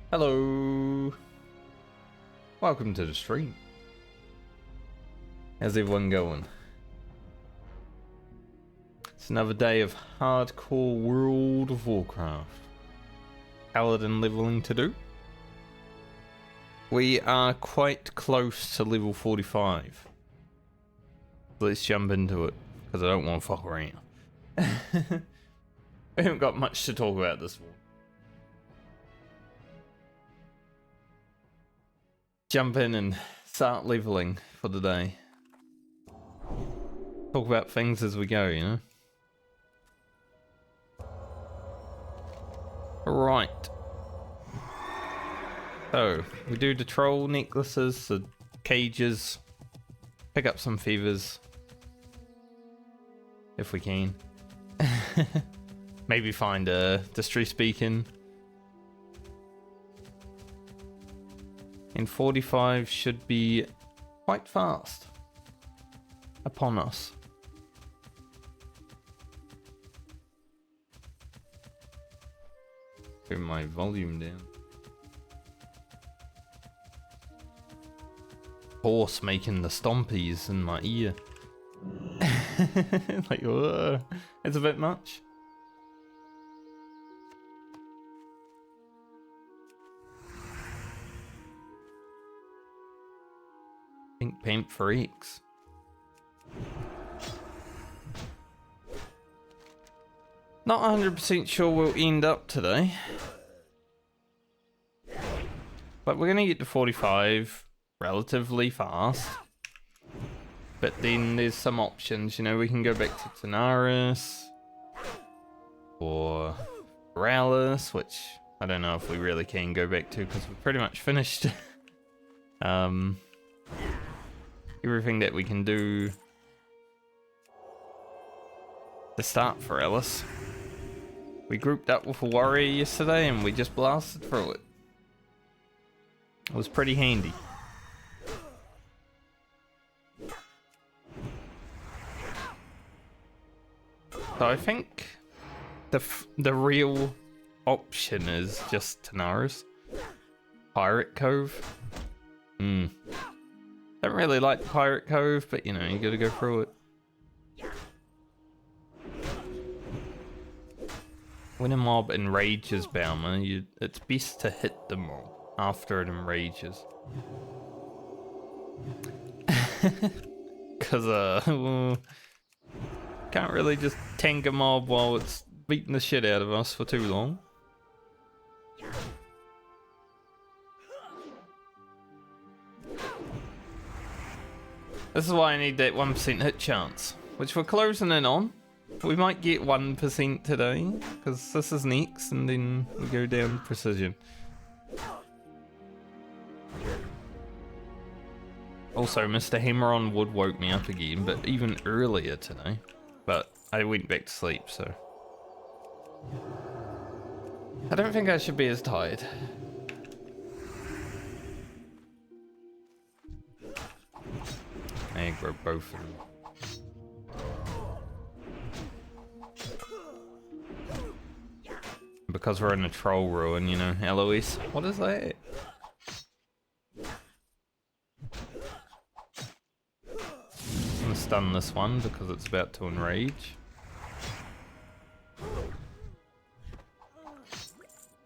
Hello, welcome to the stream. How's everyone going? It's another day of hardcore World of Warcraft. Paladin leveling to do. We are quite close to level 45. Let's jump into it, because I don't want to fuck around. We haven't got much to talk about this morning. Jump in and start leveling for the day. Talk about things as we go, you know? Alright. So, we do the troll necklaces, the cages, pick up some feathers. If we can. Maybe find a distress beacon. And 45 should be quite fast upon us. Turn my volume down. Horse making the stompies in my ear. Like, whoa, it's a bit much. Pink paint for X. Not 100% sure we'll end up today. But we're going to get to 45 relatively fast. But then there's some options, you know, we can go back to Tanaris. Or Rallis, which I don't know if we really can go back to because we're pretty much finished. Everything that we can do to start for Alice. We grouped up with a warrior yesterday and we just blasted through it. It was pretty handy. So I think the real option is just Tanaris. Pirate Cove. Don't really like Pirate Cove, but you know, you gotta go through it. When a mob enrages Baumer, it's best to hit the mob after it enrages. Cause can't really just tank a mob while it's beating the shit out of us for too long. This is why I need that 1% hit chance, which we're closing in on. We might get 1% today, because this is next, and then we go down precision. Also, Mr. Hammer-on Wood woke me up again, but even earlier today. But I went back to sleep, so... I don't think I should be as tired. I grow both of them. Because we're in a troll ruin, you know, Eloise. What is that? I'm gonna stun this one because it's about to enrage.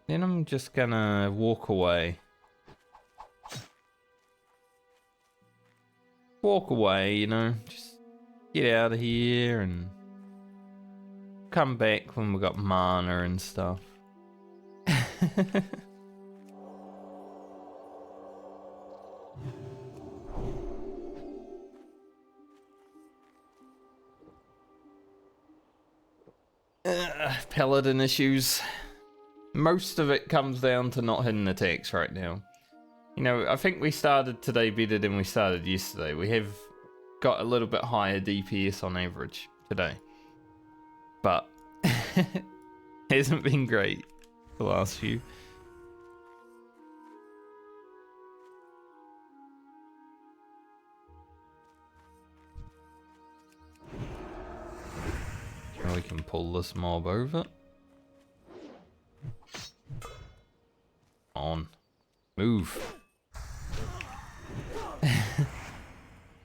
Then I'm just gonna walk away. Walk away, you know, just get out of here and come back when we got mana and stuff. Paladin issues. Most of it comes down to not hitting attacks right now. You know, I think we started today better than we started yesterday. We have got a little bit higher DPS on average today. But hasn't been great the last few. Now we can pull this mob over. Oh. on. Move.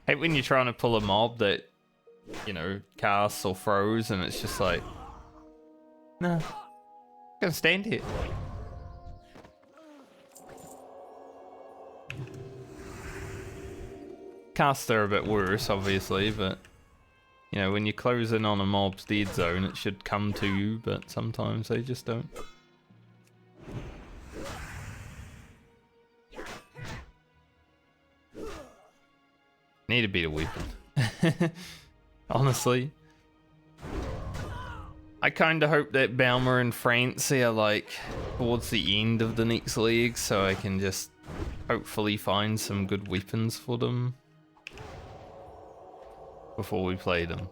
Hate when you're trying to pull a mob that, you know, casts or throws and it's just like, no, I'm gonna stand here. Casts are a bit worse, obviously, but you know, when you close in on a mob's dead zone, it should come to you, but sometimes they just don't. Need to beat a weapon. Honestly. I kind of hope that Balmer and Francie are like towards the end of the next league, so I can just hopefully find some good weapons for them before we play them.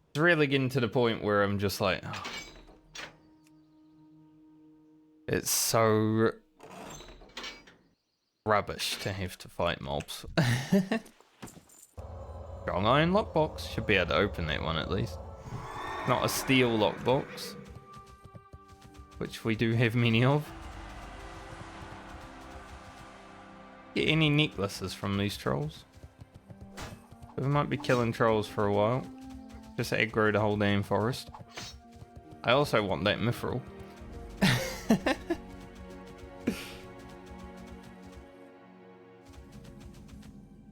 It's really getting to the point where I'm just like, oh. It's so rubbish to have to fight mobs. Strong iron lockbox. Should be able to open that one at least. Not a steel lockbox, which we do have many of. Get any necklaces from these trolls? We might be killing trolls for a while. Just aggro the whole damn forest. I also want that mithril.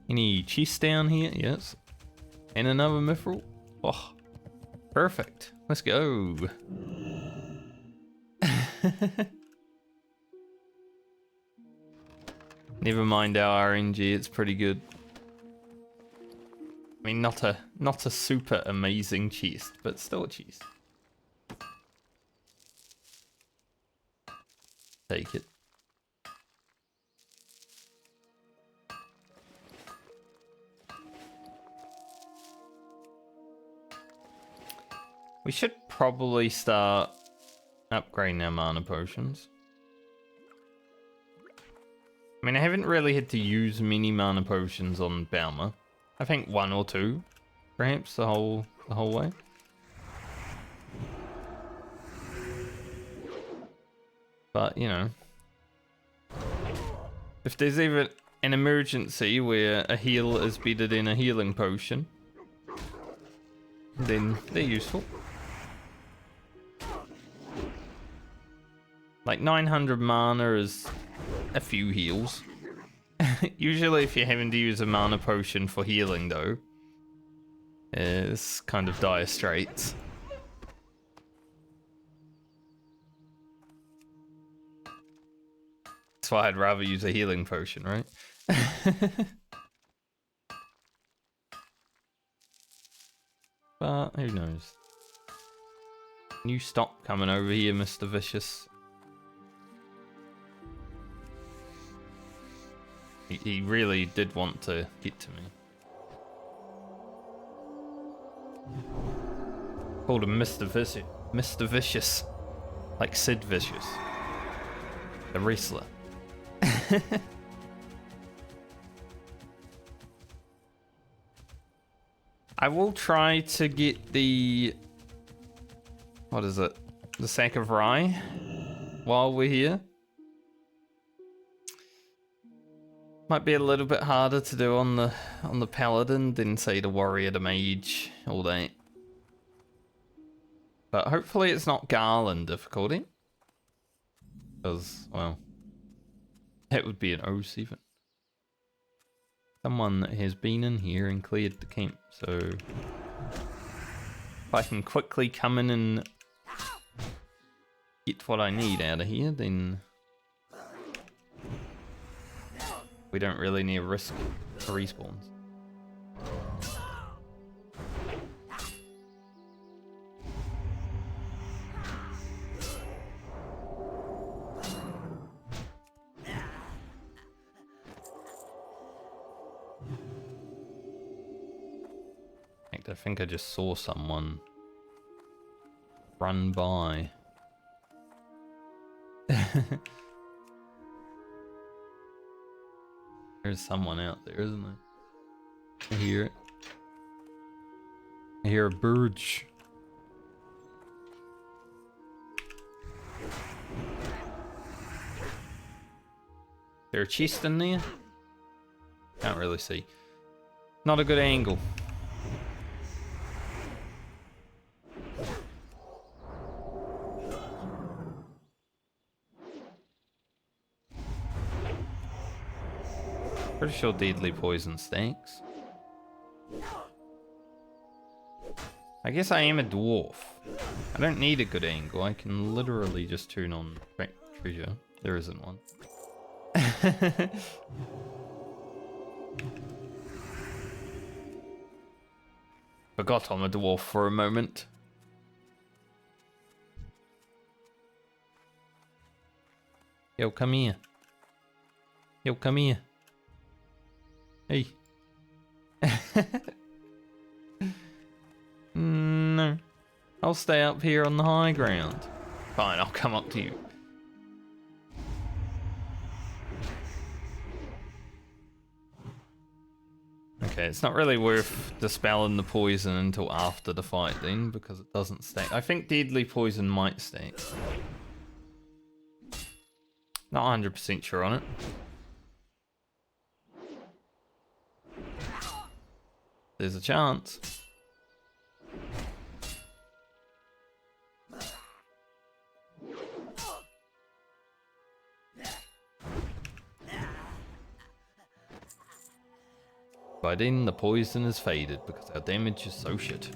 Any chests down here? Yes. And another mithril. Oh, perfect. Let's go. Never mind our RNG, it's pretty good. I mean, not a super amazing chest, but still a chest. Take it. We should probably start upgrading our mana potions. I mean, I haven't really had to use many mana potions on Balmer. I think 1 or 2, perhaps the whole way. But you know, if there's ever an emergency where a heal is better than a healing potion, then they're useful. Like 900 mana is a few heals. Usually if you're having to use a mana potion for healing though, it's kind of dire straits. That's why I'd rather use a healing potion, right? But who knows? Can you stop coming over here, Mr. Vicious? He really did want to get to me. Called him Mr. Vicious. Mr. Vicious. Like Sid Vicious. The wrestler. I will try to get the... What is it? The sack of rye while we're here. Might be a little bit harder to do on the paladin than say the warrior, the mage, all that. But hopefully it's not Garland difficulty. Because, well, that would be an 07. Someone that has been in here and cleared the camp, so if I can quickly come in and get what I need out of here, then we don't really need to risk respawns. I think I just saw someone run by. There's someone out there, isn't there? I hear it. I hear a bird. There a chest in there? Can't really see. Not a good angle. Pretty sure deadly poison stacks. I guess I am a dwarf. I don't need a good angle. I can literally just turn on track treasure. There isn't one. Forgot I'm a dwarf for a moment. Yo, come here. Yo, come here. Hey. No. I'll stay up here on the high ground. Fine, I'll come up to you. Okay, it's not really worth dispelling the poison until after the fight then, because it doesn't stack. I think deadly poison might stack. Not 100% sure on it. There's a chance. By then, the poison is faded because our damage is so shit.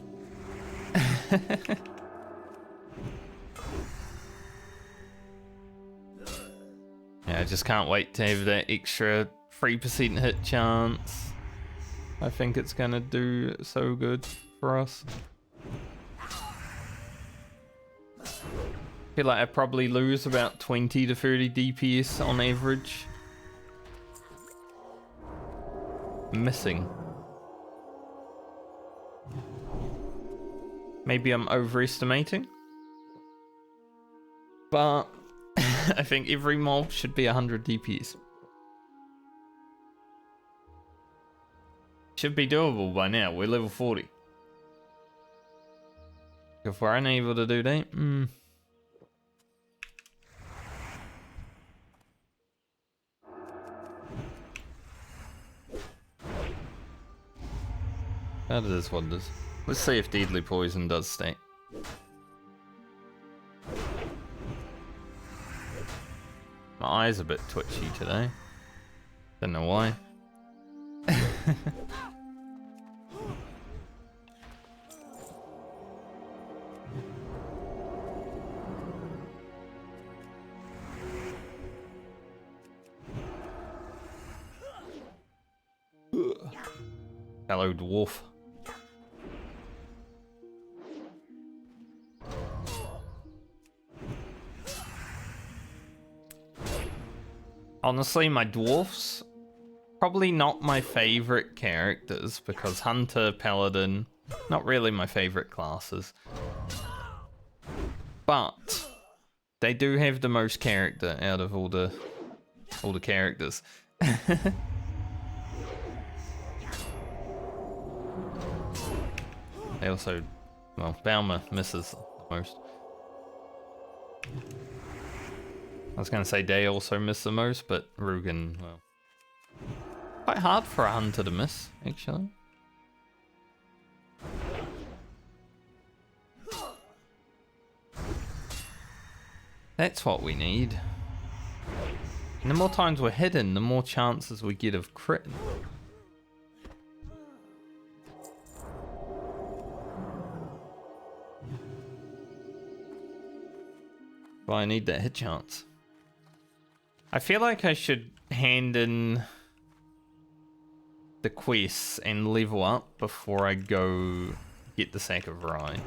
Yeah, I just can't wait to have that extra 3% hit chance. I think it's gonna do so good for us. I feel like I probably lose about 20 to 30 DPS on average. Missing. Maybe I'm overestimating. But I think every mob should be 100 DPS. Should be doable by now. We're level 40. If we're unable to do that, that is wonders. Let's see if deadly poison does stack. My eye's a bit twitchy today. Don't know why. Hello, dwarf. Honestly, my dwarfs, probably not my favorite characters, because Hunter, Paladin, not really my favorite classes. But they do have the most character out of all the characters. They also, well, Balmer misses the most. I was gonna say they also miss the most, but Rugen, well, quite hard for a hunter to miss, actually. That's what we need. And the more times we're hidden, the more chances we get of crit. Well, I need that hit chance. I feel like I should hand in the quests and level up before I go get the sack of rye.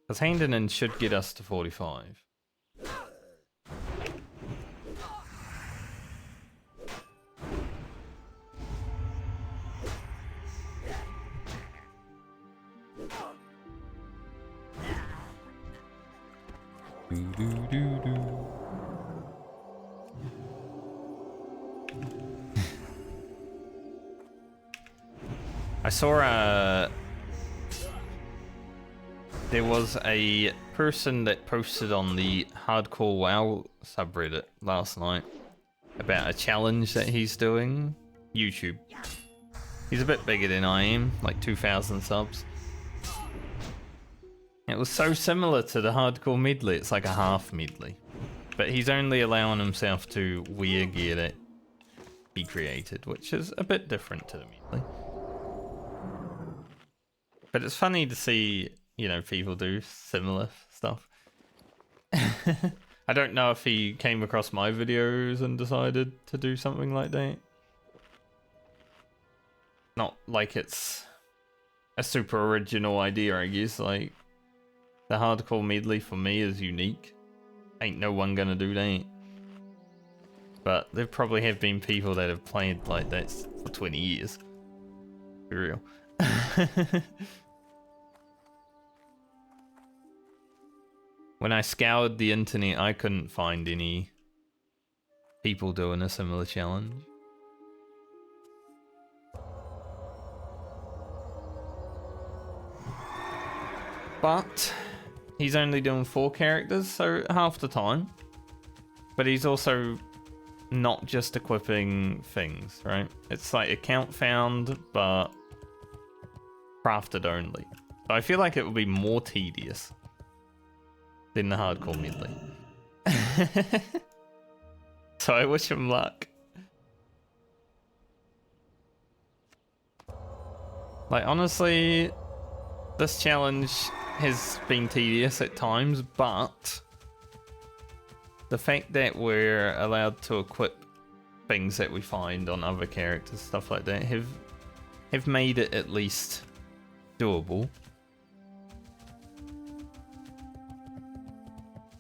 Because handing in should get us to 45. I saw there was a person that posted on the Hardcore WoW subreddit last night about a challenge that he's doing. YouTube. He's a bit bigger than I am, like 2,000 subs. It was so similar to the Hardcore Medley, it's like a half Medley. But he's only allowing himself to wear gear that he created, which is a bit different to the Medley. But it's funny to see, you know, people do similar stuff. I don't know if he came across my videos and decided to do something like that. Not like it's a super original idea, I guess. Like, the Hardcore Medley for me is unique. Ain't no one gonna do that. But there probably have been people that have played like that for 20 years. Be real. When I scoured the internet, I couldn't find any people doing a similar challenge. But he's only doing 4 characters, so half the time. But he's also not just equipping things, right? It's like account found, but crafted only. So I feel like it would be more tedious than the Hardcore Medley. So I wish him luck. Like, honestly, this challenge has been tedious at times, but the fact that we're allowed to equip things that we find on other characters, stuff like that, have made it at least doable.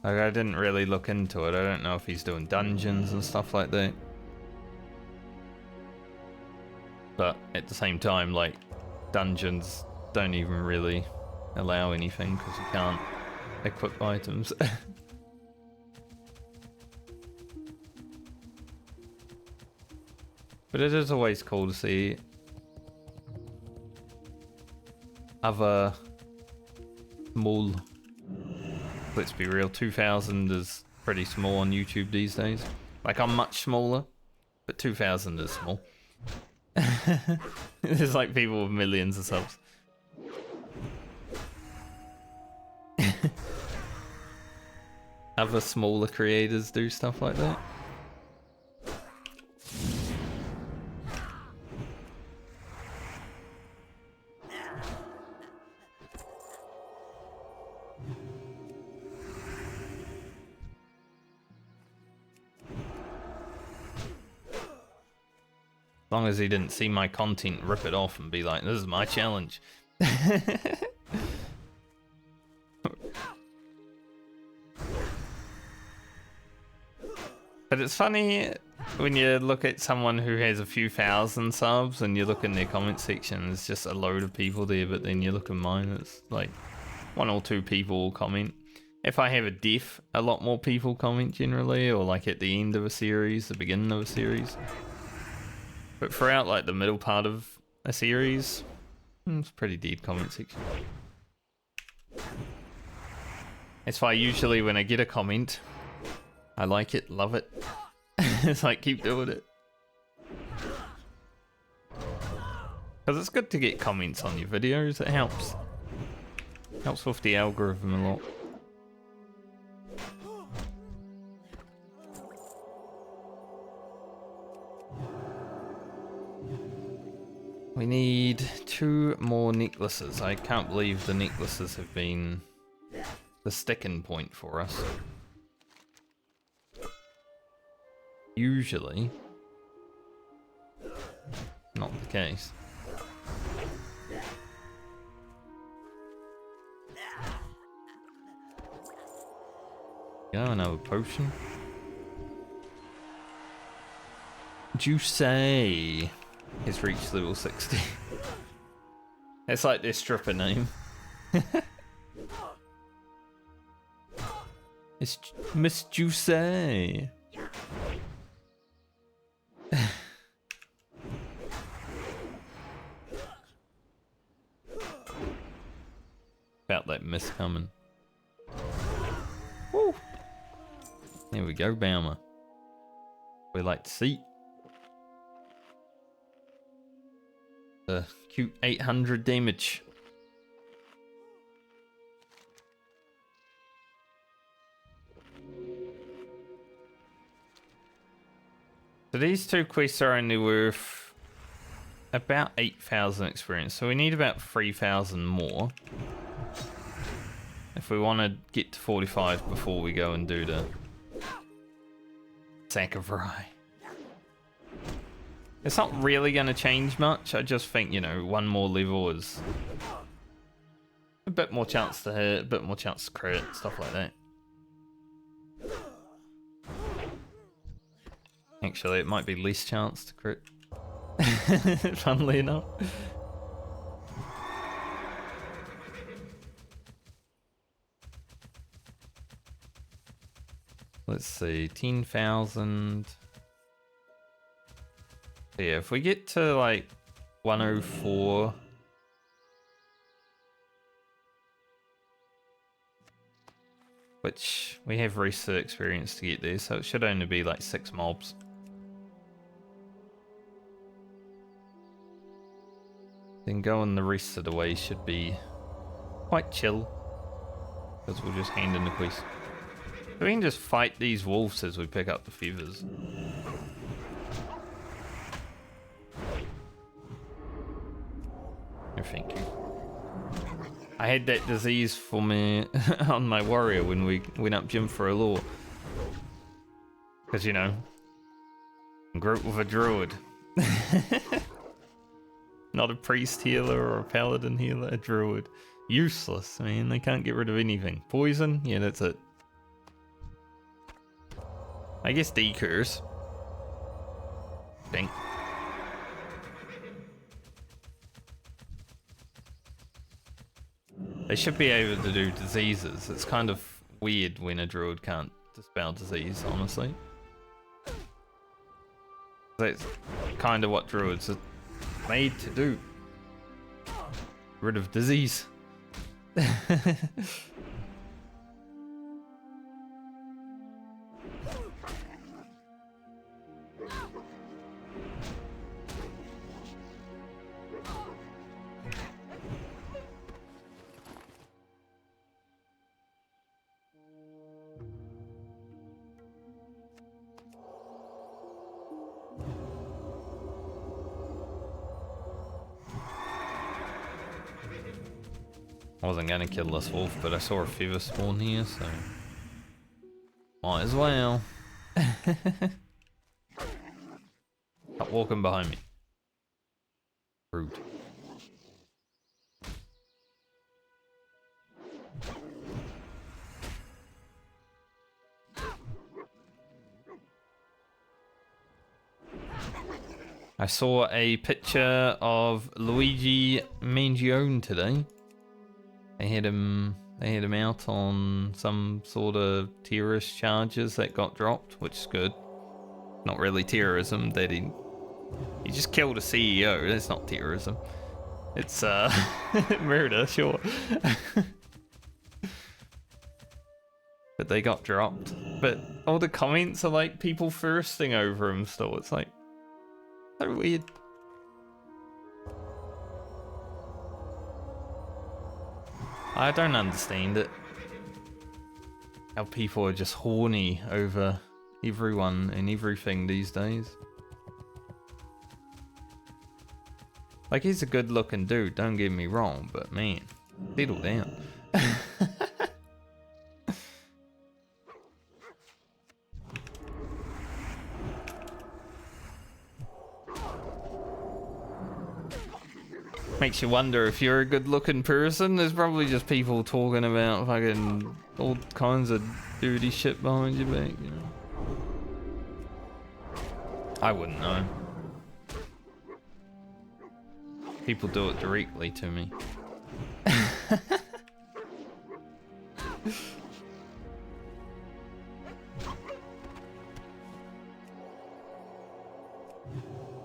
Like, I didn't really look into it. I don't know if he's doing dungeons and stuff like that. But at the same time, like, dungeons don't even really allow anything because you can't equip items. But it is always cool to see other small. Let's be real, 2,000 is pretty small on YouTube these days. Like, I'm much smaller, but 2,000 is small. There's like people with millions of subs. Other smaller creators do stuff like that. As long as he didn't see my content, rip it off and be like, this is my challenge. But it's funny when you look at someone who has a few thousand subs and you look in their comment section, there's just a load of people there, but then you look at mine, it's like 1 or 2 people will comment. If I have a death, a lot more people comment generally, or like at the end of a series, the beginning of a series. But throughout like the middle part of a series, it's pretty deep comment section. That's why usually when I get a comment, I like it, love it. It's like, keep doing it. Because it's good to get comments on your videos, it helps. Helps with the algorithm a lot. We need 2 more necklaces. I can't believe the necklaces have been the sticking point for us. Usually, not the case. Go, another potion. Juice has reached level 60. It's like their stripper name. It's Miss Juice. About that miss coming. Woo! There we go, Baumer. We like to see. The cute 800 damage. So these two quests are only worth about 8,000 experience. So we need about 3,000 more. If we want to get to 45 before we go and do the sack of rye. It's not really going to change much. I just think, you know, one more level is a bit more chance to hit, a bit more chance to crit, stuff like that. Actually, it might be least chance to crit. Funnily enough. Let's see, 10,000. Yeah, if we get to like 104. Which we have research experience to get there, so it should only be like 6 mobs. Then going the rest of the way should be quite chill. Because we'll just hand in the quest. We can just fight these wolves as we pick up the feathers. No, thank you. I had that disease for me on my warrior when we went up gym for a lore. Because, you know, group with a druid. Not a priest healer or a paladin healer, a druid. Useless, man. They can't get rid of anything. Poison? Yeah, that's it. I guess decurs. Dink. They should be able to do diseases. It's kind of weird when a druid can't dispel disease, honestly. That's kind of what druids are made to do. Rid of disease. I wasn't gonna kill this wolf, but I saw a feather spawn here, so might as well. Stop walking behind me. Rude. I saw a picture of Luigi Mangione today. They had him out on some sort of terrorist charges that got dropped, which is good. Not really terrorism, that he just killed a CEO. That's not terrorism. It's murder, sure. But they got dropped. But all the comments are like people thirsting over him still. It's like so weird. I don't understand it. How people are just horny over everyone and everything these days. Like, he's a good looking dude, don't get me wrong, but man, settle down. Makes you wonder if you're a good looking person. There's probably just people talking about fucking all kinds of dirty shit behind your back, you know. I wouldn't know. People do it directly to me.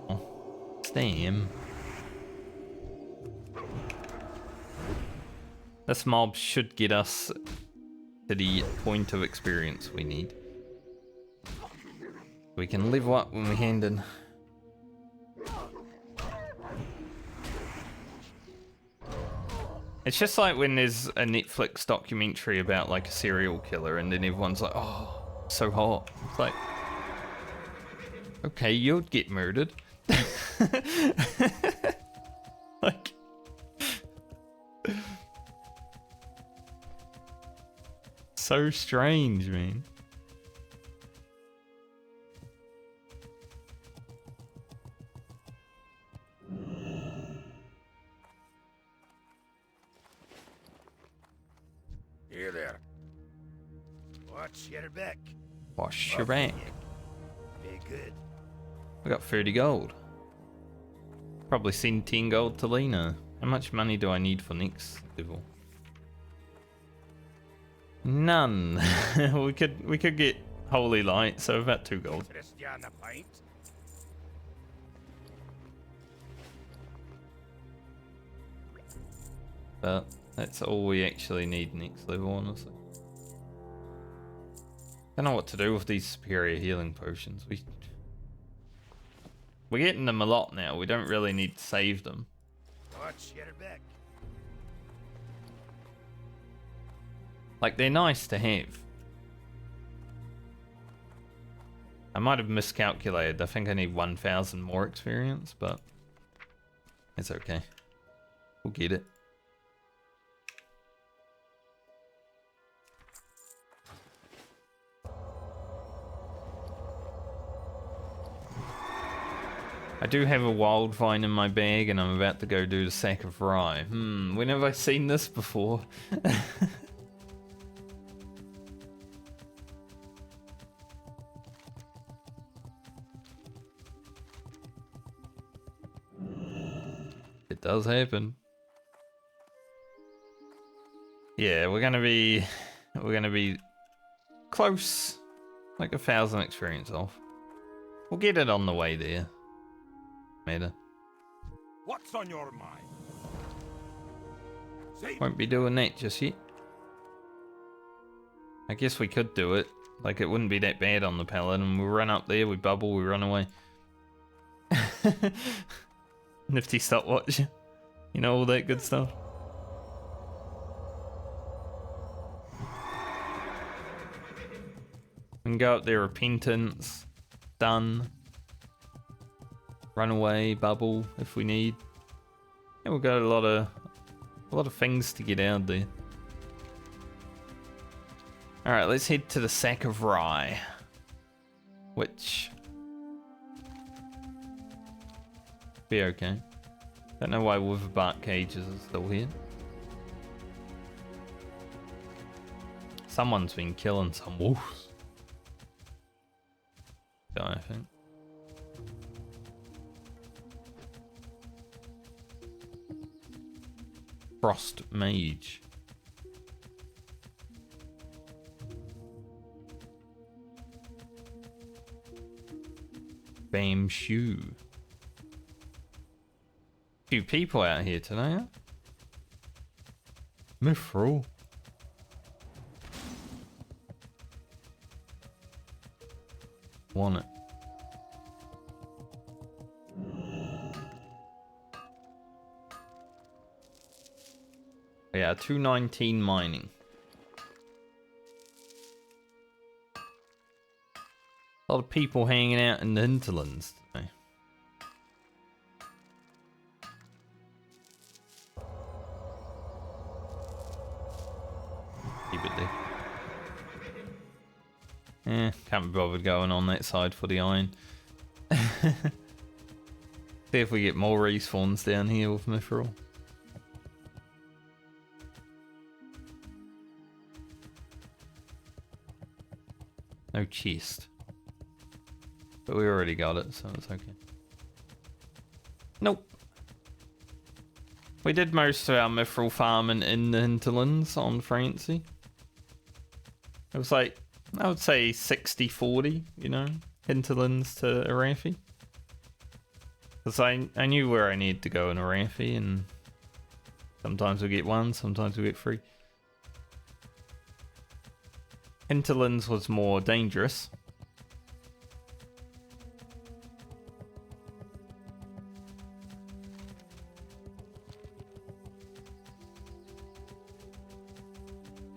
Oh, damn. This mob should get us to the point of experience we need. We can level up when we hand in. It's just like when there's a Netflix documentary about like a serial killer and then everyone's like, oh, so hot. It's like, okay, you'd get murdered. Like, so strange, man. Here there. Watch your back. Wash your back. Be good. We got 30 gold. Probably send 10 gold to Lena. How much money do I need for next level? None. we could get Holy Light, so about 2 gold. Christiana pint. But that's all we actually need next level, honestly. Don't know what to do with these superior healing potions. We're getting them a lot now. We don't really need to save them. Watch your back. Like, they're nice to have. I might have miscalculated. I think I need 1,000 more experience, but it's okay. We'll get it. I do have a wild vine in my bag and I'm about to go do the sack of rye. When have I seen this before? It does happen. Yeah, we're gonna be close, like 1,000 experience off. We'll get it on the way there. Meta. What's on your mind? Won't be doing that just yet. I guess we could do it. Like, it wouldn't be that bad on the Paladin. We run up there, we bubble, we run away. Nifty stopwatch. You know, all that good stuff. We can go up there, repentance, done. Run away, bubble if we need. Yeah, we've got a lot of things to get out there. Alright, let's head to the sack of rye. Which be okay. Don't know why Witherbark cages are still here. Someone's been killing some wolves. I think. Frost Mage. Bam Shoe. Few people out here today, huh? Mithril. Want it. Yeah, 219 mining. A lot of people hanging out in the hinterlands today. Keep it there. Can't be bothered going on that side for the iron. See if we get more respawns down here with Mithril. No chest. But we already got it, so it's okay. Nope. We did most of our mithril farming in the hinterlands on Francie. It was like, I would say 60-40, you know, hinterlands to Arathi. Because I knew where I needed to go in Arathi, and Sometimes we get 1, sometimes we get 3. Hinterlands was more dangerous.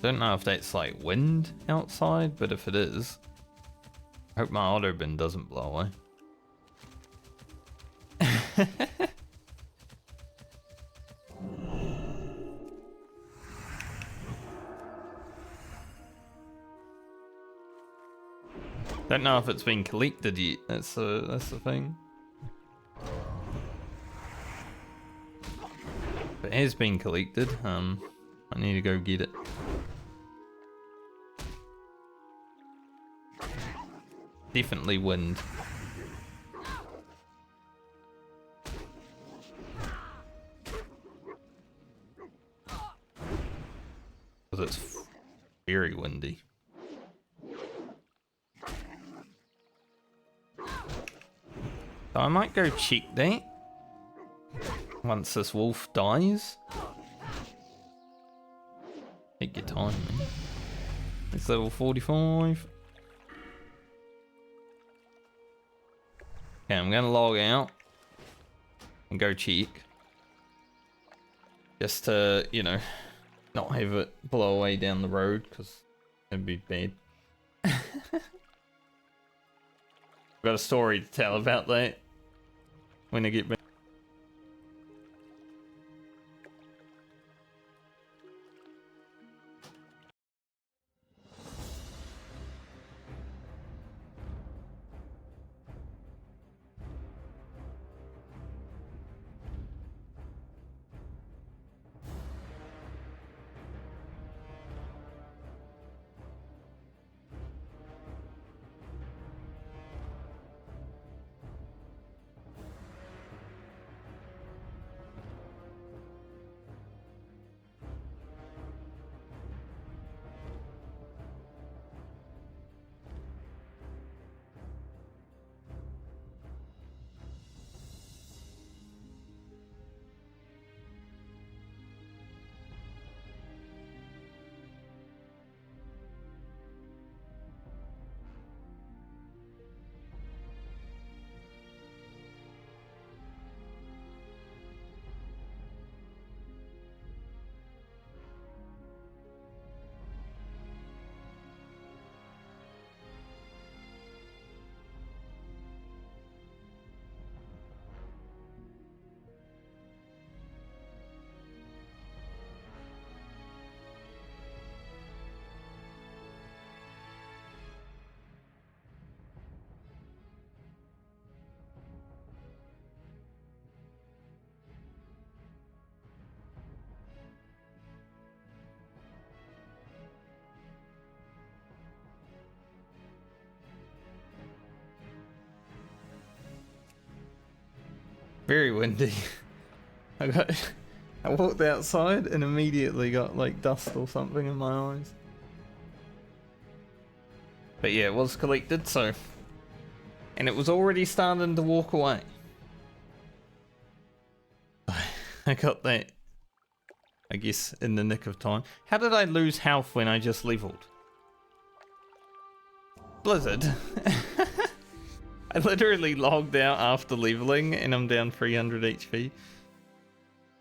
Don't know if that's like wind outside, but if it is, I hope my auto bin doesn't blow away. Don't know if it's been collected yet. That's the thing. If it has been collected, I need to go get it. Definitely wind. Because it's very windy. So I might go check that once this wolf dies. Take your time, man. It's level 45. Okay, I'm gonna log out and go check. Just to, you know, not have it blow away down the road, because it'd be bad. Got a story to tell about that when I get back. Very windy. I walked outside and immediately got like dust or something in my eyes. But yeah, it was collected, so. And it was already starting to walk away. I got that, I guess, in the nick of time. How did I lose health when I just leveled? Blizzard. I literally logged out after leveling and I'm down 300 HP.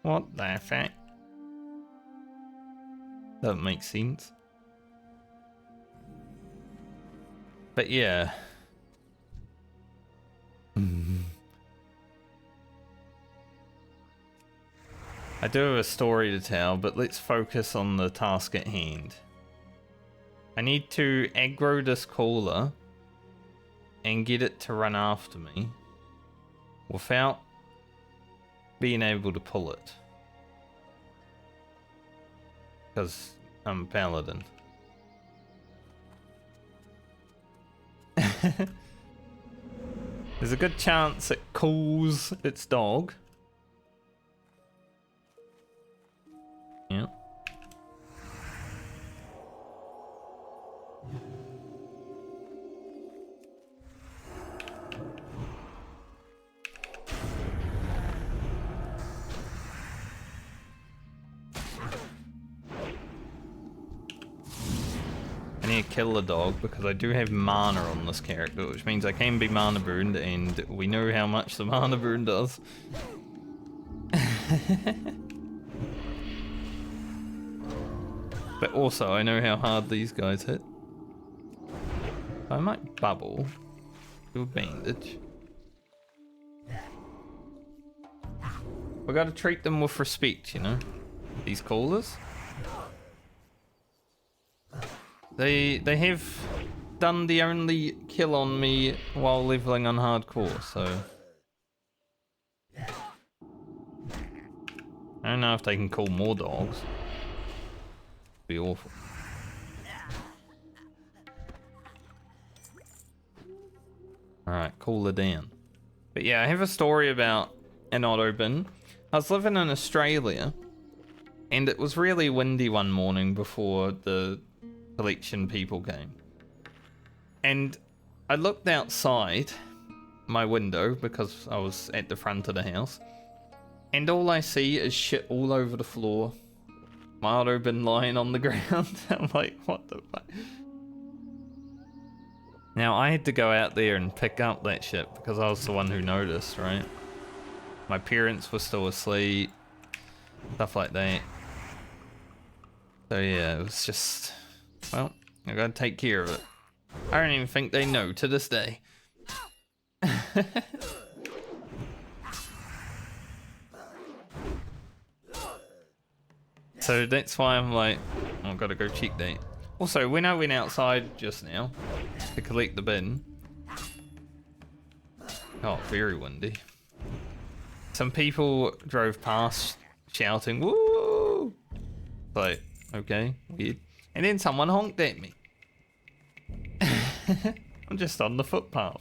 What the fuck? Doesn't make sense. But yeah. I do have a story to tell, but let's focus on the task at hand. I need to aggro this caller and get it to run after me without being able to pull it. Because I'm a Paladin. There's a good chance it calls its dog. Yeah. near kill a dog because I do have mana on this character, which means I can be mana burned, and we know how much the mana burn does. But also, I know how hard these guys hit. I might bubble. Do a bandage. We gotta treat them with respect, you know? These callers. They have done the only kill on me while leveling on hardcore, so... I don't know if they can call more dogs. It'd be awful. Alright, call her down. But yeah, I have a story about an auto bin. I was living in Australia, and it was really windy one morning before the collection people came. And I looked outside my window because I was at the front of the house, and all I see is shit all over the floor. My auto bin lying on the ground. I'm like, what the fuck? Now, I had to go out there and pick up that shit because I was the one who noticed, right? My parents were still asleep. Stuff like that. So yeah, it was just... Well, I gotta take care of it. I don't even think they know to this day. So that's why I'm like, oh, I've gotta go check that. Also, when I went outside just now to collect the bin... Oh, very windy. Some people drove past shouting, woo! Like, okay, weird. And then someone honked at me. I'm just on the footpath.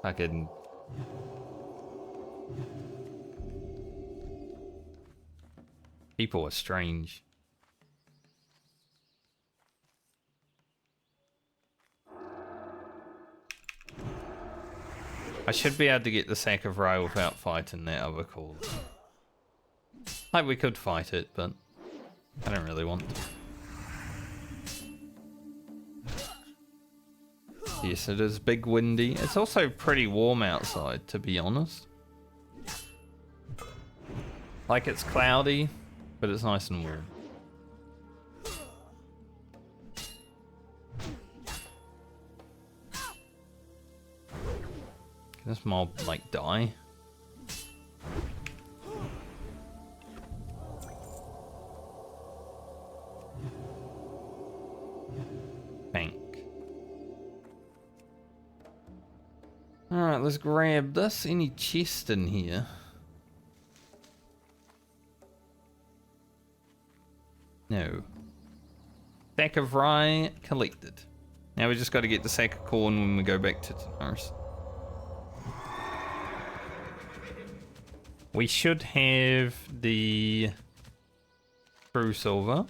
Fucking... People are strange. I should be able to get the sack of rye without fighting that other call. Like, we could fight it, but I don't really want to. Yes, it is big windy. It's also pretty warm outside, to be honest. Like, it's cloudy, but it's nice and warm. Can this mob, like, die? Bank. Alright, let's grab this. Any chest in here? No. Sack of rye collected. Now we just got to get the sack of corn when we go back to Tanaris. We should have the true silver.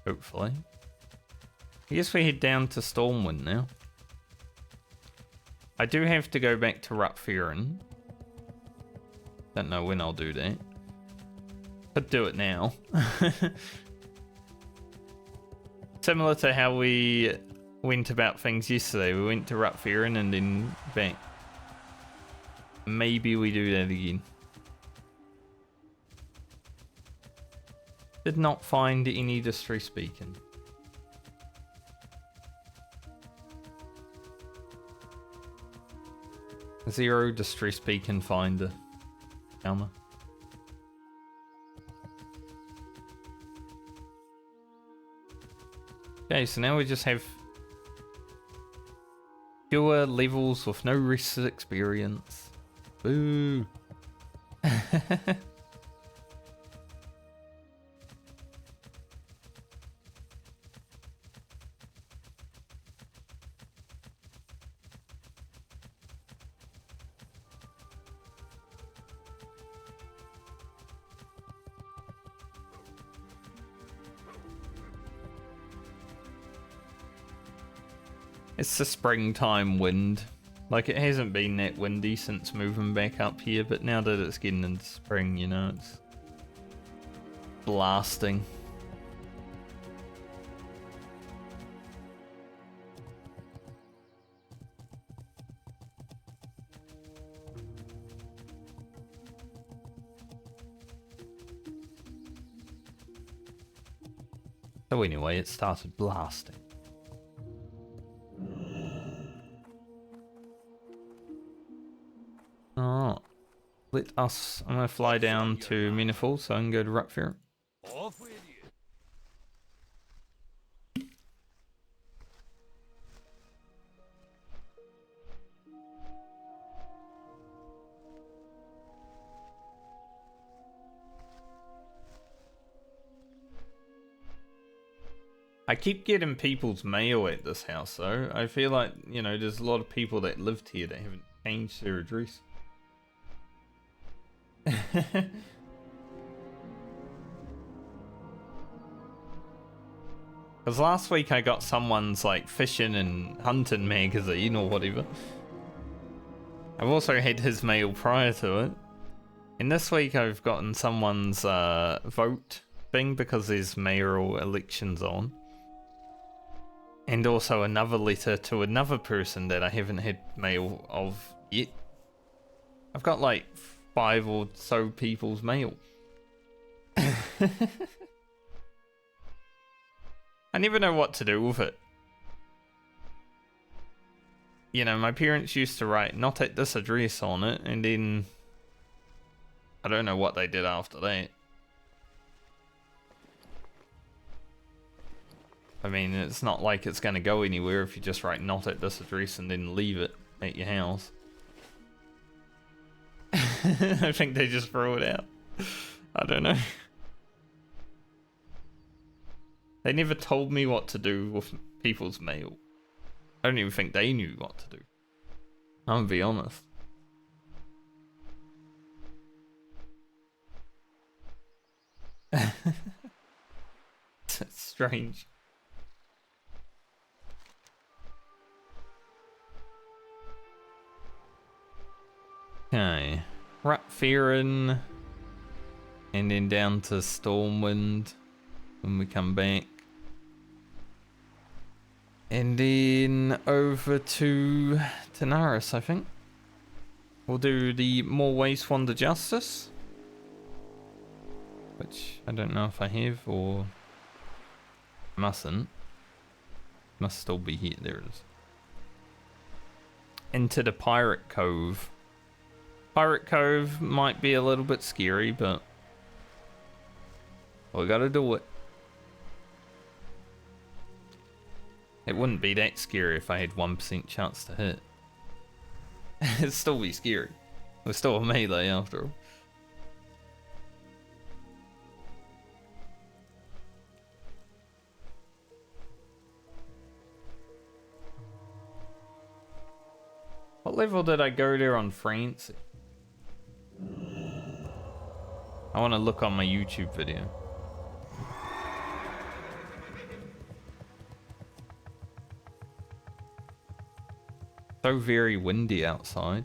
Hopefully. I guess we head down to Stormwind now. I do have to go back to Rutferin. Don't know when I'll do that. Could do it now. Similar to how we went about things yesterday. We went to Rutferin and then back. Maybe we do that again. Did not find any distress beacon. Zero distress beacon finder. Elmer. Okay, so now we just have fewer levels with no rested experience. Boo! It's the springtime wind. Like, it hasn't been that windy since moving back up here, but now that it's getting into spring, you know, it's blasting. So anyway, it started blasting. Oh, let us. I'm gonna fly down to Meniful so I can go to Rutfair. Off with you. I keep getting people's mail at this house though. I feel like, you know, there's a lot of people that lived here that haven't changed their address. Because last week I got someone's like fishing and hunting magazine or whatever. I've also had his mail prior to it. And this week I've gotten someone's vote thing because there's mayoral elections on. And also another letter to another person that I haven't had mail of yet. I've got like 5 or so people's mail. I never know what to do with it. You know, my parents used to write not at this address on it, and then I don't know what they did after that. I mean, it's not like it's going to go anywhere if you just write not at this address and then leave it at your house. I think they just throw it out. I don't know. They never told me what to do with people's mail. I don't even think they knew what to do. I'm gonna be honest. It's strange. Okay, Rutfair, and then down to Stormwind when we come back. And then over to Tanaris, I think. We'll do the More Waste Wander Justice. Which I don't know if I have or mustn't. Must still be here, there it is. Into the Pirate Cove. Pirate Cove might be a little bit scary, but we gotta do it. It wouldn't be that scary if I had 1% chance to hit. It'd still be scary. We're still a melee after all. What level did I go there on France? I want to look on my YouTube video. So very windy outside.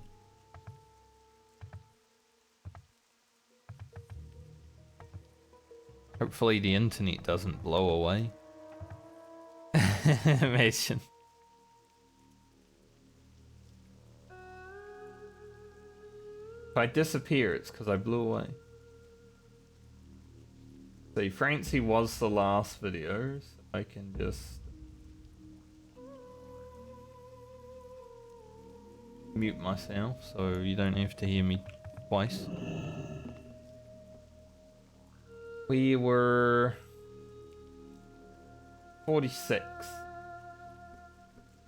Hopefully the internet doesn't blow away. Imagine. If I disappear, it's because I blew away. See, Francie was the last video, so I can just mute myself so you don't have to hear me twice. We were 46.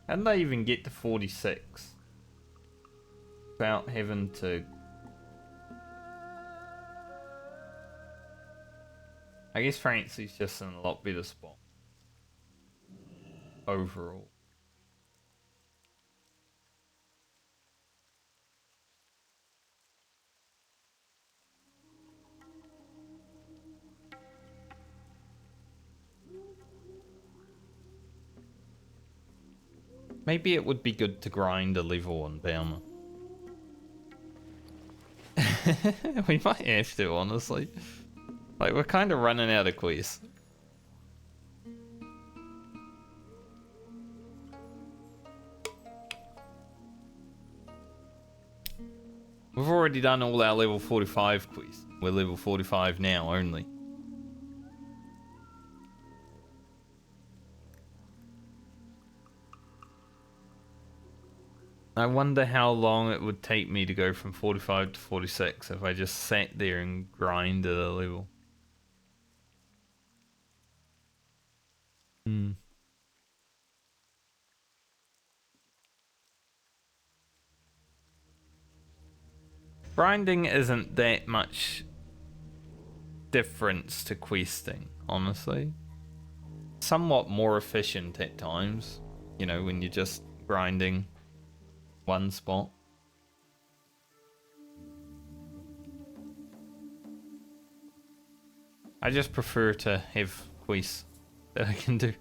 How did I even get to 46 without having to... I guess Francie's just in a lot better spot overall. Maybe it would be good to grind a level on Baumer. We might have to, honestly. Like, we're kind of running out of quests. We've already done all our level 45 quests. We're level 45 now only. I wonder how long it would take me to go from 45 to 46 if I just sat there and grinded a level. Grinding isn't that much difference to questing, honestly. Somewhat more efficient at times, you know, when you're just grinding one spot. I just prefer to have quests that I can do.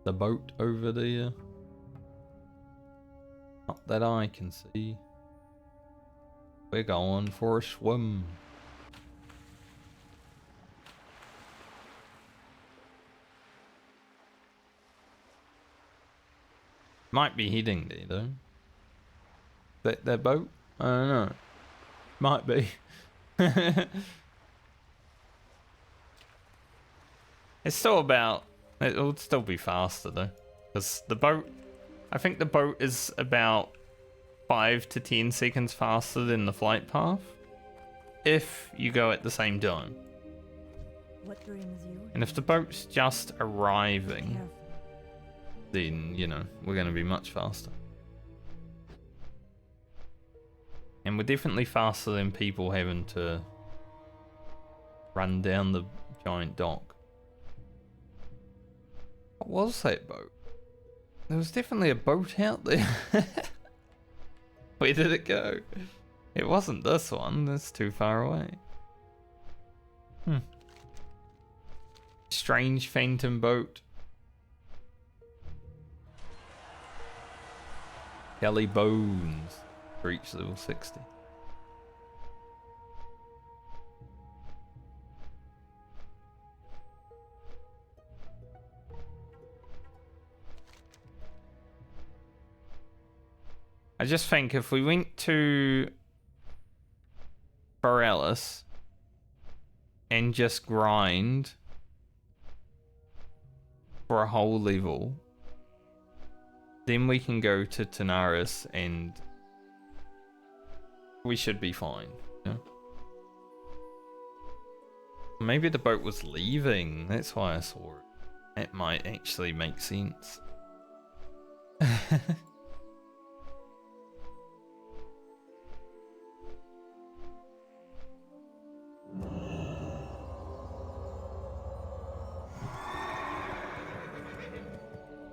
The boat over there. Not that I can see. We're going for a swim. Might be heading there though. That their boat? I don't know. Might be. It's still about... It would still be faster though. Because the boat... I think the boat is about 5 to 10 seconds faster than the flight path. If you go at the same time. What brings you? And if the boat's just arriving, then, you know, we're going to be much faster. And we're definitely faster than people having to run down the giant dock. What was that boat? There was definitely a boat out there. Where did it go? It wasn't this one. That's too far away. Strange phantom boat. Kelly Bones. Reach level 60. I just think if we went to Borealis and just grind for a whole level, then we can go to Tanaris and we should be fine. Yeah? Maybe the boat was leaving, that's why I saw it. That might actually make sense.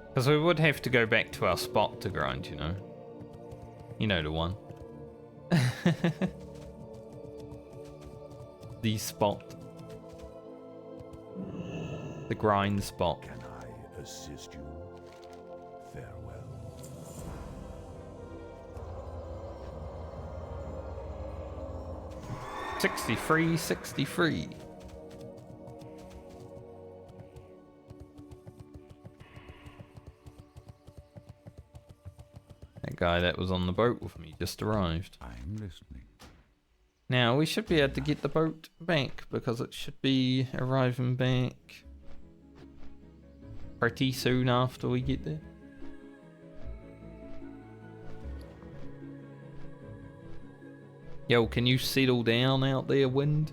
Because we would have to go back to our spot to grind, you know. You know the one. The spot. The grind spot. Can I assist you? Farewell. 63, 63. That guy that was on the boat with me just arrived. I'm listening. Now we should be able to get the boat back because it should be arriving back pretty soon after we get there. Yo, can you settle down out there, wind?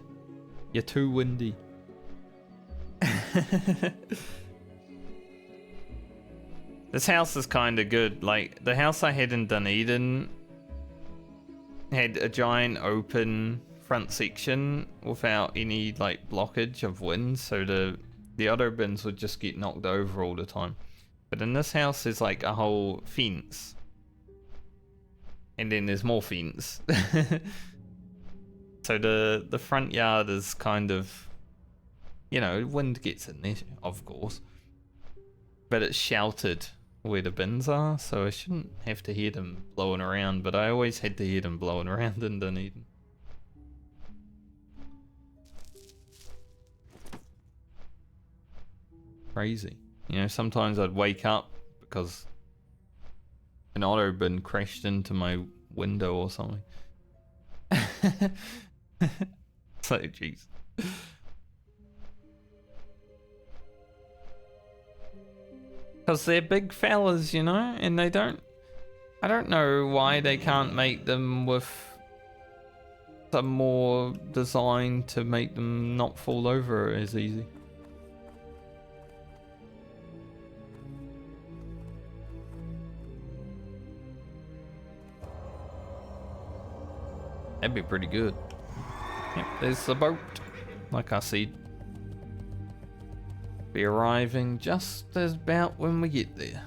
You're too windy. This house is kind of good. Like, the house I had in Dunedin had a giant open front section without any, like, blockage of wind. So The other bins would just get knocked over all the time. But in this house, there's like a whole fence. And then there's more fence. So the front yard is kind of, you know, wind gets in there, of course. But it's sheltered where the bins are, so I shouldn't have to hear them blowing around, but I always had to hear them blowing around in Dunedin. Crazy. You know, sometimes I'd wake up because an auto bin crashed into my window or something. So, jeez. Because they're big fellas, you know, and they don't... I don't know why they can't make them with some more design to make them not fall over as easy. That'd be pretty good. Yep, there's the boat, like I said. Be arriving just as about when we get there.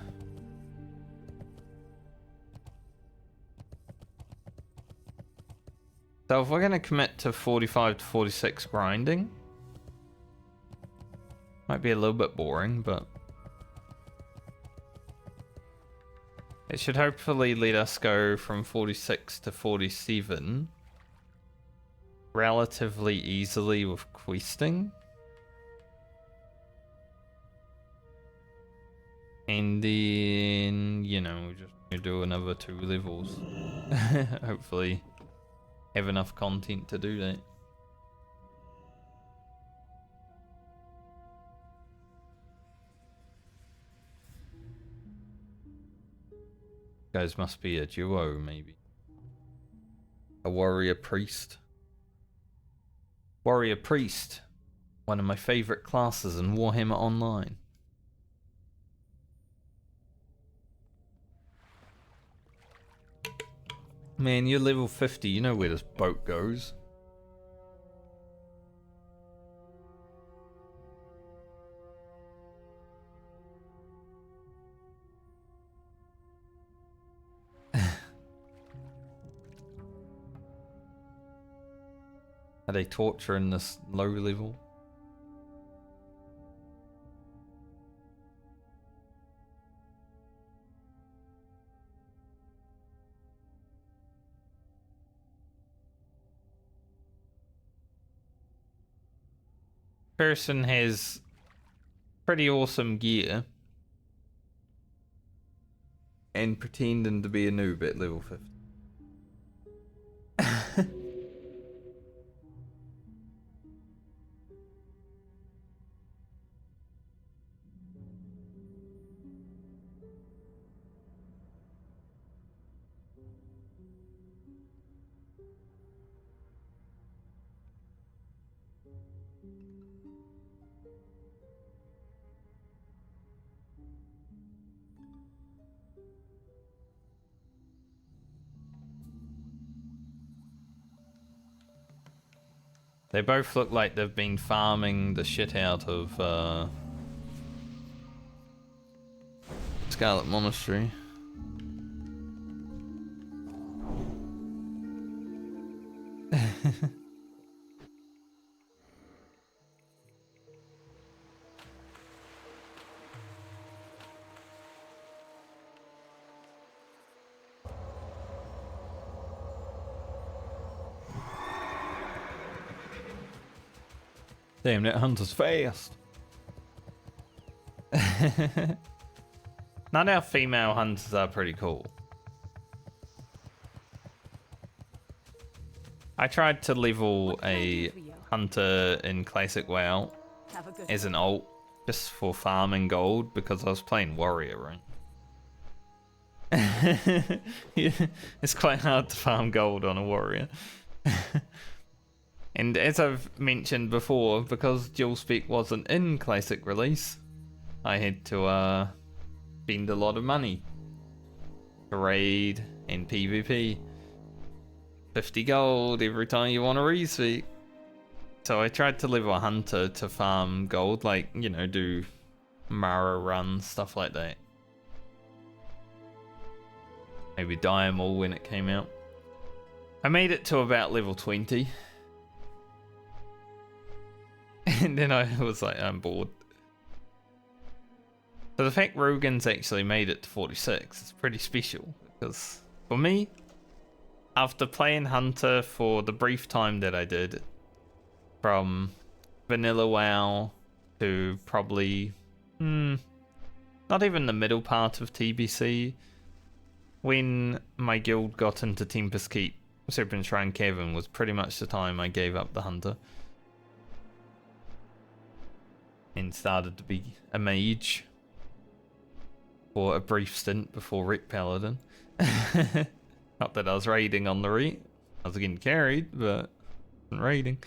So if we're going to commit to 45 to 46 grinding, might be a little bit boring, but it should hopefully let us go from 46 to 47 relatively easily with questing. And then, you know, just gonna do another 2 levels. Hopefully have enough content to do that. Guys must be a duo, maybe. A warrior priest. Warrior priest. One of my favorite classes in Warhammer Online. Man, you're level 50, you know where this boat goes. Are they torturing this low level? Person has pretty awesome gear and pretending to be a noob at level 50. They both look like they've been farming the shit out of Scarlet Monastery. Damn, that hunter's fast. Not our female hunters are pretty cool. I tried to level a hunter in Classic WoW as an alt, just for farming gold, because I was playing warrior, right? Yeah, it's quite hard to farm gold on a warrior. And as I've mentioned before, because dual spec wasn't in Classic release, I had to spend a lot of money to raid and PvP. 50 gold every time you want a respec. So I tried to level a hunter to farm gold, like, you know, do Mara runs, stuff like that. Maybe dye them all when it came out. I made it to about level 20. And then I was like, I'm bored. So the fact Rogan's actually made it to 46 is pretty special. Because for me, after playing Hunter for the brief time that I did, from vanilla WoW to probably, not even the middle part of TBC, when my guild got into Tempest Keep, Serpent Shrine Cavern was pretty much the time I gave up the Hunter. And started to be a mage for a brief stint before Wreck Paladin. Not that I was raiding on the Wreck. I was getting carried, but I wasn't raiding.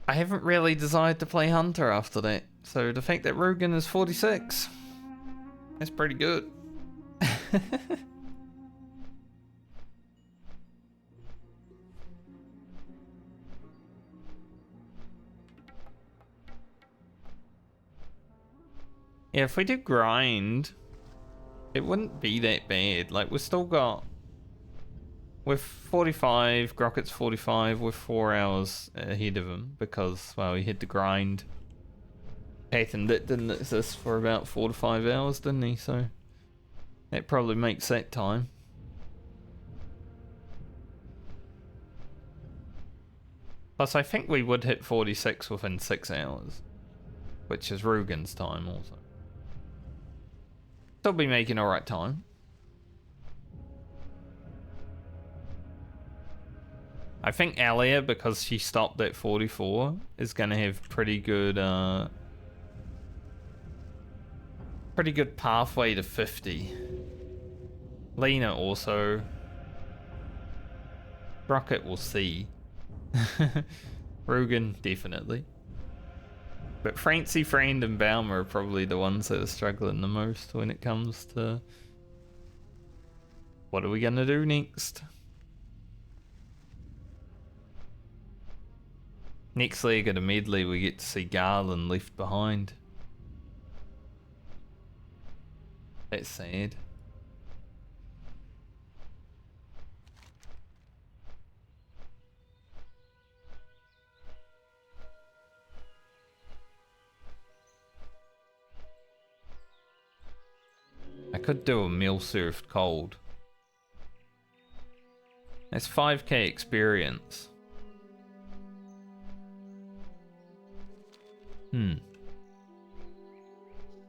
I haven't really decided to play Hunter after that. So the fact that Rogan is 46, that's pretty good. Yeah, if we did grind, it wouldn't be that bad. Like, we've still got... With 45, Grocket's 45, with 4 hours ahead of him. Because, well, he had to grind. Pattern that didn't exist for about 4 to 5 hours, didn't he? So, that probably makes that time. Plus, I think we would hit 46 within 6 hours. Which is Rugen's time, also. Still be making alright time. I think Alia, because she stopped at 44, is gonna have pretty good pathway to 50. Lena also. Rocket will see. Rugen, definitely. But Francie, Friend, and Baumer are probably the ones that are struggling the most when it comes to what are we gonna do next? Next leg at a medley, we get to see Garland left behind. That's sad. I could do a meal served cold. That's 5k experience.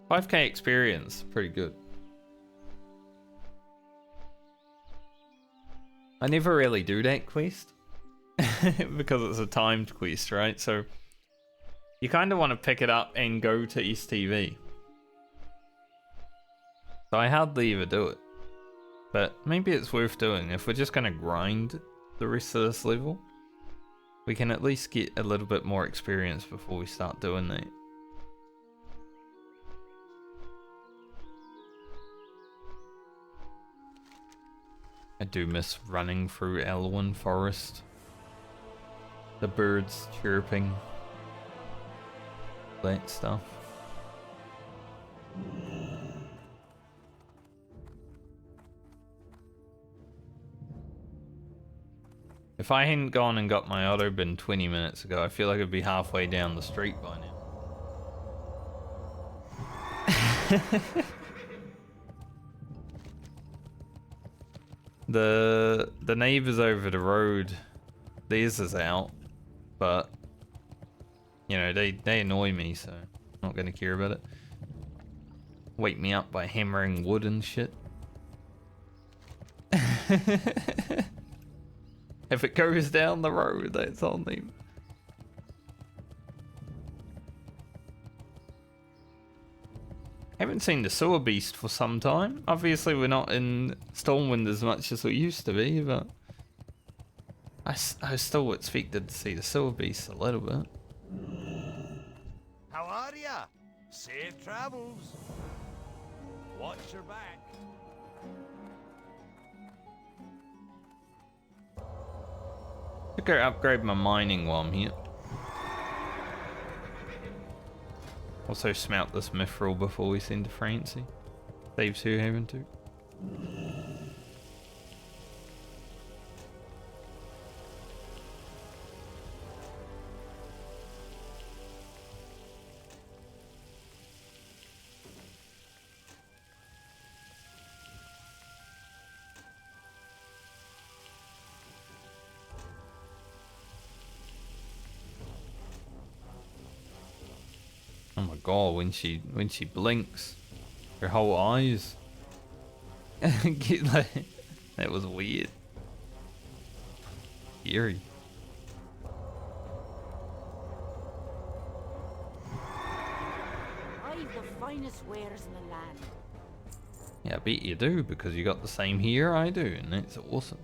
5k experience, pretty good. I never really do that quest. Because it's a timed quest, right? So you kind of want to pick it up and go to STV. So I hardly ever do it. But maybe it's worth doing. If we're just going to grind the rest of this level, we can at least get a little bit more experience before we start doing that. I do miss running through Elwyn Forest. The birds chirping. That stuff. If I hadn't gone and got my auto bin 20 minutes ago, I feel like I'd be halfway down the street by now. The neighbours over the road, theirs is out, but you know, they annoy me, so I'm not gonna care about it. Wake me up by hammering wood and shit. If it goes down the road, that's on them. Haven't seen the sewer beast for some time. Obviously, we're not in Stormwind as much as we used to be, but I still expected to see the sewer beast a little bit. How are ya? Safe travels. Watch your back. I'll go upgrade my mining while I'm here. Also smelt this mithril before we send to Francie. Saves her having to. Oh my god, when she blinks, her whole eyes get like, that was weird. Eerie. I've the finest wares in the land. Yeah, I bet you do, because you got the same here I do, and that's awesome.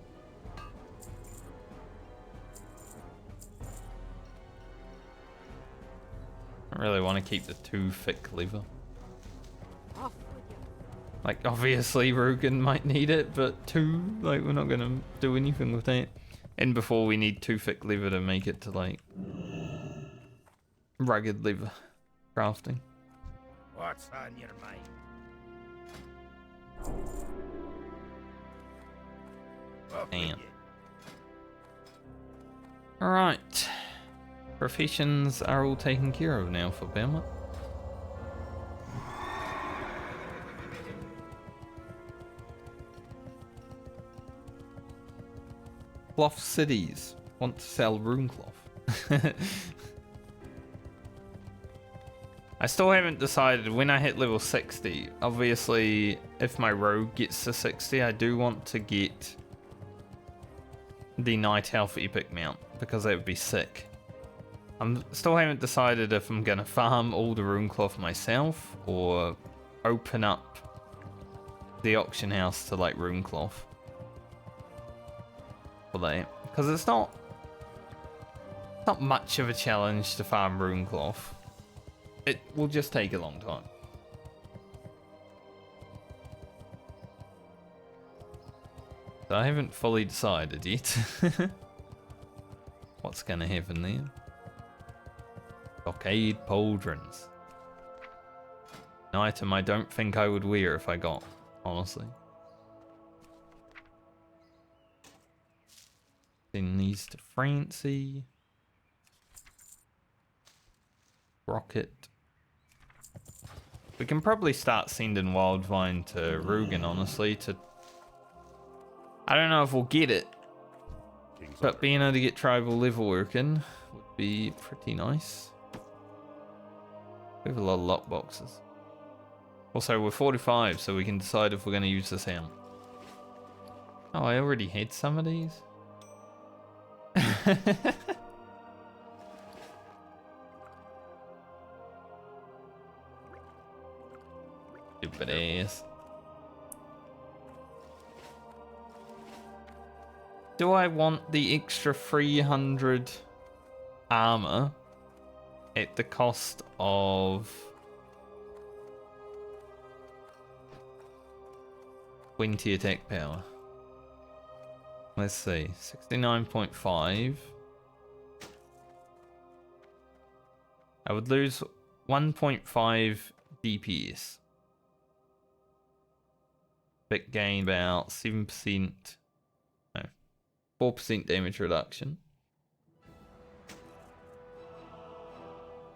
I really want to keep the 2 thick lever. Off with you. Like, obviously Rugen might need it, but 2, like, we're not gonna do anything with that. And before we need 2 thick lever to make it to, like, rugged lever crafting. What's on your mind? Off with Damn. you. Alright. Professions are all taken care of now for Belmont. Cloth cities want to sell rune cloth. I still haven't decided when I hit level 60. Obviously, if my rogue gets to 60, I do want to get the Night Elf Epic mount, because that would be sick. Still haven't decided if I'm gonna farm all the rune cloth myself or open up the auction house to like rune cloth for that, because it's not much of a challenge to farm rune cloth. It will just take a long time. So I haven't fully decided yet what's gonna happen there. Blockade pauldrons. An item I don't think I would wear if I got, honestly. Send these to Francie. Rocket. We can probably start sending Wildvine to Rugen, honestly, to... I don't know if we'll get it, but being able to get tribal level working would be pretty nice. We have a lot of lockboxes. Also, we're 45, so we can decide if we're going to use this out. Oh, I already had some of these. Stupid ass. Do I want the extra 300 armor at the cost of 20 attack power? Let's see, 69.5. I would lose 1.5 DPS. But gain about 7%, no, 4% damage reduction.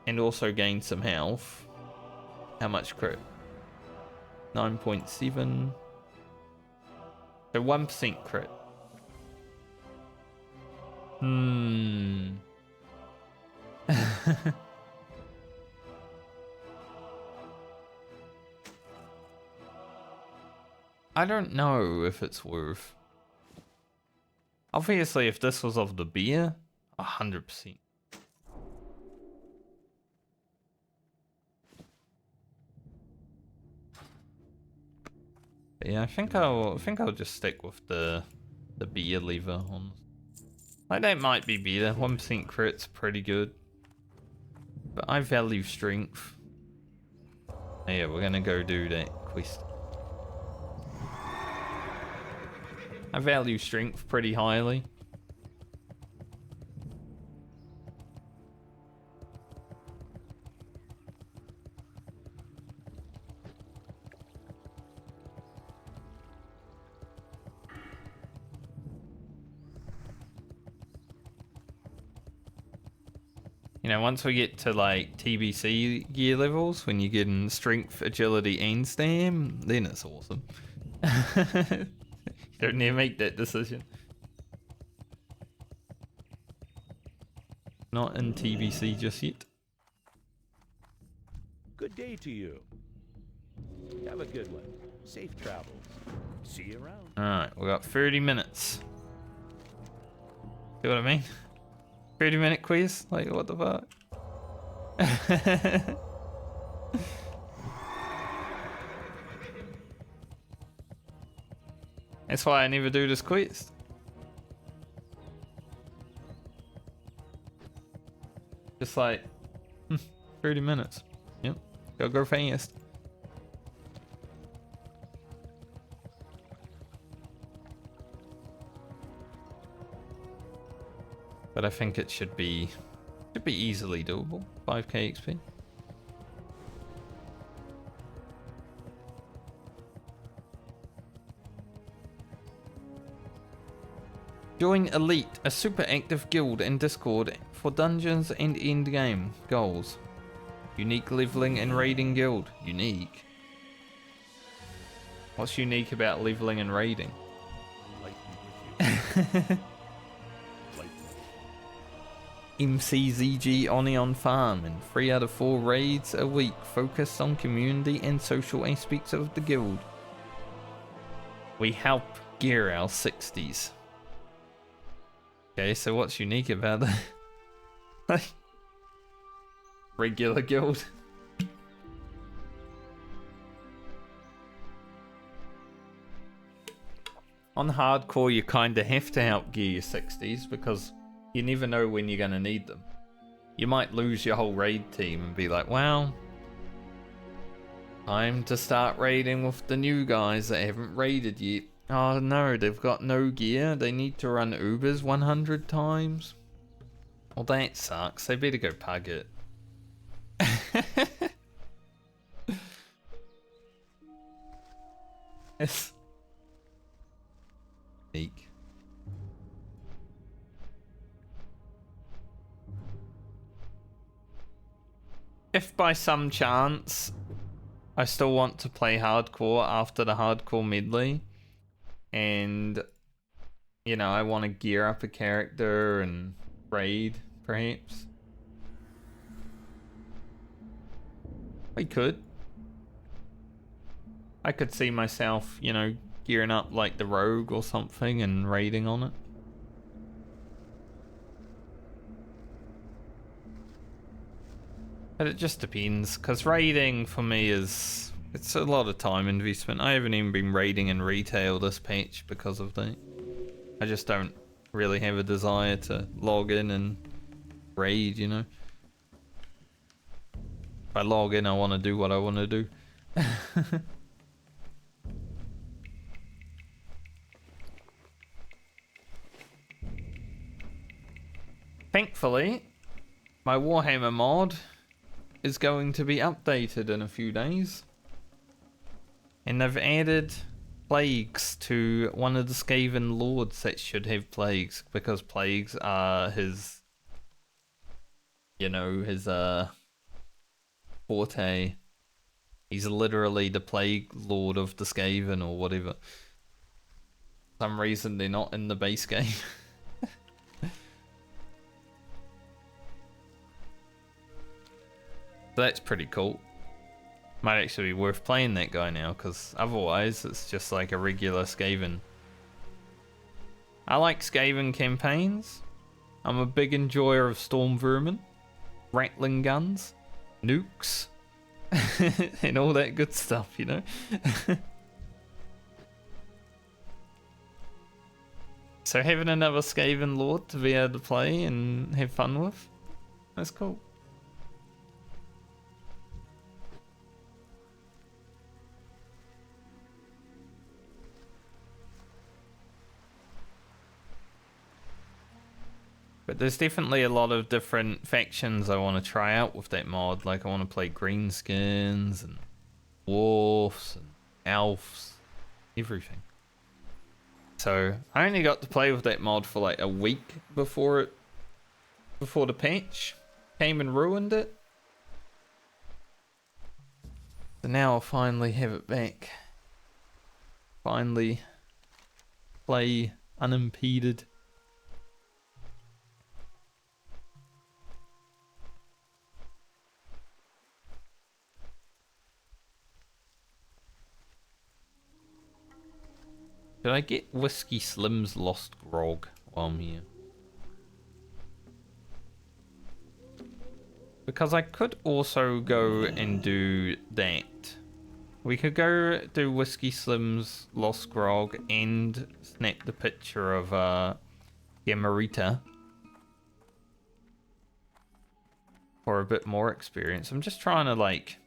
And also gain some health. How much crit? 9.7. So 1% crit. I don't know if it's worth. Obviously, if this was of the beer, 100%. But yeah, I think I'll just stick with the beer lever on. Like, that might be better. 1% crit's pretty good. But I value strength. Yeah, we're gonna go do that quest. I value strength pretty highly. You know, once we get to like TBC gear levels, when you get in strength, agility, and stam, then it's awesome. You don't need to make that decision. Not in TBC just yet. Good day to you. Have a good one. Safe travels. See you around. Alright, we got 30 minutes. See what I mean? 30-minute quiz? Like, what the fuck? That's why I never do this quiz. Just like, 30 minutes. Yep, gotta go fast. But I think it should be easily doable. 5k XP. Join Elite, a super active guild in Discord for dungeons and endgame goals. Unique leveling and raiding guild. Unique. What's unique about leveling and raiding? MCZG Onion Farm and 3 out of 4 raids a week focused on community and social aspects of the guild. We help gear our 60s. Okay, so what's unique about that? Regular guild. On hardcore, you kinda have to help gear your 60s because you never know when you're gonna need them. You might lose your whole raid team and be like, well, time to start raiding with the new guys that haven't raided yet. Oh no, they've got no gear. They need to run Ubers 100 times. Well, that sucks. They better go pug it. It's unique. If by some chance I still want to play hardcore after the hardcore medley, and you know, I want to gear up a character and raid, perhaps, I could see myself, you know, gearing up like the rogue or something and raiding on it. But it just depends, because raiding for me it's a lot of time investment. I haven't even been raiding in retail this patch because of that. I just don't really have a desire to log in and raid, you know. If I log in, I want to do what I want to do. Thankfully, my Warhammer mod is going to be updated in a few days. And they've added plagues to one of the Skaven lords that should have plagues, because plagues are his, you know, his forte. He's literally the plague lord of the Skaven or whatever. For some reason they're not in the base game. That's pretty cool. Might actually be worth playing that guy now, because otherwise it's just like a regular Skaven. I like Skaven campaigns. I'm a big enjoyer of storm vermin, rattling guns, nukes, and all that good stuff, you know. So having another Skaven lord to be able to play and have fun with, that's cool. But there's definitely a lot of different factions I want to try out with that mod. Like, I want to play greenskins and dwarfs and elves, everything. So I only got to play with that mod for like a week before the patch, came and ruined it. So now I'll finally have it back. Finally play unimpeded. Should I get Whiskey Slim's Lost Grog while I'm here? Because I could also go and do that. We could go do Whiskey Slim's Lost Grog and snap the picture of Yamarita for a bit more experience. I'm just trying to like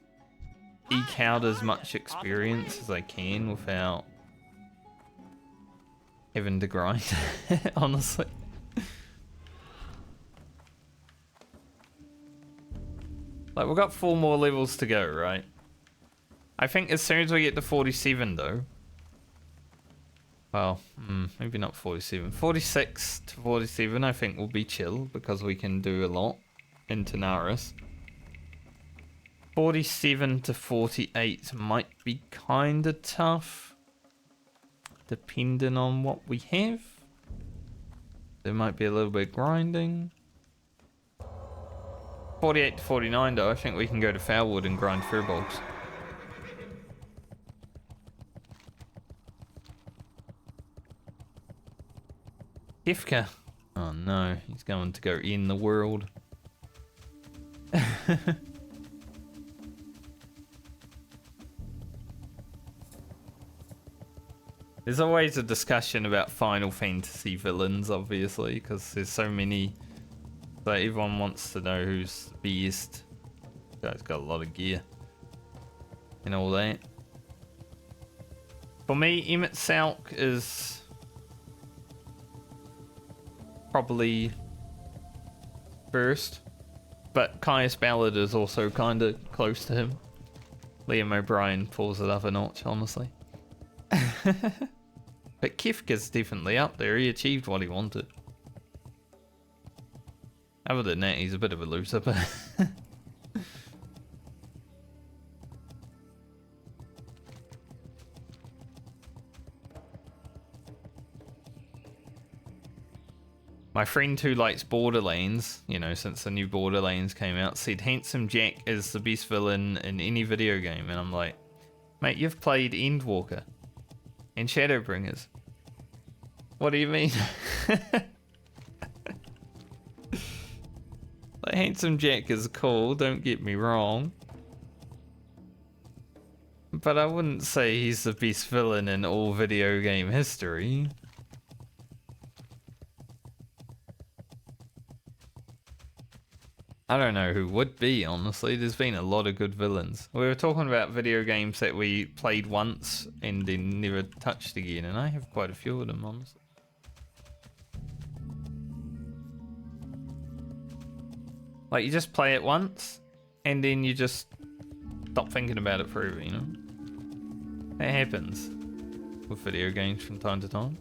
eke out as much experience as I can without having to grind, honestly. Like, we've got 4 more levels to go, right? I think as soon as we get to 47, though... Well, maybe not 47. 46 to 47, I think will be chill, because we can do a lot in Tanaris. 47 to 48 might be kinda tough, depending on what we have. There might be a little bit of grinding. 48 to 49 though, I think we can go to Foulwood and grind Firbolgs. Kefka. Oh no, he's going to go in the world. There's always a discussion about Final Fantasy villains, obviously, because there's so many. But everyone wants to know who's the best. Guy's got a lot of gear and all that. For me, Emmett Salk is probably first, but Caius Ballard is also kind of close to him. Liam O'Brien pulls it up a notch, honestly. But Kefka's definitely up there. He achieved what he wanted. Other than that, he's a bit of a loser, but... My friend who likes Borderlands, you know, since the new Borderlands came out, said Handsome Jack is the best villain in any video game. And I'm like, mate, you've played Endwalker and Shadowbringers. What do you mean? Like, Handsome Jack is cool, don't get me wrong. But I wouldn't say he's the best villain in all video game history. I don't know who would be, honestly. There's been a lot of good villains. We were talking about video games that we played once and then never touched again, and I have quite a few of them, honestly. Like, you just play it once, and then you just stop thinking about it forever, you know? It happens with video games from time to time.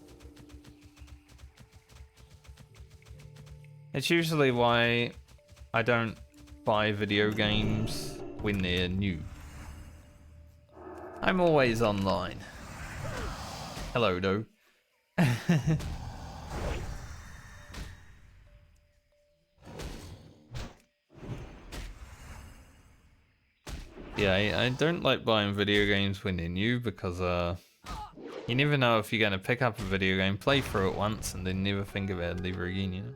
It's usually why I don't buy video games when they're new. I'm always online. Hello, though. Yeah, I don't like buying video games when they're new because you never know if you're going to pick up a video game, play through it once, and then never think about it ever again, you know?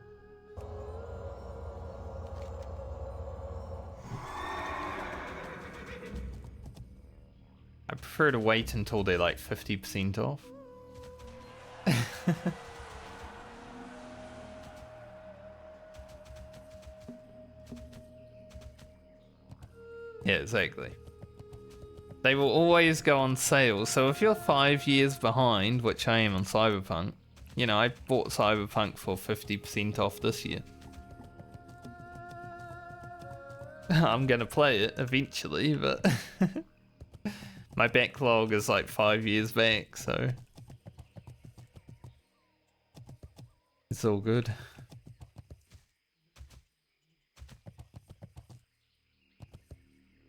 I prefer to wait until they're like 50% off. Yeah, exactly. They will always go on sale, so if you're 5 years behind, which I am on Cyberpunk, you know, I bought Cyberpunk for 50% off this year. I'm gonna play it eventually, but my backlog is like 5 years back, so it's all good.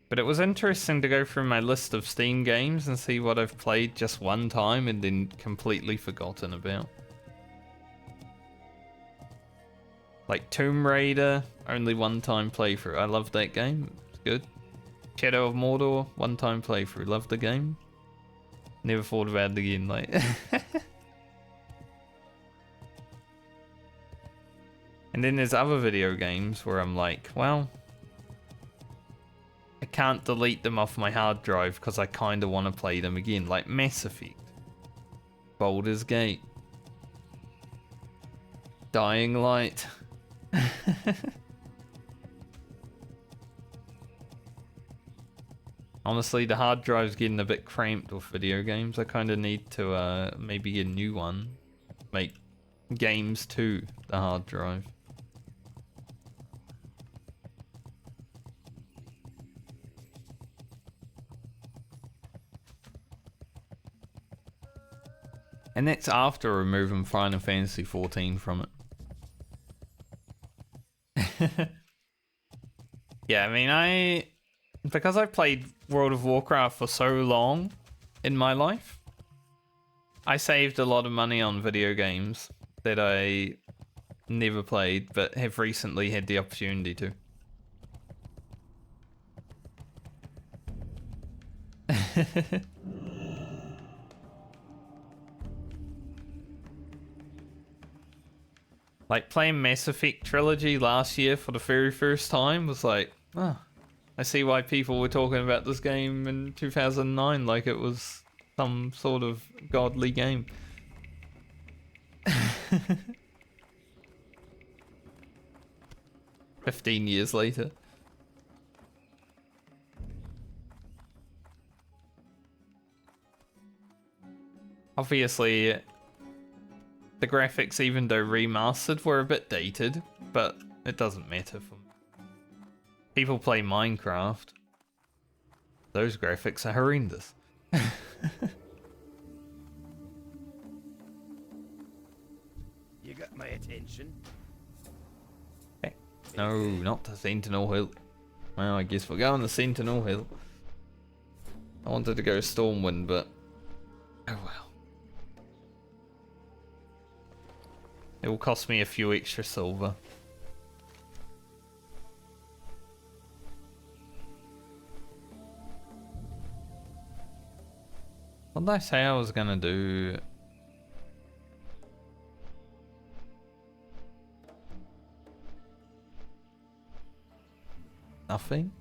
But it was interesting to go through my list of Steam games and see what I've played just one time and then completely forgotten about. Like Tomb Raider, only one-time playthrough. I love that game. It's good. Shadow of Mordor, one-time playthrough. Love the game. Never thought about it again. Like, and then there's other video games where I'm like, well, I can't delete them off my hard drive because I kind of want to play them again. Like Mass Effect, Baldur's Gate, Dying Light. Honestly, the hard drive's getting a bit cramped with video games. I kind of need to maybe get a new one. Make games to the hard drive. And that's after removing Final Fantasy 14 from it. Yeah, I mean, because I've played World of Warcraft for so long in my life, I saved a lot of money on video games that I never played, but have recently had the opportunity to. Like playing Mass Effect Trilogy last year for the very first time was like, oh, I see why people were talking about this game in 2009 like it was some sort of godly game. 15 years later. Obviously, the graphics, even though remastered, were a bit dated, but it doesn't matter for me. People play Minecraft. Those graphics are horrendous. You got my attention. Okay. No, not the Sentinel Hill. Well, I guess we're going to Sentinel Hill. I wanted to go Stormwind, but oh well. It will cost me a few extra silver. What did I say I was gonna do? Nothing?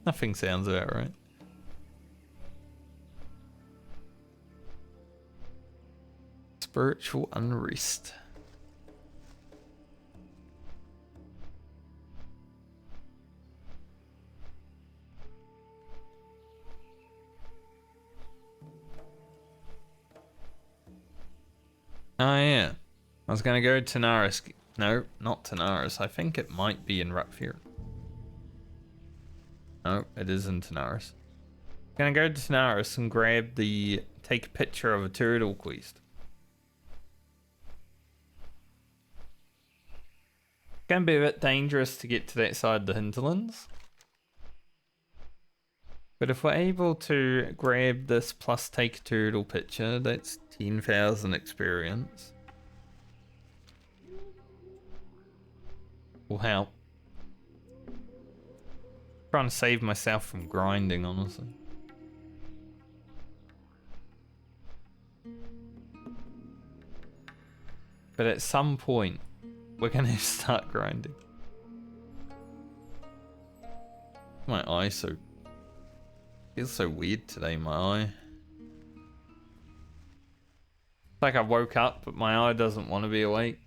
Nothing sounds about right. Spiritual unrest. Oh yeah. I was gonna go to Tanaris. No, not Tanaris. I think it might be in Rutfjord. No, it is in Tanaris. Gonna go to Tanaris and grab the take a picture of a turtle quest. Gonna be a bit dangerous to get to that side of the hinterlands. But if we're able to grab this plus take a turtle picture, that's 10,000 experience. Will help. Trying to save myself from grinding, honestly. But at some point, we're gonna start grinding. My eye feels so weird today, my eye. It's like I woke up, but my eye doesn't want to be awake.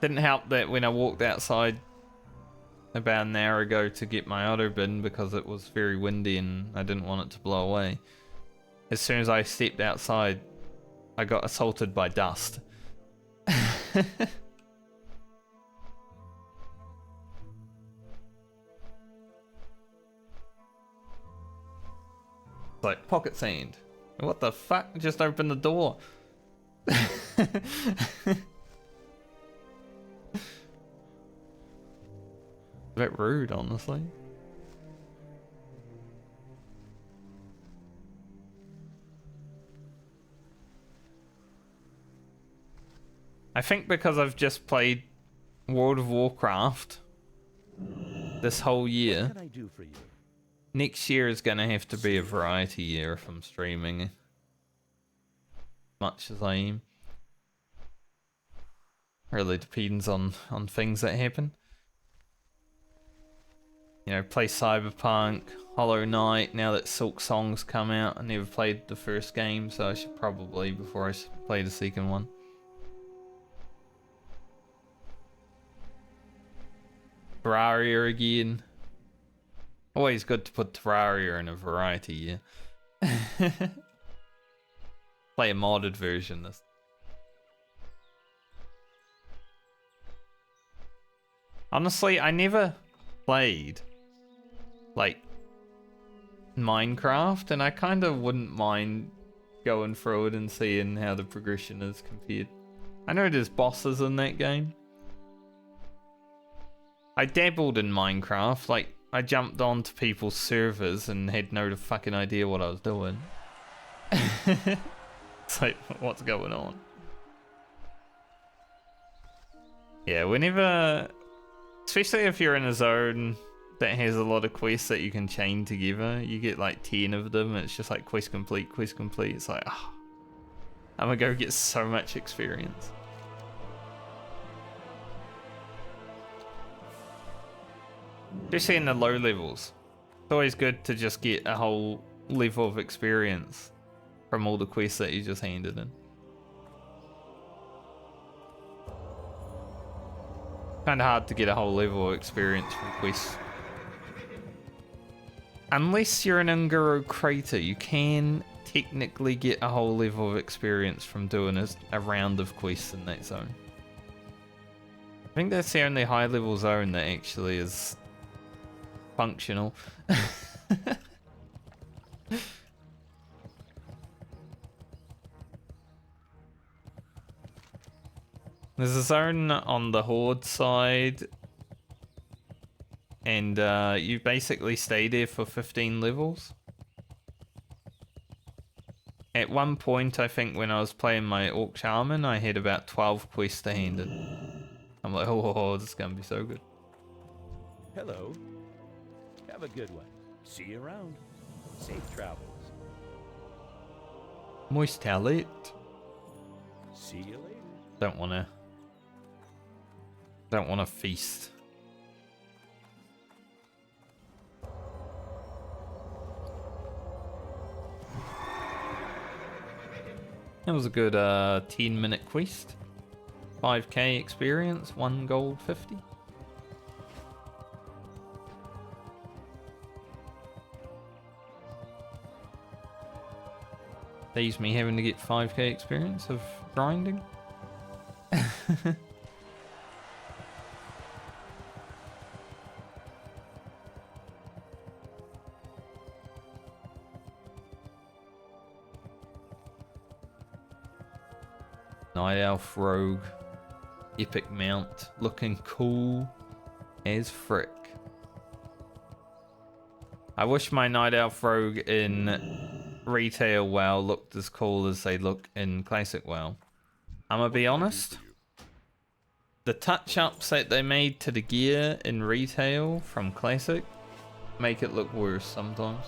Didn't help that when I walked outside about an hour ago to get my auto bin because it was very windy and I didn't want it to blow away. As soon as I stepped outside, I got assaulted by dust. Like, pocket sand. What the fuck? Just open the door. A bit rude, honestly. I think because I've just played World of Warcraft this whole year, What can I do for you? next year is going to have to be a variety year if I'm streaming much as I am. Really depends on things that happen. You know, play Cyberpunk, Hollow Knight, now that Silk Song's come out. I never played the first game, so I should probably, before I play the second one. Terraria again. Always good to put Terraria in a variety year. Play a modded version this. Honestly, I never played like Minecraft, and I kind of wouldn't mind going through it and seeing how the progression is compared. I know there's bosses in that game. I dabbled in Minecraft, like I jumped onto people's servers and had no fucking idea what I was doing. It's like, what's going on? Yeah, whenever, especially if you're in a zone that has a lot of quests that you can chain together, you get like 10 of them, and it's just like quest complete, quest complete. It's like, oh, I'm gonna go get so much experience. Especially in the low levels. It's always good to just get a whole level of experience from all the quests that you just handed in. Kinda hard to get a whole level of experience from quests. Unless you're an Ungaro crater, you can technically get a whole level of experience from doing a round of quests in that zone. I think that's the only high level zone that actually is functional. There's a zone on the Horde side, and you basically stay there for 15 levels. At one point, I think when I was playing my Orc Shaman, I had about 12 quests to hand in. I'm like, oh, this is gonna be so good. Hello. Have a good one. See you around. Safe travels. Moist towelette. See you later. Don't wanna feast. That was a good 10-minute quest. 5k experience, 1 gold 50. Saves me having to get 5k experience of grinding. Night Elf Rogue. Epic mount. Looking cool as frick. I wish my Night Elf Rogue in retail WoW looked as cool as they look in classic WoW. I'm gonna be honest. The touch-ups that they made to the gear in retail from classic make it look worse sometimes.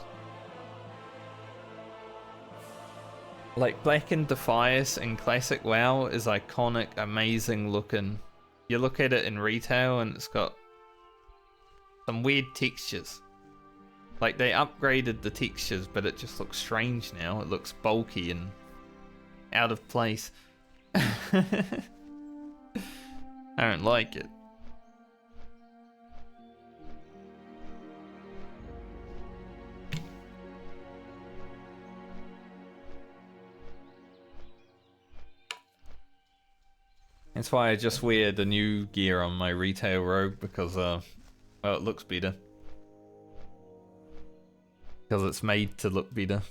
Like Blackened Defias in classic WoW is iconic, amazing looking. You look at it in retail and it's got some weird textures. Like they upgraded the textures, but it just looks strange now. It looks bulky and out of place. I don't like it. That's why I just wear the new gear on my retail rogue, because well, it looks better. Because it's made to look better.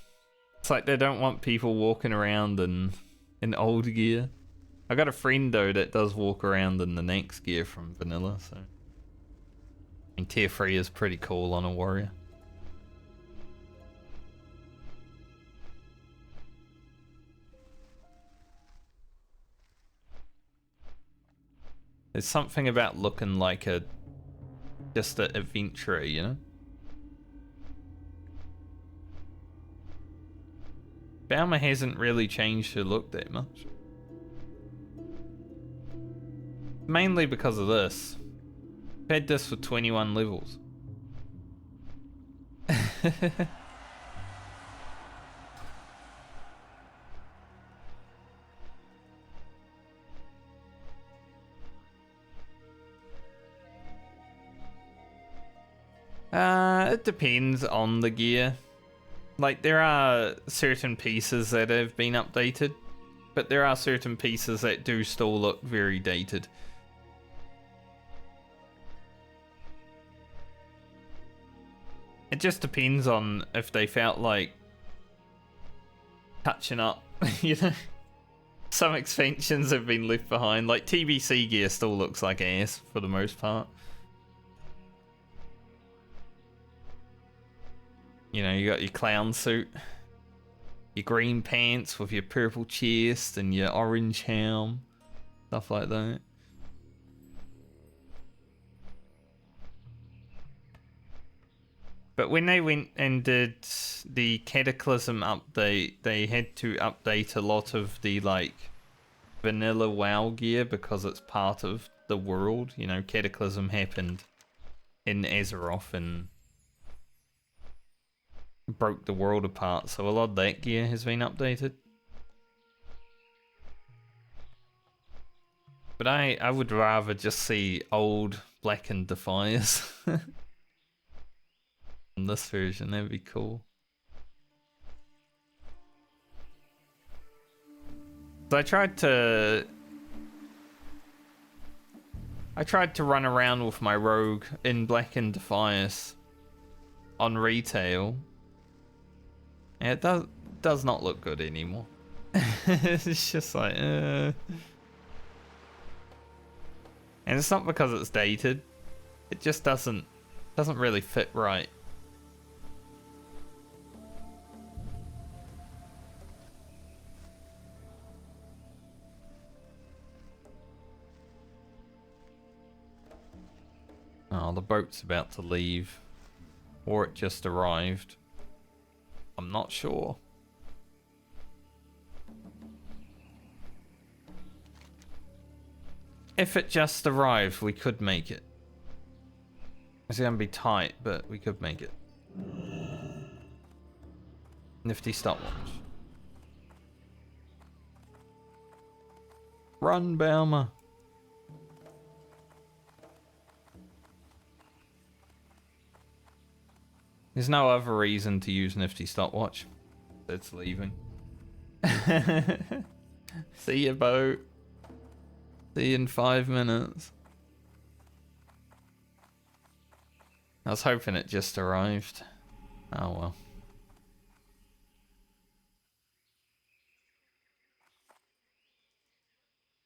It's like they don't want people walking around in old gear. I got a friend though that does walk around in the next gear from vanilla, so. And tier 3 is pretty cool on a warrior. There's something about looking like just an adventurer, you know? Baumer hasn't really changed her look that much. Mainly because of this. I've had this for 21 levels. It depends on the gear. Like, there are certain pieces that have been updated, but there are certain pieces that do still look very dated. It just depends on if they felt like touching up, you know? Some expansions have been left behind. Like, TBC gear still looks like ass for the most part. You know, you got your clown suit, your green pants with your purple chest and your orange helm, stuff like that. But when they went and did the Cataclysm update, they had to update a lot of the, like, vanilla WoW gear because it's part of the world. You know, Cataclysm happened in Azeroth and broke the world apart, so a lot of that gear has been updated. But I would rather just see old blackened Defiers in this version. That'd be cool. So I tried to run around with my rogue in blackened Defiers on retail. And it does not look good anymore. It's just like, And it's not because it's dated. It just doesn't really fit right. Oh, the boat's about to leave. Or it just arrived. I'm not sure. If it just arrived, we could make it. It's gonna be tight, but we could make it. Nifty stopwatch. Run, Baumer. There's no other reason to use Nifty stopwatch. It's leaving. See you, boat. See you in 5 minutes. I was hoping it just arrived. Oh well.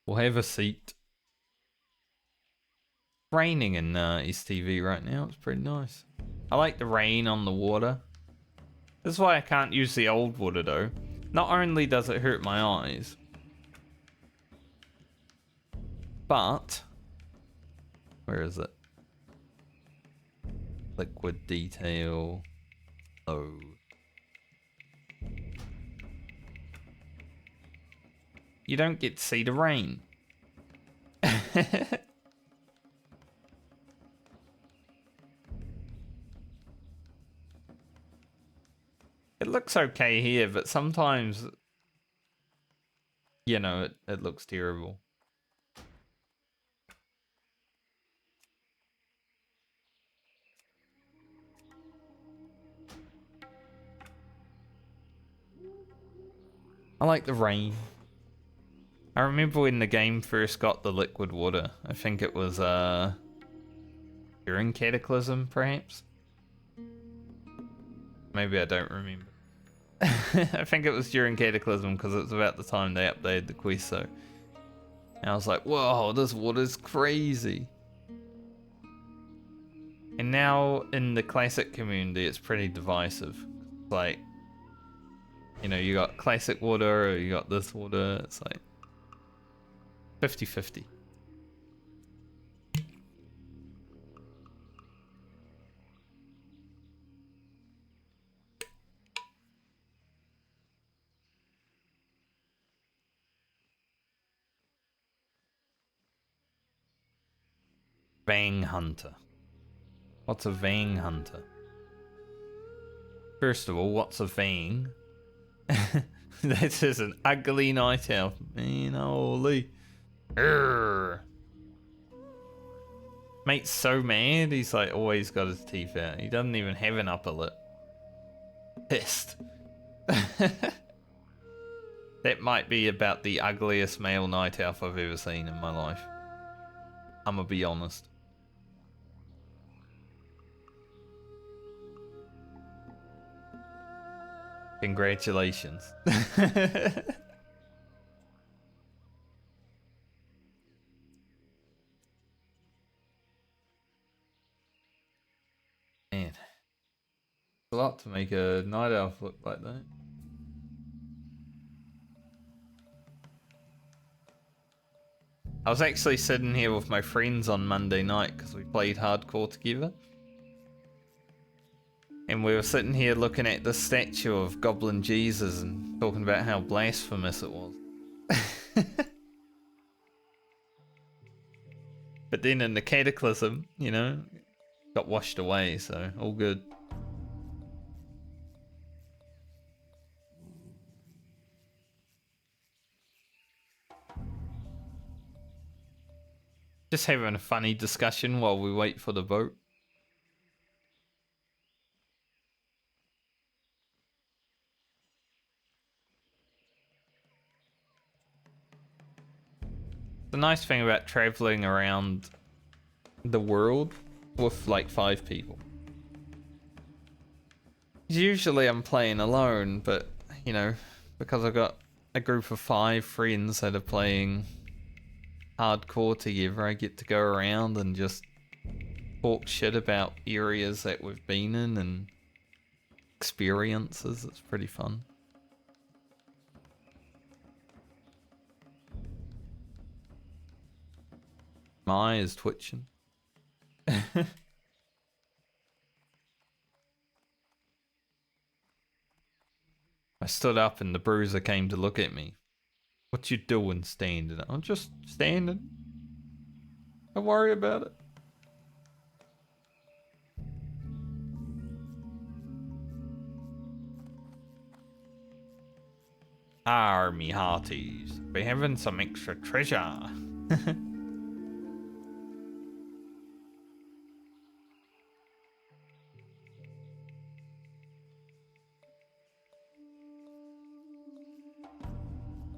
We'll have a seat. Raining in STV right now. It's pretty nice. I like the rain on the water. This is why I can't use the old water though. Not only does it hurt my eyes, but where is it? Liquid detail. Oh. You don't get to see the rain. It looks okay here, but sometimes, you know, it looks terrible. I like the rain. I remember when the game first got the liquid water. I think it was during Cataclysm, perhaps? Maybe I don't remember. I think it was during Cataclysm because it was about the time they updated the quest, so. And I was like, whoa, this water's crazy. And now in the classic community, it's pretty divisive. Like, you know, you got classic water or you got this water. It's like 50-50. Vang Hunter. What's a Vang Hunter? First of all, what's a Vang? This is an ugly night elf. Man, holy. Urgh. Mate's so mad, he's like always got his teeth out. He doesn't even have an upper lip. Pissed. That might be about the ugliest male night elf I've ever seen in my life. I'm gonna be honest. Congratulations. Man. It's a lot to make a night elf look like that. I was actually sitting here with my friends on Monday night because we played hardcore together. And we were sitting here looking at the statue of Goblin Jesus and talking about how blasphemous it was. But then in the Cataclysm, you know, got washed away, so all good. Just having a funny discussion while we wait for the vote. The nice thing about traveling around the world with like 5 people. Usually I'm playing alone, but you know, because I've got a group of 5 friends that are playing hardcore together, I get to go around and just talk shit about areas that we've been in and experiences. It's pretty fun. My eye is twitching. I stood up and the bruiser came to look at me. What you doing standing? I'm just standing. Don't worry about it. Me hearties. We're having some extra treasure.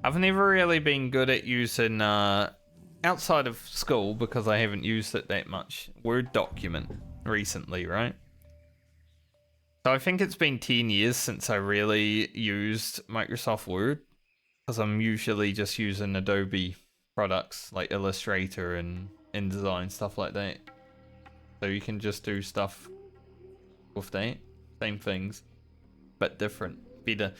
I've never really been good at using, outside of school, because I haven't used it that much, Word document recently, right? So I think it's been 10 years since I really used Microsoft Word, because I'm usually just using Adobe products like Illustrator and InDesign, stuff like that. So you can just do stuff with that, same things, but different, better.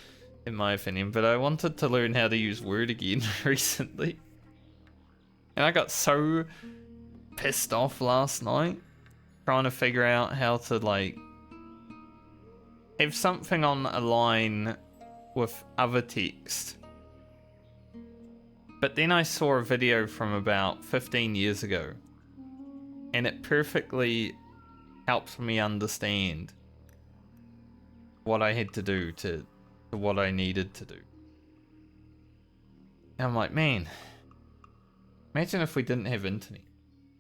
In my opinion, but I wanted to learn how to use Word again recently. And I got so pissed off last night trying to figure out how to like have something on a line with other text. But then I saw a video from about 15 years ago and it perfectly helped me understand what I had to do to what I needed to do. And I'm like, man, imagine if we didn't have internet.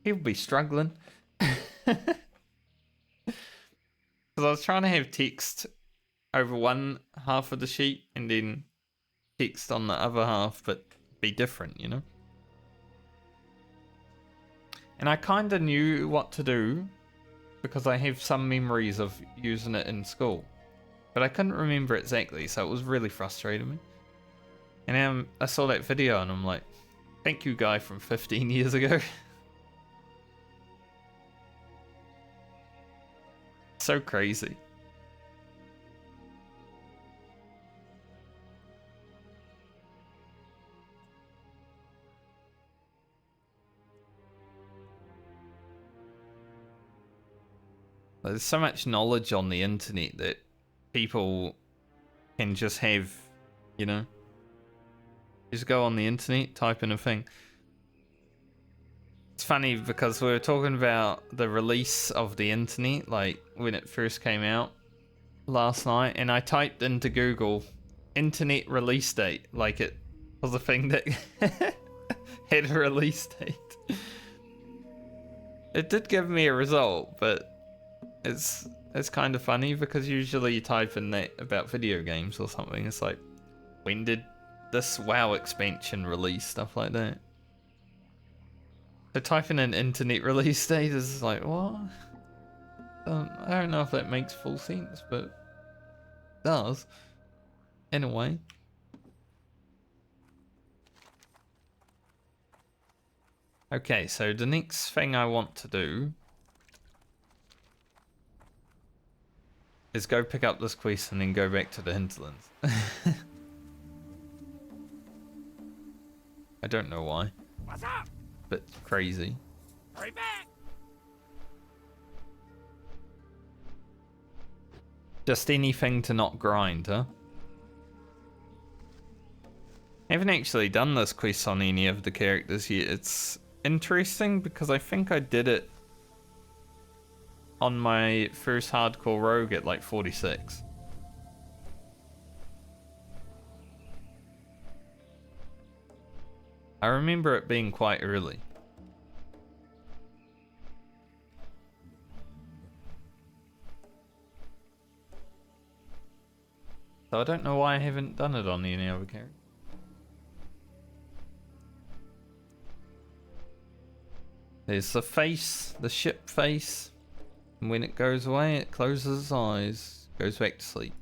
People would be struggling. Because I was trying to have text over one half of the sheet and then text on the other half, but be different, you know? And I kind of knew what to do because I have some memories of using it in school. but I couldn't remember exactly, so it was really frustrating me. And then I saw that video and I'm like, thank you, guy from 15 years ago. So crazy. There's so much knowledge on the internet that people can just have, you know, just go on the internet, type in a thing. It's funny because we were talking about the release of the internet, like when it first came out last night, and I typed into Google internet release date, like it was a thing that had a release date. It did give me a result, but it's kind of funny because usually you type in that about video games or something. It's like, when did this WoW expansion release, stuff like that. So typing in internet release date is like, what? I don't know if that makes full sense, but it does in a way. Okay, so the next thing I want to do is go pick up this quest and then go back to the hinterlands. I don't know why. What's up? But crazy. Hurry back! Just anything to not grind, huh? I haven't actually done this quest on any of the characters yet. It's interesting because I think I did it on my first hardcore rogue at like 46. I remember it being quite early. So I don't know why I haven't done it on any other character. There's the face, the ship face. And when it goes away, it closes its eyes, goes back to sleep.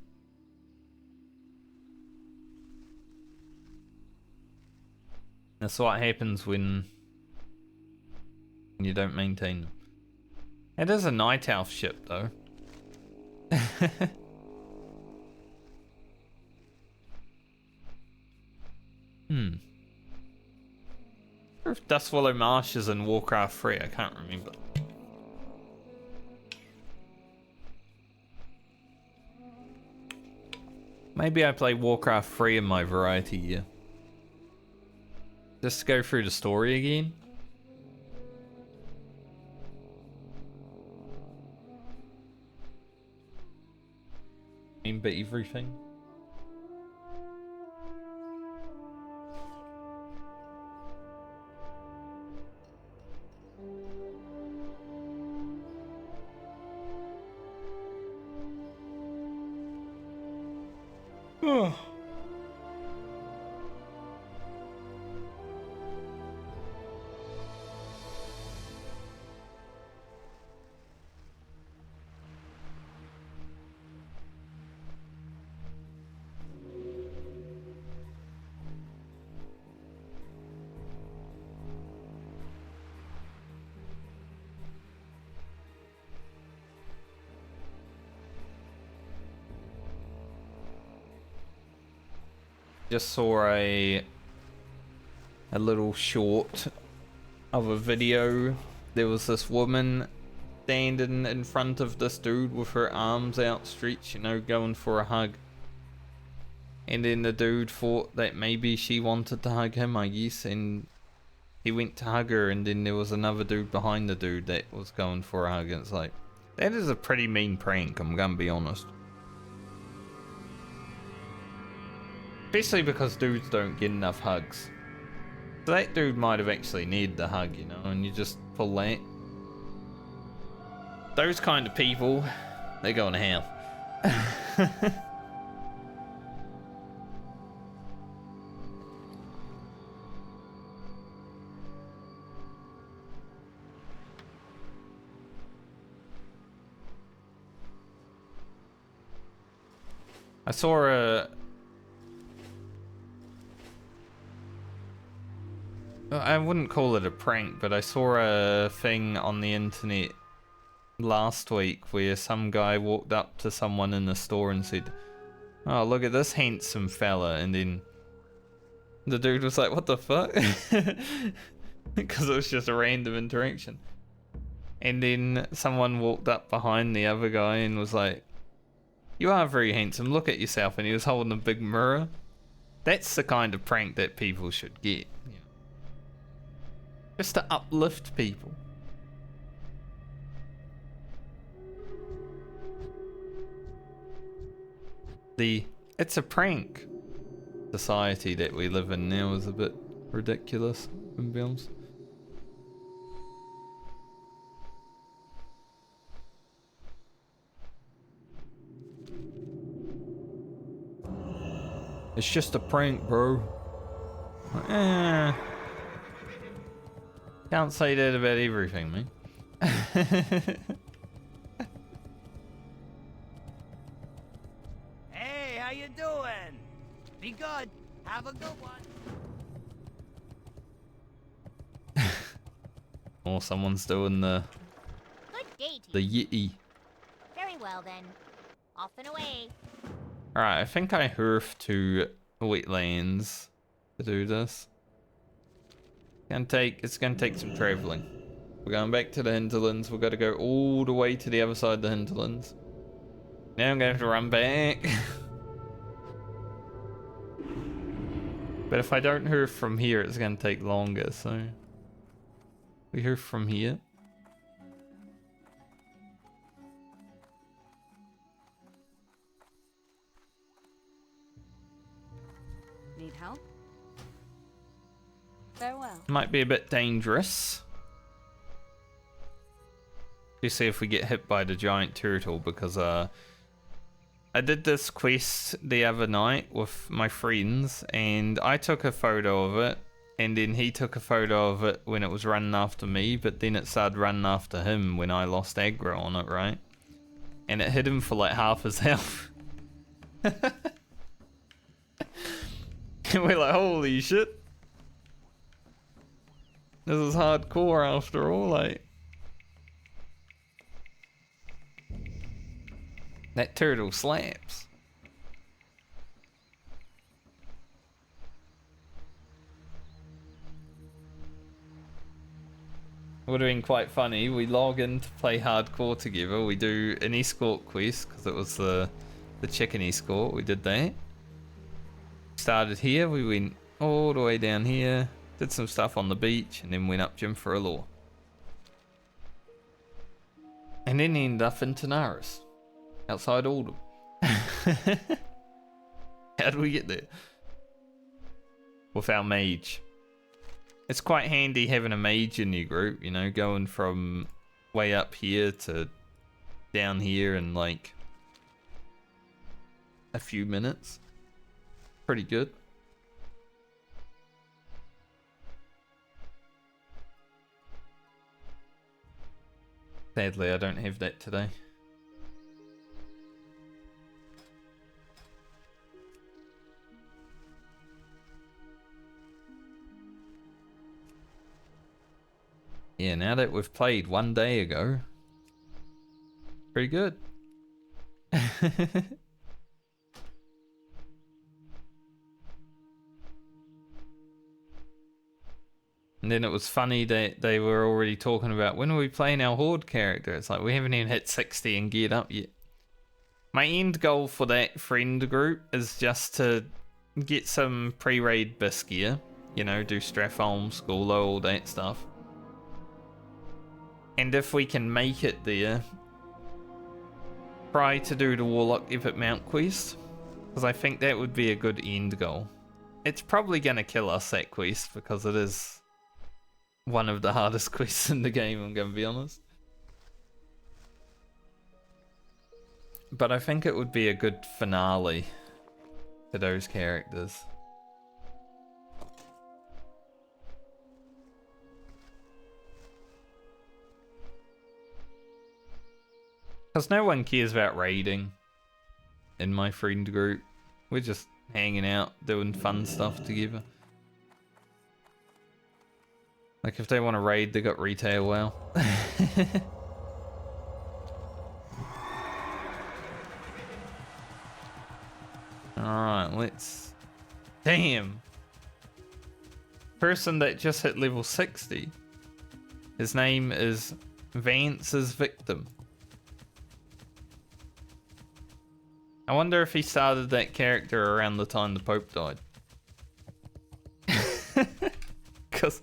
That's what happens when you don't maintain them. It is a night elf ship, though. I wonder if Dustwallow Marsh is in Warcraft 3, I can't remember. Maybe I play Warcraft 3 in my variety year. Just to go through the story again. Remember everything. Just saw a little short of a video. There was this woman standing in front of this dude with her arms outstretched, you know, going for a hug. And then the dude thought that maybe she wanted to hug him, I guess, and he went to hug her, and then there was another dude behind the dude that was going for a hug, and it's like, that is a pretty mean prank, I'm gonna be honest. Especially because dudes don't get enough hugs. So that dude might have actually needed the hug, you know, and you just pull that. Those kind of people, they're going to hell. saw I wouldn't call it a prank, but I saw a thing on the internet last week where some guy walked up to someone in the store and said, "Oh, look at this handsome fella," and then the dude was like, "What the fuck?" Because it was just a random interaction. And then someone walked up behind the other guy and was like, "You are very handsome, look at yourself," and he was holding a big mirror. That's the kind of prank that people should get. You know? Just to uplift people. The "it's a prank" society that we live in now is a bit ridiculous, to be honest. It's just a prank, bro. Can't say that about everything, man. Hey, how you doing? Be good. Have a good one. Or someone's doing the Good day to you. yitty. Very well then. Off and away. Alright, I think I hurf to wetlands to do this. It's gonna take some travelling. We're going back to the hinterlands. We've got to go all the way to the other side of the hinterlands. Now I'm gonna have to run back. But if I don't hurf from here, it's gonna take longer, so we hurf from here. Need help? Farewell. Might be a bit dangerous. You see if we get hit by the giant turtle, because I did this quest the other night with my friends and I took a photo of it, and then he took a photo of it when it was running after me, but then it started running after him when I lost aggro on it, right? And it hit him for like half his health. And we're like, holy shit. This is hardcore after all, like. That turtle slaps. Would have been quite funny. We log in to play hardcore together. We do an escort quest because it was the chicken escort. We did that. Started here. We went all the way down here. Did some stuff on the beach and then went up Jim for a lure. And then ended up in Tanaris. Outside Oldham. How did we get there? With our mage. It's quite handy having a mage in your group, you know, going from way up here to down here in like a few minutes. Pretty good. Sadly, I don't have that today. Yeah, now that we've played one day ago, pretty good. And then it was funny that they were already talking about when are we playing our Horde character. It's like we haven't even hit 60 and geared up yet. My end goal for that friend group is just to get some pre-raid bisc gear. You know, do Stratholme, Skulllo, all that stuff. And if we can make it there, try to do the Warlock Epic Mount quest. Because I think that would be a good end goal. It's probably going to kill us, that quest, because it is one of the hardest quests in the game, I'm going to be honest. But I think it would be a good finale to those characters. Because no one cares about raiding in my friend group. We're just hanging out, doing fun stuff together. Like if they want to raid, they got retail WoW. Alright, let's... Damn! Person that just hit level 60. His name is Vance's Victim. I wonder if he started that character around the time the Pope died. Cause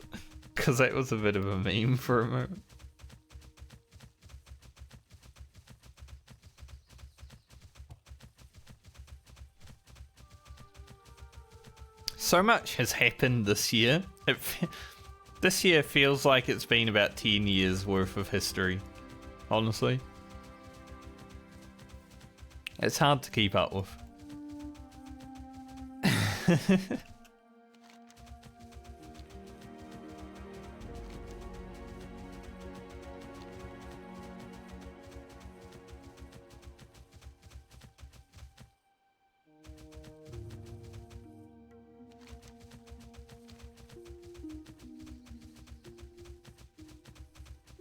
that was a bit of a meme for a moment. So much has happened this year. This year feels like it's been about 10 years worth of history, honestly. It's hard to keep up with.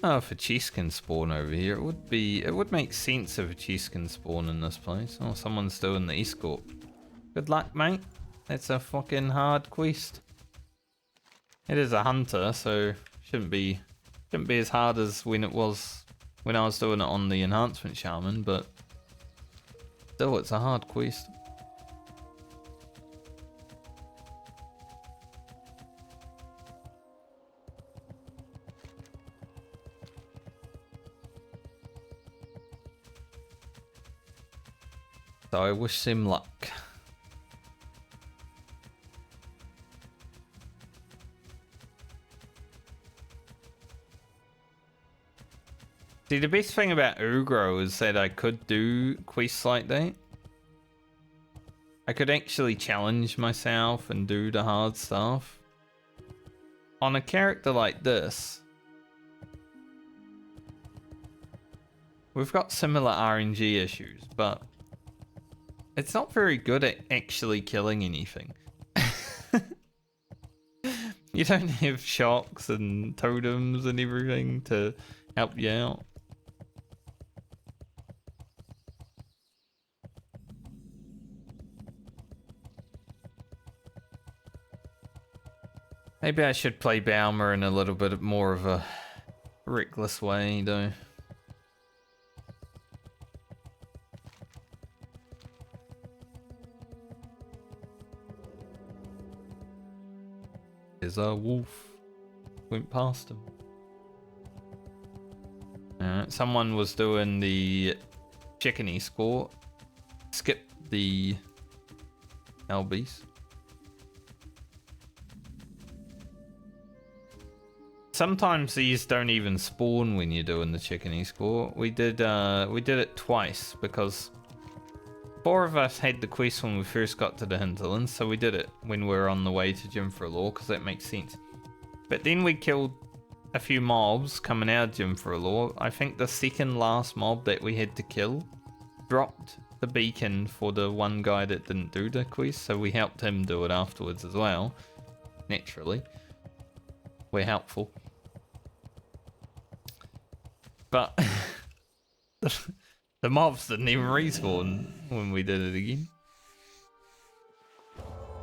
Oh, if a chest can spawn over here, it would make sense if a chest can spawn in this place. Oh, someone's doing the escort. Good luck, mate. That's a fucking hard quest. It is a hunter, so shouldn't be as hard as when I was doing it on the enhancement shaman, but still, it's a hard quest. So I wish him luck. See, the best thing about Ugro is that I could do quests like that. I could actually challenge myself and do the hard stuff. On a character like this, we've got similar RNG issues, but it's not very good at actually killing anything. You don't have shocks and totems and everything to help you out. Maybe I should play Balmer in a little bit more of a reckless way, though. There's a wolf. Went past him. Alright, someone was doing the chicken escort. Skip the LBs. Sometimes these don't even spawn when you're doing the chicken escort. We did it twice because 4 of us had the quest when we first got to the hinterlands, so we did it when we were on the way to Gym for a Law, because that makes sense. But then we killed a few mobs coming out of Gym for a Law. I think the second last mob that we had to kill dropped the beacon for the one guy that didn't do the quest, so we helped him do it afterwards as well. Naturally. We're helpful. But the mobs didn't even respawn when we did it again.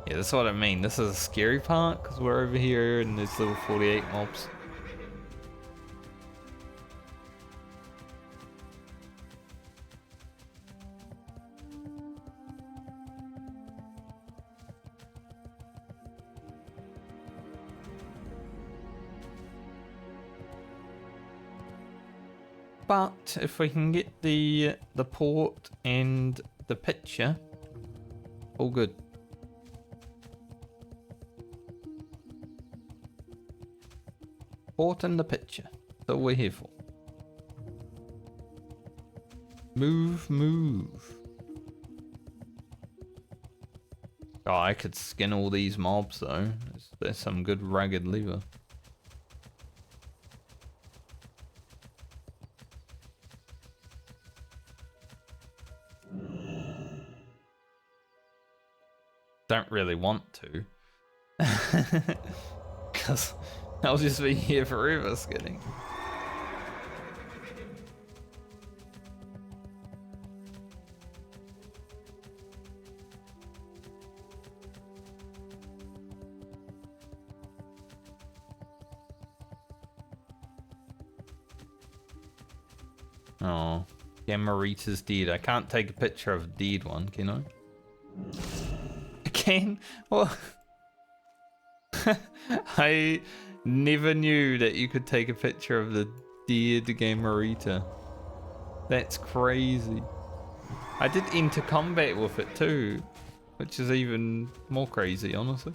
Yeah, that's what I mean. This is a scary part because we're over here and there's little 48 mobs. But if we can get the port and the picture, all good. Port and the picture. That's all we're here for. Move, move. Oh, I could skin all these mobs though. There's some good rugged lever. don't really want to. Because I'll just be here forever skinning. Oh, Gamarita's dead. I can't take a picture of a dead one, can I? Again? What? I never knew that you could take a picture of the dead Gamarita. That's crazy. I did enter combat with it too, which is even more crazy, honestly.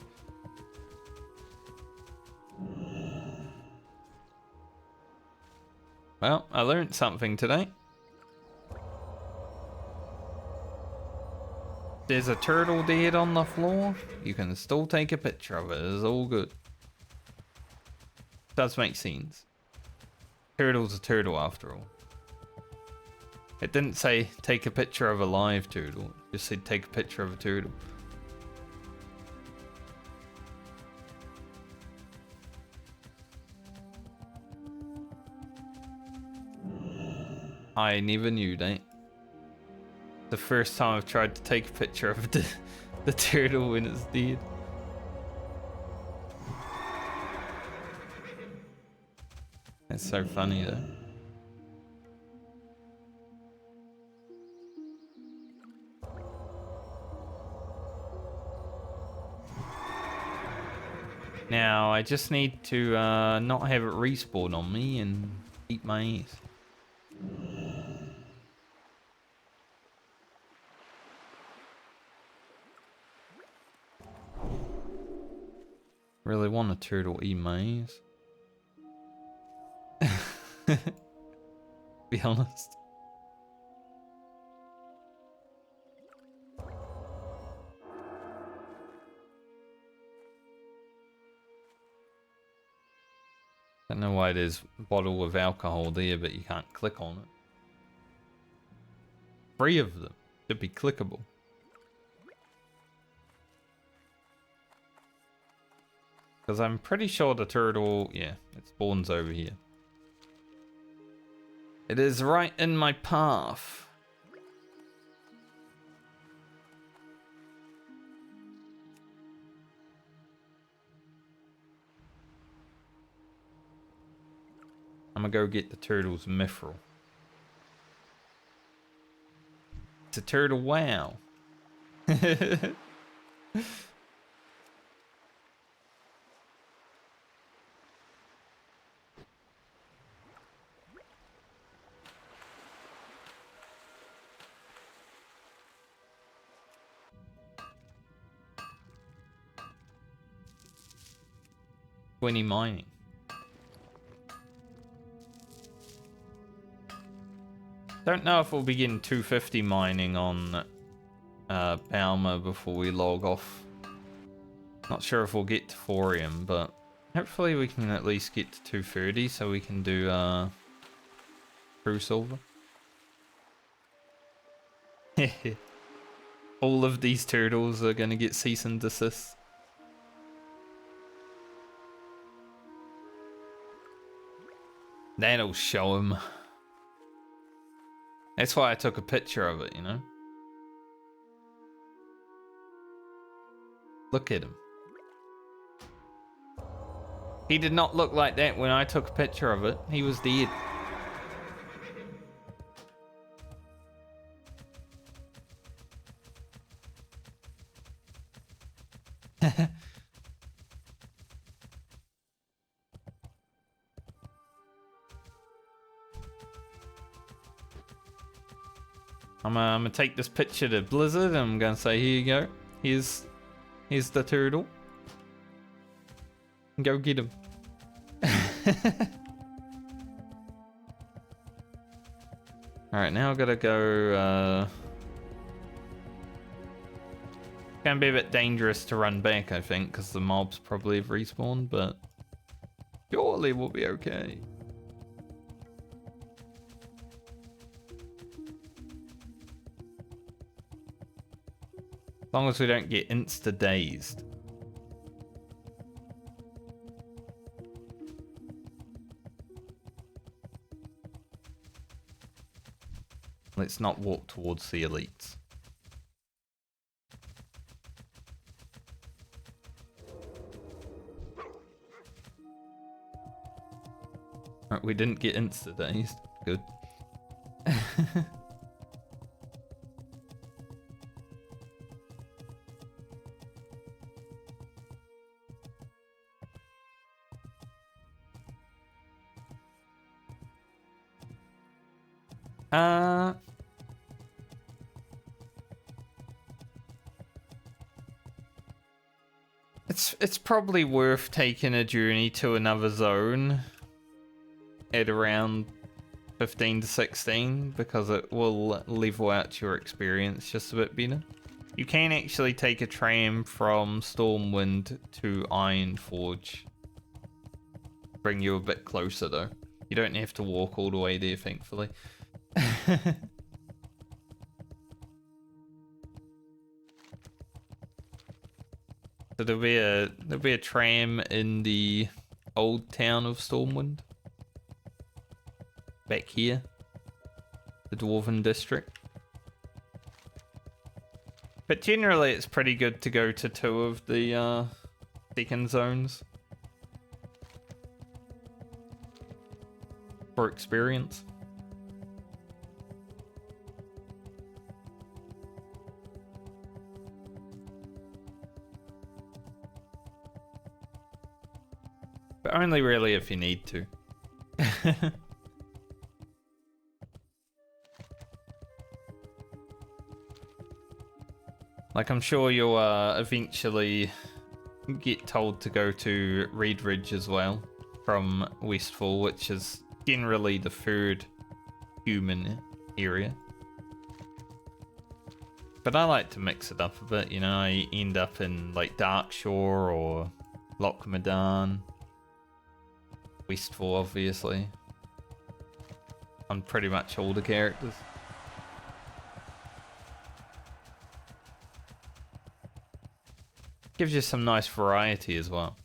Well, I learned something today. There's a turtle dead on the floor. You can still take a picture of it. It's all good. Does make sense. Turtle's a turtle after all. It didn't say take a picture of a live turtle. It just said take a picture of a turtle. I never knew that. The first time I've tried to take a picture of the turtle when it's dead. That's so funny though. Now I just need to not have it respawn on me and eat my ass. Really want a turtle eat my ass. Be honest. Don't know why there's a bottle of alcohol there, but you can't click on it. 3 of them should be clickable. Because I'm pretty sure the turtle, yeah, it spawns over here. It is right in my path. I'm gonna go get the turtle's mithril. It's a turtle, wow. 20 mining. Don't know if we'll begin 250 mining on Palma before we log off. Not sure if we'll get to Thorium, but hopefully we can at least get to 230 so we can do True Silver. All of these turtles are gonna get cease and desist. That'll show him. That's why I took a picture of it, you know? Look at him. He did not look like that when I took a picture of it. He was dead. I'm gonna take this picture to Blizzard and I'm gonna say, here you go. Here's the turtle. Go get him. Alright, now I've gotta go it's gonna be a bit dangerous to run back, I think, because the mobs probably have respawned, but surely we'll be okay. As long as we don't get insta-dazed. Let's not walk towards the elites. Right, we didn't get insta-dazed. Good. It's probably worth taking a journey to another zone at around 15 to 16 because it will level out your experience just a bit better. You can actually take a tram from Stormwind to Ironforge. Bring you a bit closer though. You don't have to walk all the way there, thankfully. So there'll be a tram in the old town of Stormwind. Back here. The Dwarven district. But generally it's pretty good to go to 2 of the second zones. For experience. But only really if you need to. Like, I'm sure you'll eventually get told to go to Reed Ridge as well from Westfall, which is generally the 3rd human area. But I like to mix it up a bit, you know. I end up in like Darkshore or Loch Medan. Westfall, obviously. On pretty much all the characters. Gives you some nice variety as well.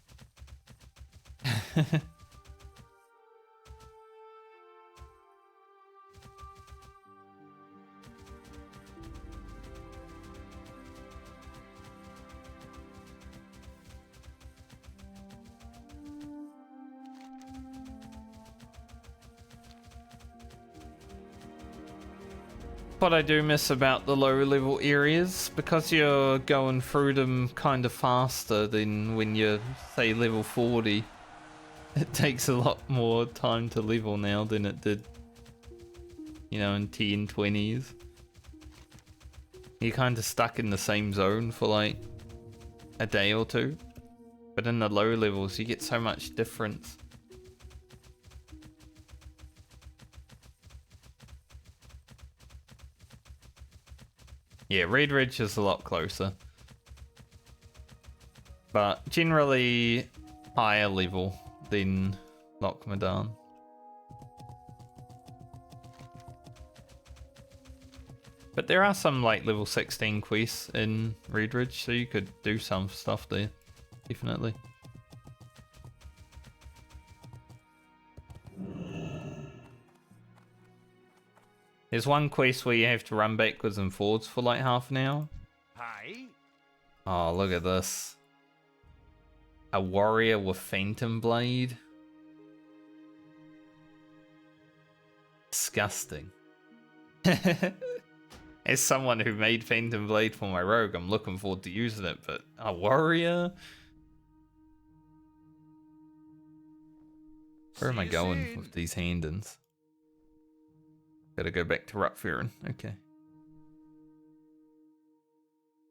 What I do miss about the low level areas, because you're going through them kind of faster than when you're, say, level 40, it takes a lot more time to level now than it did, you know, in 10, 20s. You're kind of stuck in the same zone for like a day or two, but in the low levels you get so much difference. Yeah, Reed Ridge is a lot closer. But generally higher level than Loch Medan. But there are some like level 16 quests in Reed Ridge, so you could do some stuff there. Definitely. There's one quest where you have to run backwards and forwards for like half an hour. Hi. Oh, look at this. A warrior with Phantom Blade. Disgusting. As someone who made Phantom Blade for my rogue, I'm looking forward to using it, but a warrior? Where am I going with these hand-ins? Gotta go back to Rutferin. Okay.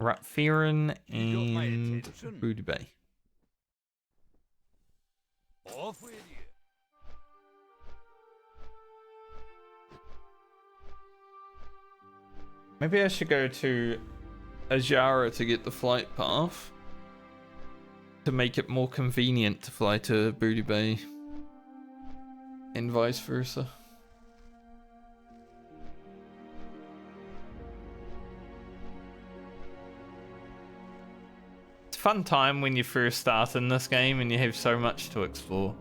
Rutferin and Booty Bay. Off with you. Maybe I should go to Ajara to get the flight path. To make it more convenient to fly to Booty Bay. And vice versa. fun time when you first start in this game and you have so much to explore.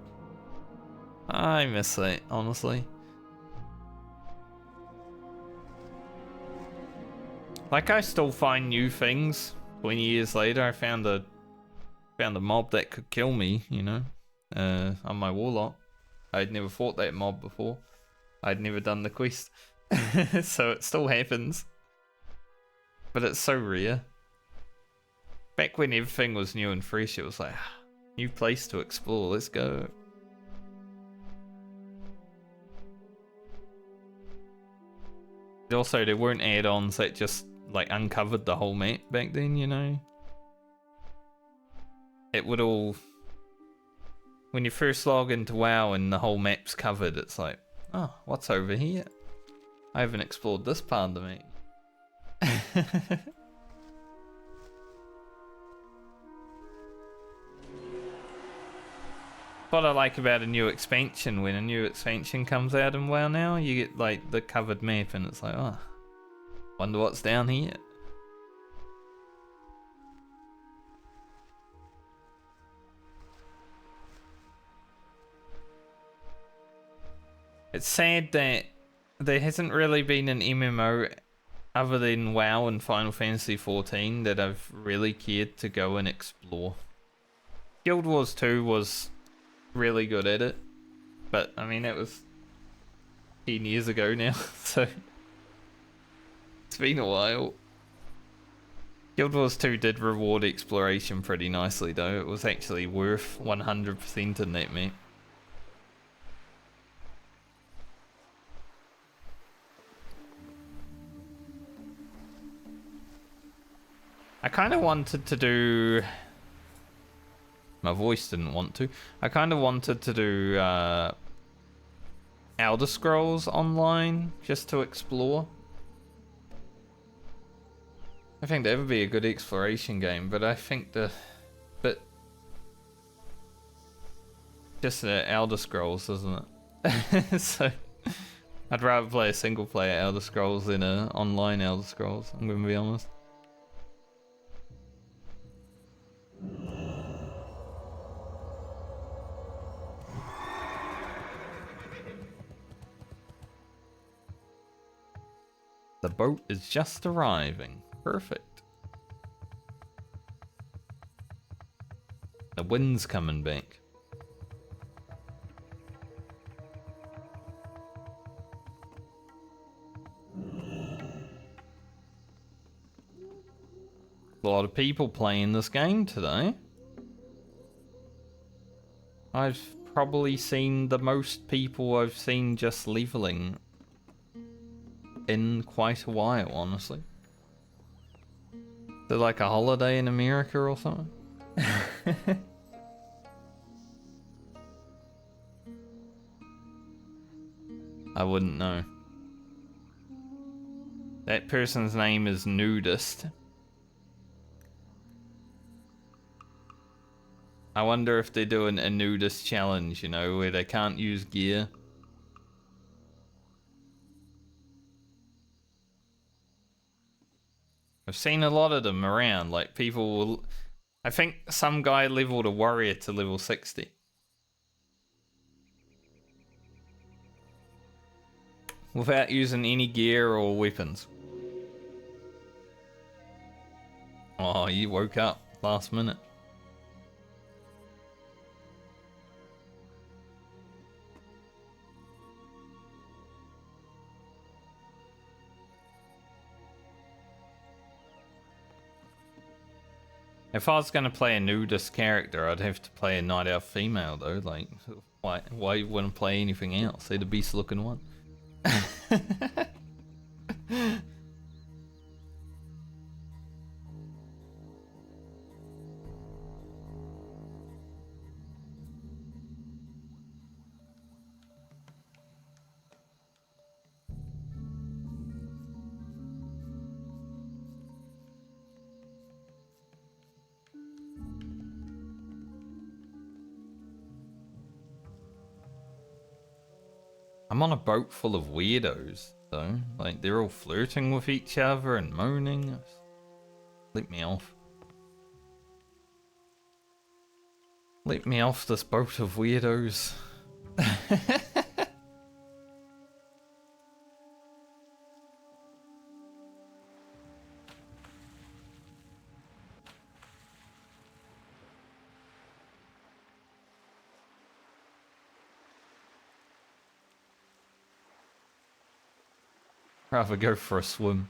I miss that, honestly. Like, I still find new things 20 years later. I found a mob that could kill me, you know, on my warlock. I'd never fought that mob before. I'd never done the quest. So it still happens. But it's so rare. Back when everything was new and fresh, it was like, new place to explore, let's go. Also, there weren't add-ons that just like uncovered the whole map back then, you know. It would all, when you first log into WoW and the whole map's covered, it's like, oh, what's over here? I haven't explored this part of the map. What I like about a new expansion, when a new expansion comes out in WoW now, you get like the covered map and it's like, oh, wonder what's down here. It's sad that there hasn't really been an MMO other than WoW and Final Fantasy XIV that I've really cared to go and explore. Guild Wars 2 was really good at it, but I mean, it was 10 years ago now, so it's been a while. Guild Wars 2 did reward exploration pretty nicely though. It was actually worth 100% in that map. I kind of wanted to do... My voice didn't want to. I kind of wanted to do Elder Scrolls Online, just to explore. I think that would be a good exploration game, but I think just Elder Scrolls, isn't it? So I'd rather play a single player Elder Scrolls than a online Elder Scrolls, I'm gonna be honest. The boat is just arriving. Perfect. The wind's coming back. A lot of people playing this game today. I've probably seen the most people I've seen just leveling in quite a while, honestly. They're like a holiday in America or something. I wouldn't know. That person's name is Nudist. I wonder if they're doing a nudist challenge, you know, where they can't use gear. I've seen a lot of them around, like people will... I think some guy leveled a warrior to level 60. Without using any gear or weapons. Oh, you woke up last minute. If I was going to play a nudist character, I'd have to play a night elf female though. Like, why wouldn't play anything else? They're the beast looking one. I'm on a boat full of weirdos, though. Like, they're all flirting with each other and moaning. Let me off. Let me off this boat of weirdos. Rather go for a swim.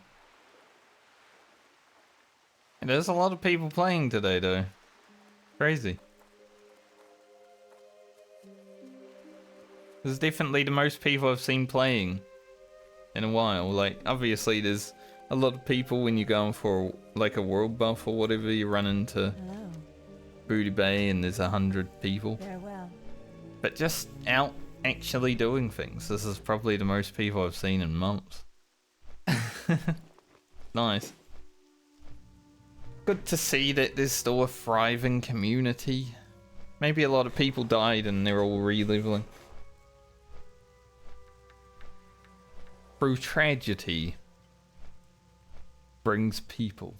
And there's a lot of people playing today though. Crazy. This is definitely the most people I've seen playing in a while. Like, obviously there's a lot of people when you're going for like a world buff or whatever, you run into Hello. Booty Bay and there's 100 people. Farewell. But just out actually doing things. This is probably the most people I've seen in months. Nice. Good to see that there's still a thriving community. Maybe a lot of people died and they're all re-leveling. Through tragedy brings people.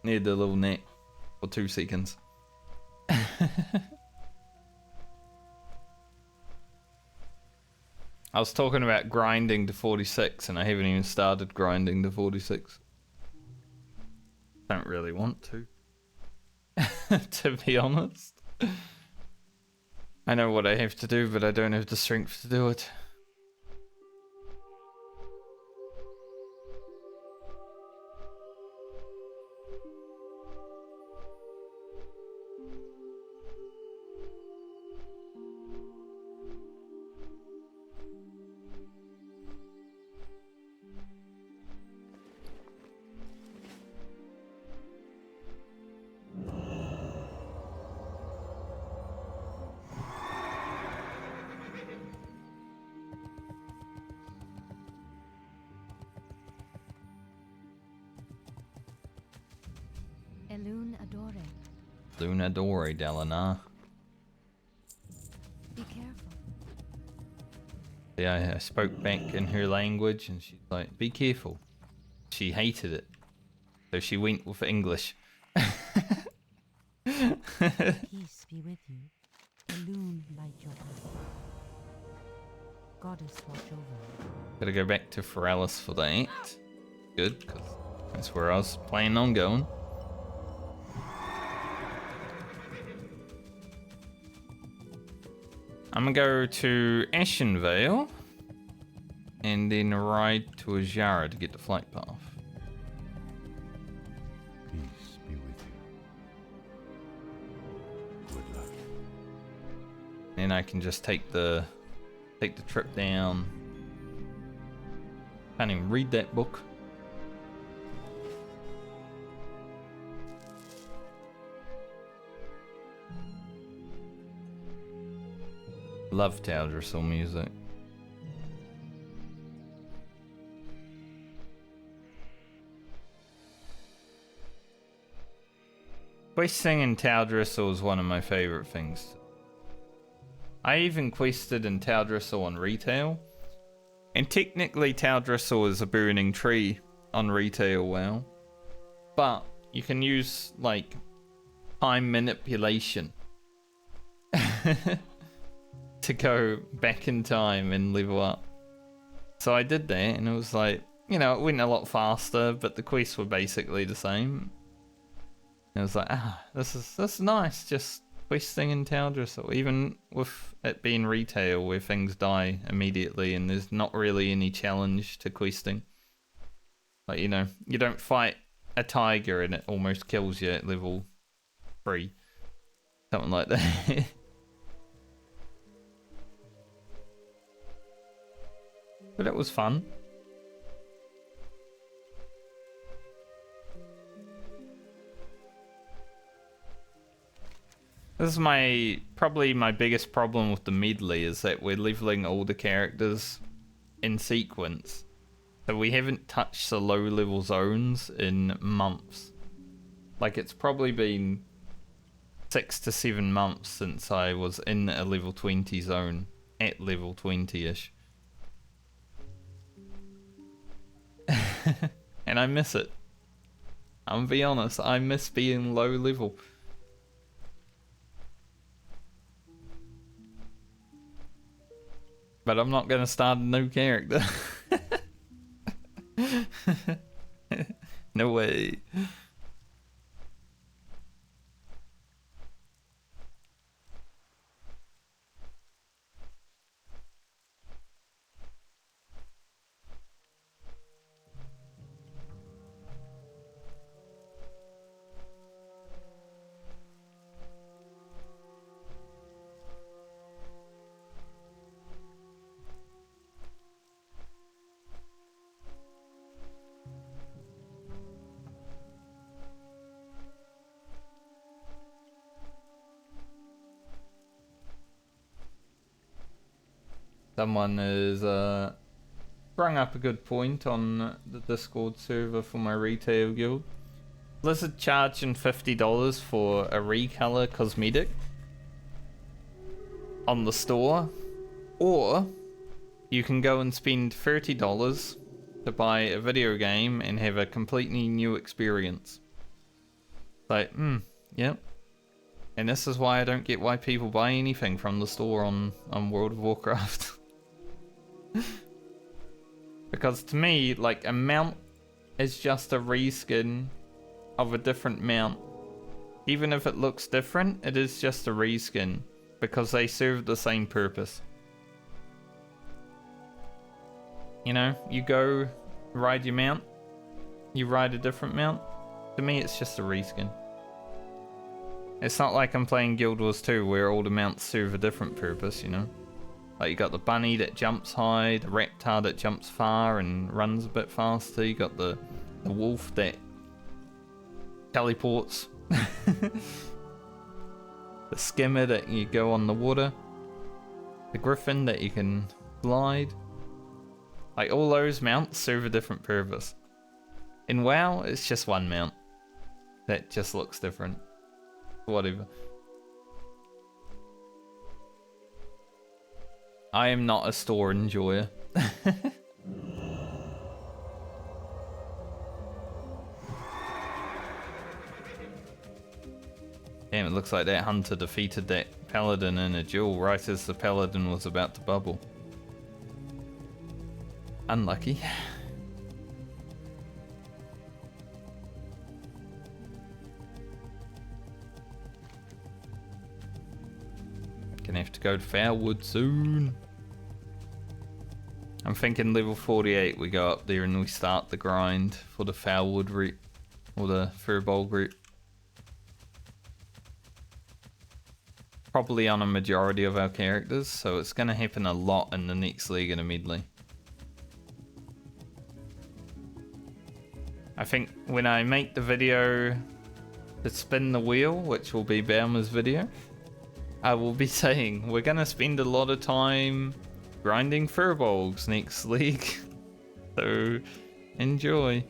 Need a little nap for 2 seconds. I was talking about grinding to 46 and I haven't even started grinding to 46. Don't really want to. To be honest. I know what I have to do, but I don't have the strength to do it. Elune Adore. Luna Dore Delana. Be careful. Yeah, I spoke back in her language and she's like, be careful. She hated it. So she went with English. Peace be with you. Elune light your path. Goddess watch over you. Gotta go back to Foralis for that. Good, because that's where I was planning on going. I'm gonna go to Ashenvale and then ride to Ajara to get the flight path. Peace be with you. Good luck. Then I can just take the trip down. Can't even read that book. Love Taldrissel music. Questing in Taldrissel is one of my favorite things. I even quested in Taldrissel on retail. And technically Taldrissel is a burning tree on retail WoW. But you can use like time manipulation to go back in time and level up. So I did that and it was like, you know, it went a lot faster, but the quests were basically the same. And I was like, this is nice, just questing in Taldrissel, even with it being retail where things die immediately and there's not really any challenge to questing. Like, you know, you don't fight a tiger and it almost kills you at level 3. Something like that. But it was fun. This is probably my biggest problem with the Medley is that we're leveling all the characters in sequence. So we haven't touched the low level zones in months. Like it's probably been 6 to 7 months since I was in a level 20 zone, at level 20-ish. And I miss it. I'm be honest, I miss being low level. But I'm not gonna start a new character. No way. Someone has sprung up a good point on the Discord server for my retail guild. Blizzard charging $50 for a recolor cosmetic on the store, or you can go and spend $30 to buy a video game and have a completely new experience. Like, yep. And this is why I don't get why people buy anything from the store on World of Warcraft. Because to me, like, a mount is just a reskin of a different mount. Even if it looks different, it is just a reskin because they serve the same purpose. You know, you go ride your mount, you ride a different mount. To me, it's just a reskin. It's not like I'm playing Guild Wars 2 where all the mounts serve a different purpose, you know? Like, you got the bunny that jumps high, the raptor that jumps far and runs a bit faster, you got the wolf that teleports, the skimmer that you go on the water, the griffin that you can glide. Like, all those mounts serve a different purpose. In WoW, it's just one mount that just looks different. Whatever. I am not a store enjoyer. Damn, it looks like that hunter defeated that paladin in a duel right as the paladin was about to bubble. Unlucky. Gonna have to go to Firewood soon. I'm thinking level 48 we go up there and we start the grind for the Firewood route or the Furbolg route. Probably on a majority of our characters, so it's gonna happen a lot in the next league in a Medley. I think when I make the video to spin the wheel, which will be Baumer's video, I will be saying we're gonna spend a lot of time grinding Furbolgs next league. So enjoy.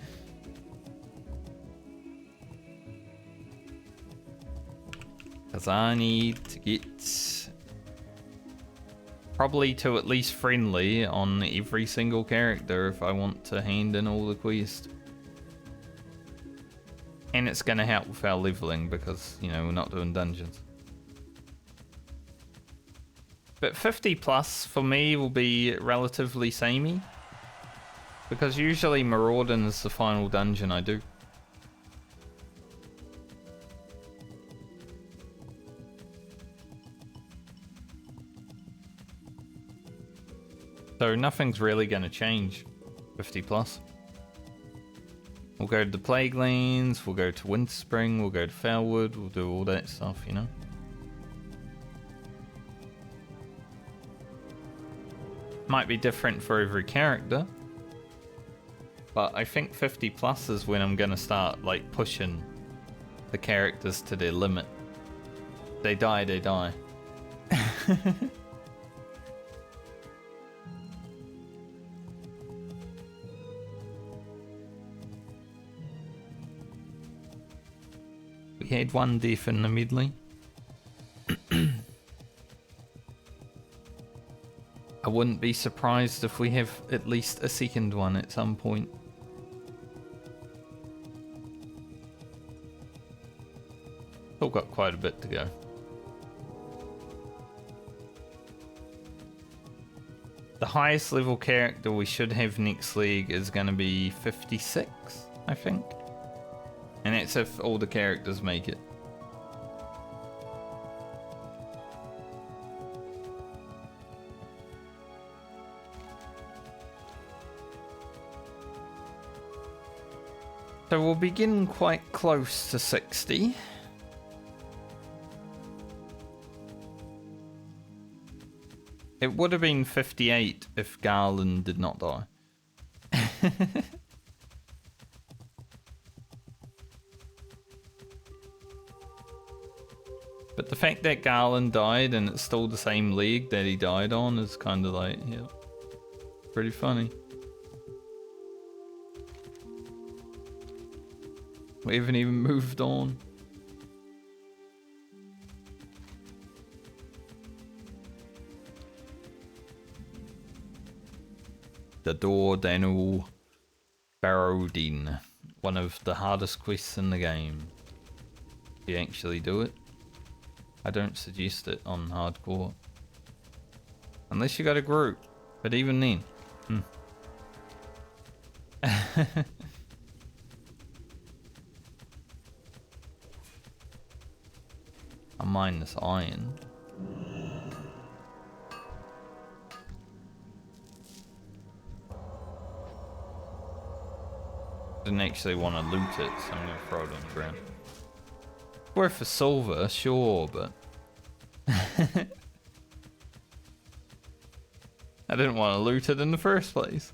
Because I need to get probably to at least friendly on every single character if I want to hand in all the quests. And it's gonna help with our leveling because, you know, we're not doing dungeons. But 50 plus for me will be relatively samey. Because usually Maraudin is the final dungeon I do. So nothing's really going to change 50 plus. We'll go to the Plague Lands, we'll go to Winterspring, we'll go to Firewood, we'll do all that stuff, you know. Might be different for every character, but I think 50 plus is when I'm gonna start like pushing the characters to their limit. They die, they die. We had one death in the Medley. I wouldn't be surprised if we have at least a second one at some point. Still got quite a bit to go. The highest level character we should have next league is going to be 56, I think. And that's if all the characters make it. So we'll be getting quite close to 60. It would have been 58 if Garland did not die. But the fact that Garland died and it's still the same league that he died on is kind of like, yeah, pretty funny. We haven't even moved on. The door Daniel Barrodin, one of the hardest quests in the game. You actually do it. I don't suggest it on hardcore. Unless you got a group. But even then. I'll mine this iron. Didn't actually want to loot it, so I'm gonna throw it on the ground. Worth a silver, sure, but I didn't want to loot it in the first place.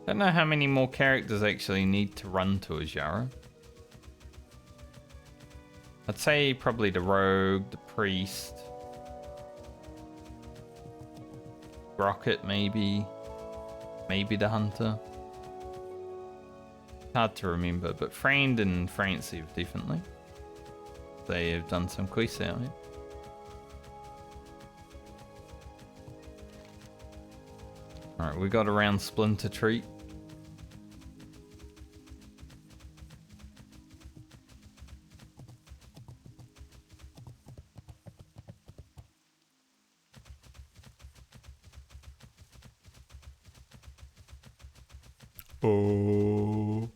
Don't know how many more characters actually need to run to Azara. I'd say probably the rogue, the priest, rocket maybe the hunter. Hard to remember, but Friend and Francie definitely. They have done some quests out here. Alright, we got around Splinter Tree. Oh.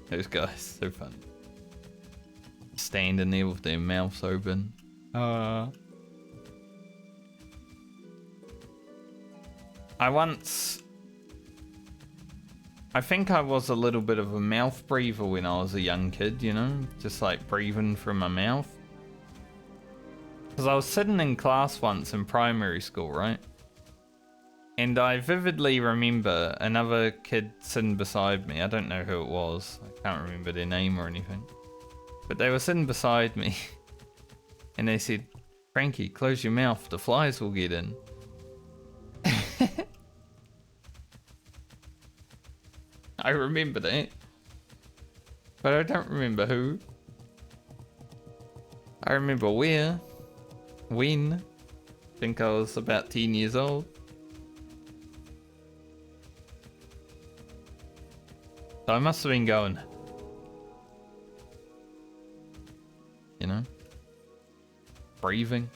Those guys, so funny. Standing there with their mouths open. I think I was a little bit of a mouth breather when I was a young kid, you know? Just like breathing from my mouth. Because I was sitting in class once in primary school, right? And I vividly remember another kid sitting beside me. I don't know who it was. I can't remember their name or anything. But they were sitting beside me. And they said, "Frankie, close your mouth. The flies will get in." I remember that. But I don't remember who. I remember where. When. I think I was about 10 years old. So I must have been going, you know, breathing.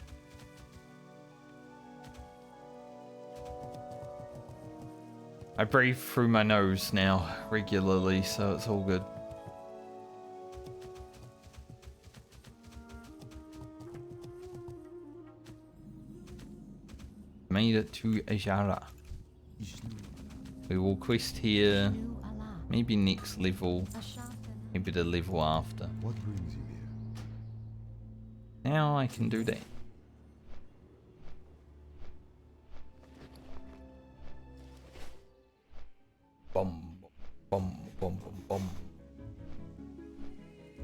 I breathe through my nose now regularly, so it's all good. Made it to Azara. We will quest here. Maybe next level, maybe the level after. What brings you here? Now I can do that. Bum, bum, bum, bum, bum.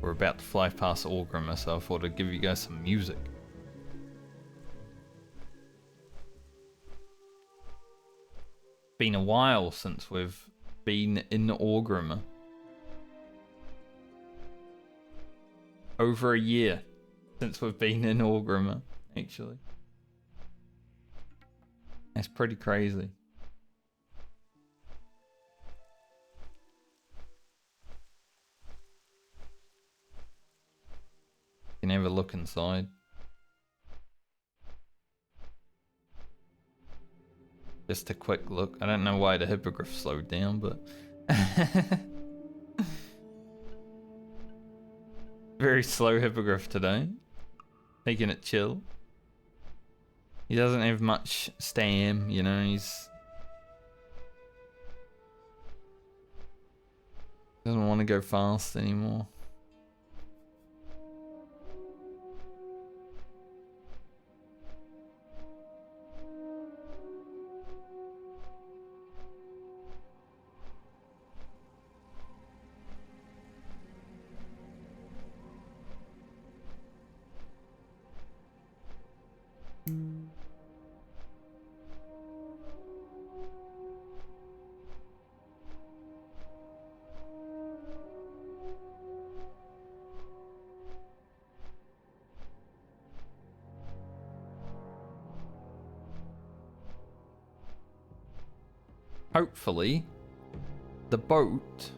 We're about to fly past Orgrimmar, so I thought I'd give you guys some music. been a while since we've been in Orgrimmar. Over a year since we've been in Orgrimmar, actually. That's pretty crazy. You can have a look inside. Just a quick look. I don't know why the hippogriff slowed down, but... Very slow hippogriff today. Taking it chill. He doesn't have much stam, you know, doesn't want to go fast anymore. Hopefully, the boat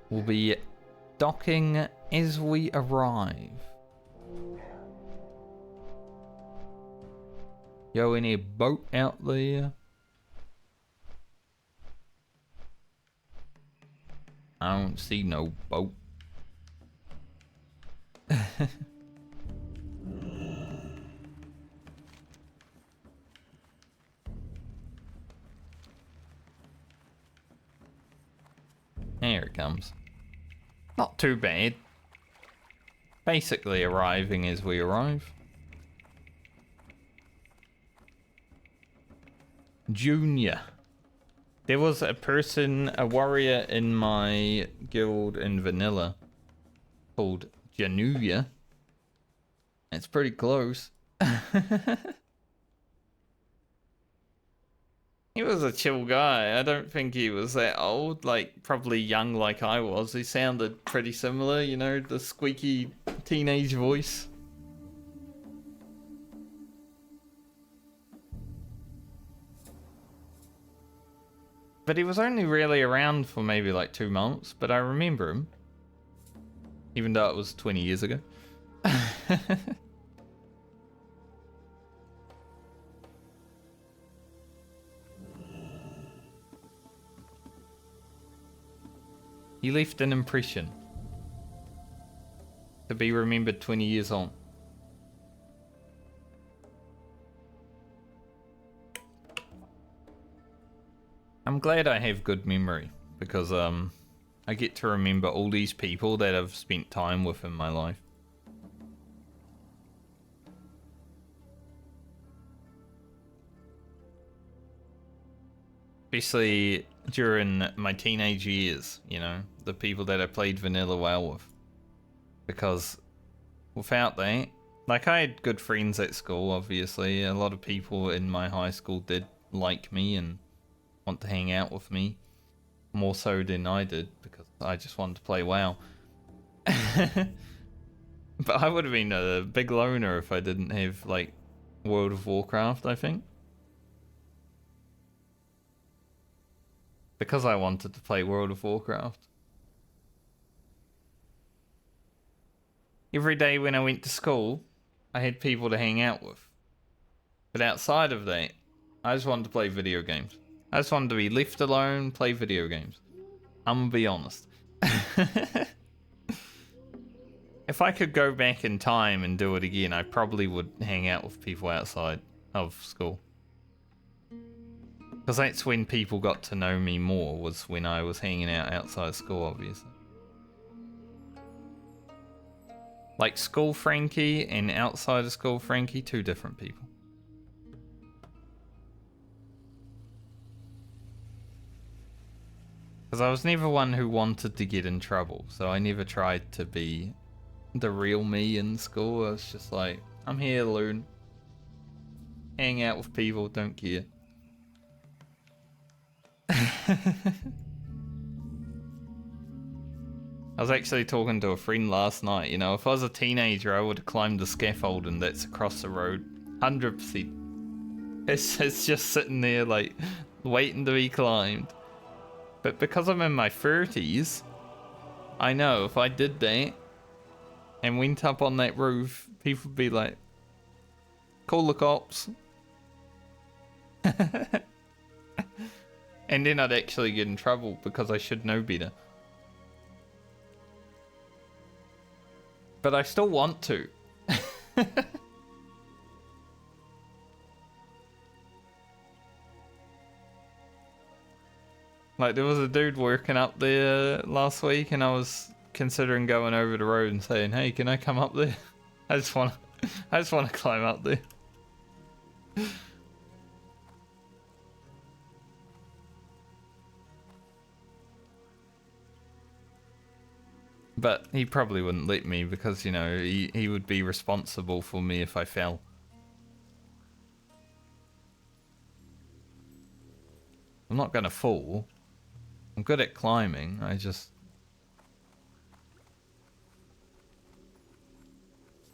will be docking as we arrive. Yo, any boat out there? I don't see no boat. Here it comes. Not too bad. Basically arriving as we arrive. Junior. There was a person, a warrior in my guild in vanilla called Januya. It's pretty close. He was a chill guy. I don't think he was that old. Like, probably young like I was. He sounded pretty similar, you know, the squeaky teenage voice. But he was only really around for maybe like 2 months, but I remember him. Even though it was 20 years ago. He left an impression to be remembered 20 years on. I'm glad I have good memory because I get to remember all these people that I've spent time with in my life. Especially during my teenage years, you know, the people that I played vanilla WoW with. Because without that, like, I had good friends at school, obviously. A lot of people in my high school did like me and want to hang out with me. More so than I did, because I just wanted to play WoW. But I would have been a big loner if I didn't have, like, World of Warcraft, I think. Because I wanted to play World of Warcraft. Every day when I went to school, I had people to hang out with. But outside of that, I just wanted to play video games. I just wanted to be left alone, play video games. I'm gonna be honest. If I could go back in time and do it again, I probably would hang out with people outside of school. Because that's when people got to know me more, was when I was hanging out outside school, obviously. Like, school Frankie and outside of school Frankie, two different people. Because I was never one who wanted to get in trouble, so I never tried to be the real me in school. I was just like, I'm here to learn. Hang out with people, don't care. I was actually talking to a friend last night, you know, if I was a teenager, I would have climbed the scaffolding that's across the road. 100%. It's just sitting there, like, waiting to be climbed. But because I'm in my 30s, I know if I did that and went up on that roof, people would be like, call the cops. And then I'd actually get in trouble because I should know better. But I still want to. Like, there was a dude working up there last week, and I was considering going over the road and saying, "Hey, can I come up there? I just want to climb up there." But he probably wouldn't let me because, you know, he would be responsible for me if I fell. I'm not gonna fall. I'm good at climbing, I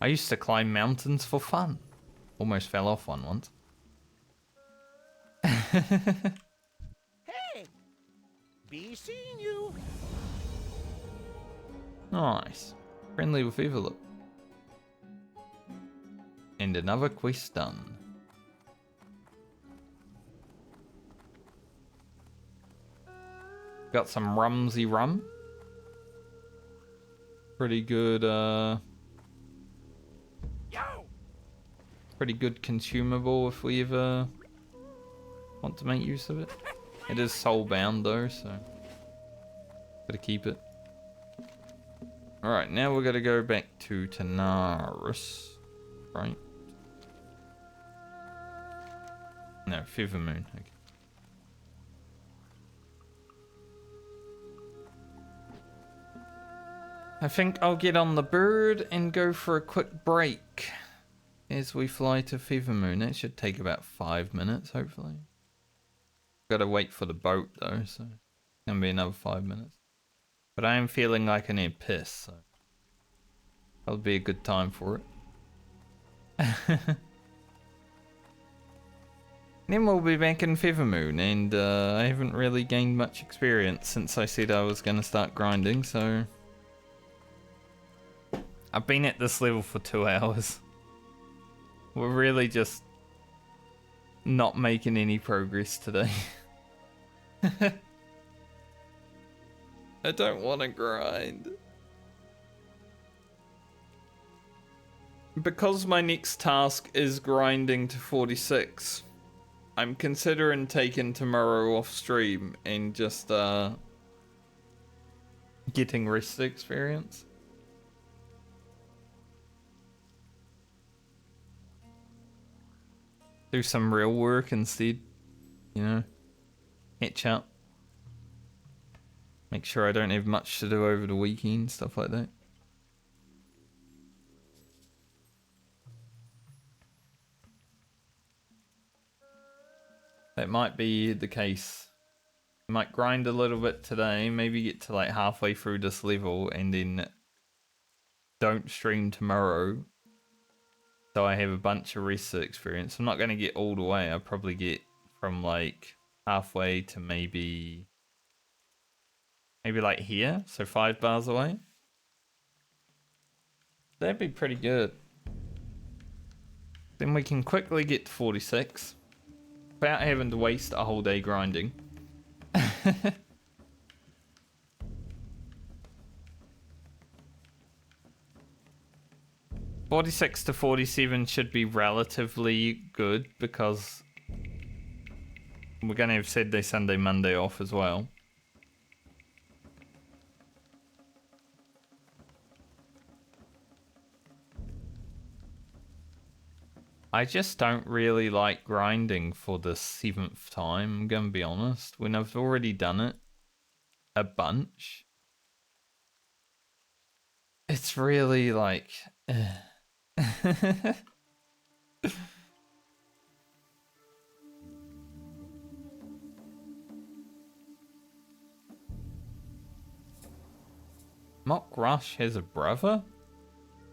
used to climb mountains for fun. Almost fell off one once. Hey! Be seeing you. Nice. Friendly with Evelyn. And another quest done. Got some rumsy rum. Pretty good, pretty good consumable if we ever want to make use of it. It is soul-bound though, so gotta keep it. Alright, now we're gonna go back to Tanaris, right? No, Feather Moon, okay. I think I'll get on the bird and go for a quick break as we fly to Feather Moon. That should take about 5 minutes, hopefully. Gotta wait for the boat though, so it's gonna be another 5 minutes. But I am feeling like I need piss, so that'll be a good time for it. Then we'll be back in Feather Moon, and I haven't really gained much experience since I said I was gonna start grinding, so I've been at this level for 2 hours. We're really just not making any progress today. I don't want to grind. Because my next task is grinding to 46, I'm considering taking tomorrow off stream and just getting rest experience. Do some real work instead, you know, catch up. Make sure I don't have much to do over the weekend, stuff like that. That might be the case. I might grind a little bit today, maybe get to like halfway through this level and then don't stream tomorrow. So I have a bunch of rest experience. I'm not going to get all the way. I'll probably get from like halfway to maybe like here. So 5 bars away. That'd be pretty good. Then we can quickly get to 46 without having to waste a whole day grinding. 46 to 47 should be relatively good because we're going to have Saturday, Sunday, Monday off as well. I just don't really like grinding for the 7th time, I'm going to be honest. When I've already done it a bunch, it's really like... Mock Rush has a brother?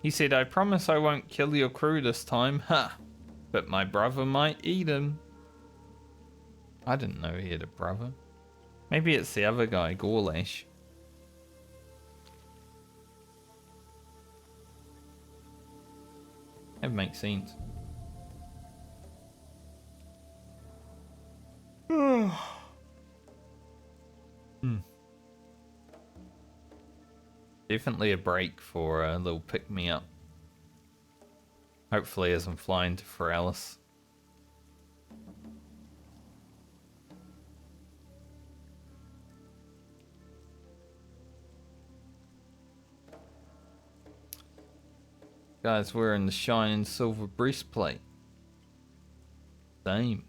He said, I promise I won't kill your crew this time, ha! But my brother might eat him. I didn't know he had a brother. Maybe it's the other guy, Gorlash. That makes sense. Definitely a break for a little pick-me-up. Hopefully as I'm flying to Feralis. Guys wearing the shining silver breastplate. Same.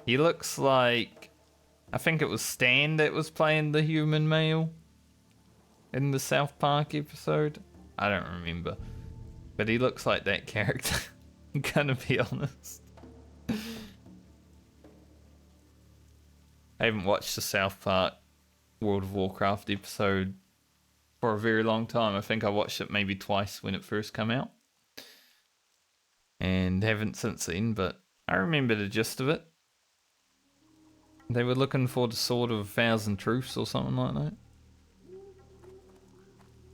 He looks like... I think it was Stan that was playing the human male in the South Park episode. I don't remember. But he looks like that character. I'm gonna be honest. I haven't watched the South Park World of Warcraft episode for a very long time. I think I watched it maybe twice when it first came out. And haven't since then, but I remember the gist of it. They were looking for the Sword of 1,000 Truths or something like that.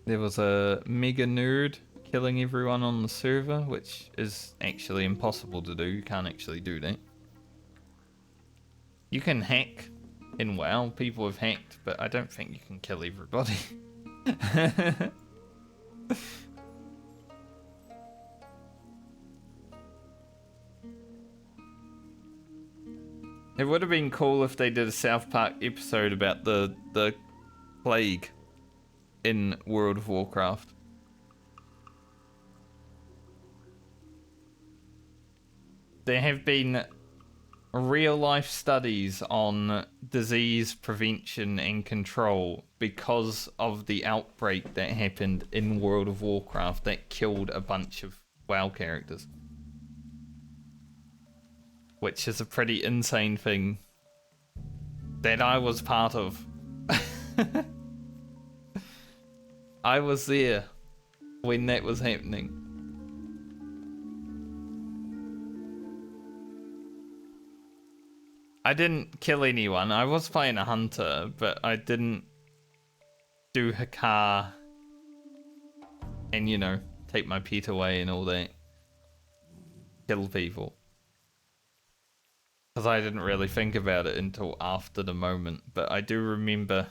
There was a mega nerd killing everyone on the server, which is actually impossible to do. You can't actually do that. You can hack in WoW. People have hacked, but I don't think you can kill everybody. It would have been cool if they did a South Park episode about the plague in World of Warcraft. There have been real life studies on disease prevention and control because of the outbreak that happened in World of Warcraft that killed a bunch of WoW characters. Which is a pretty insane thing that I was part of. I was there when that was happening. I didn't kill anyone. I was playing a hunter, but I didn't do Hakar and, you know, take my pet away and all that. Kill people. Because I didn't really think about it until after the moment, but I do remember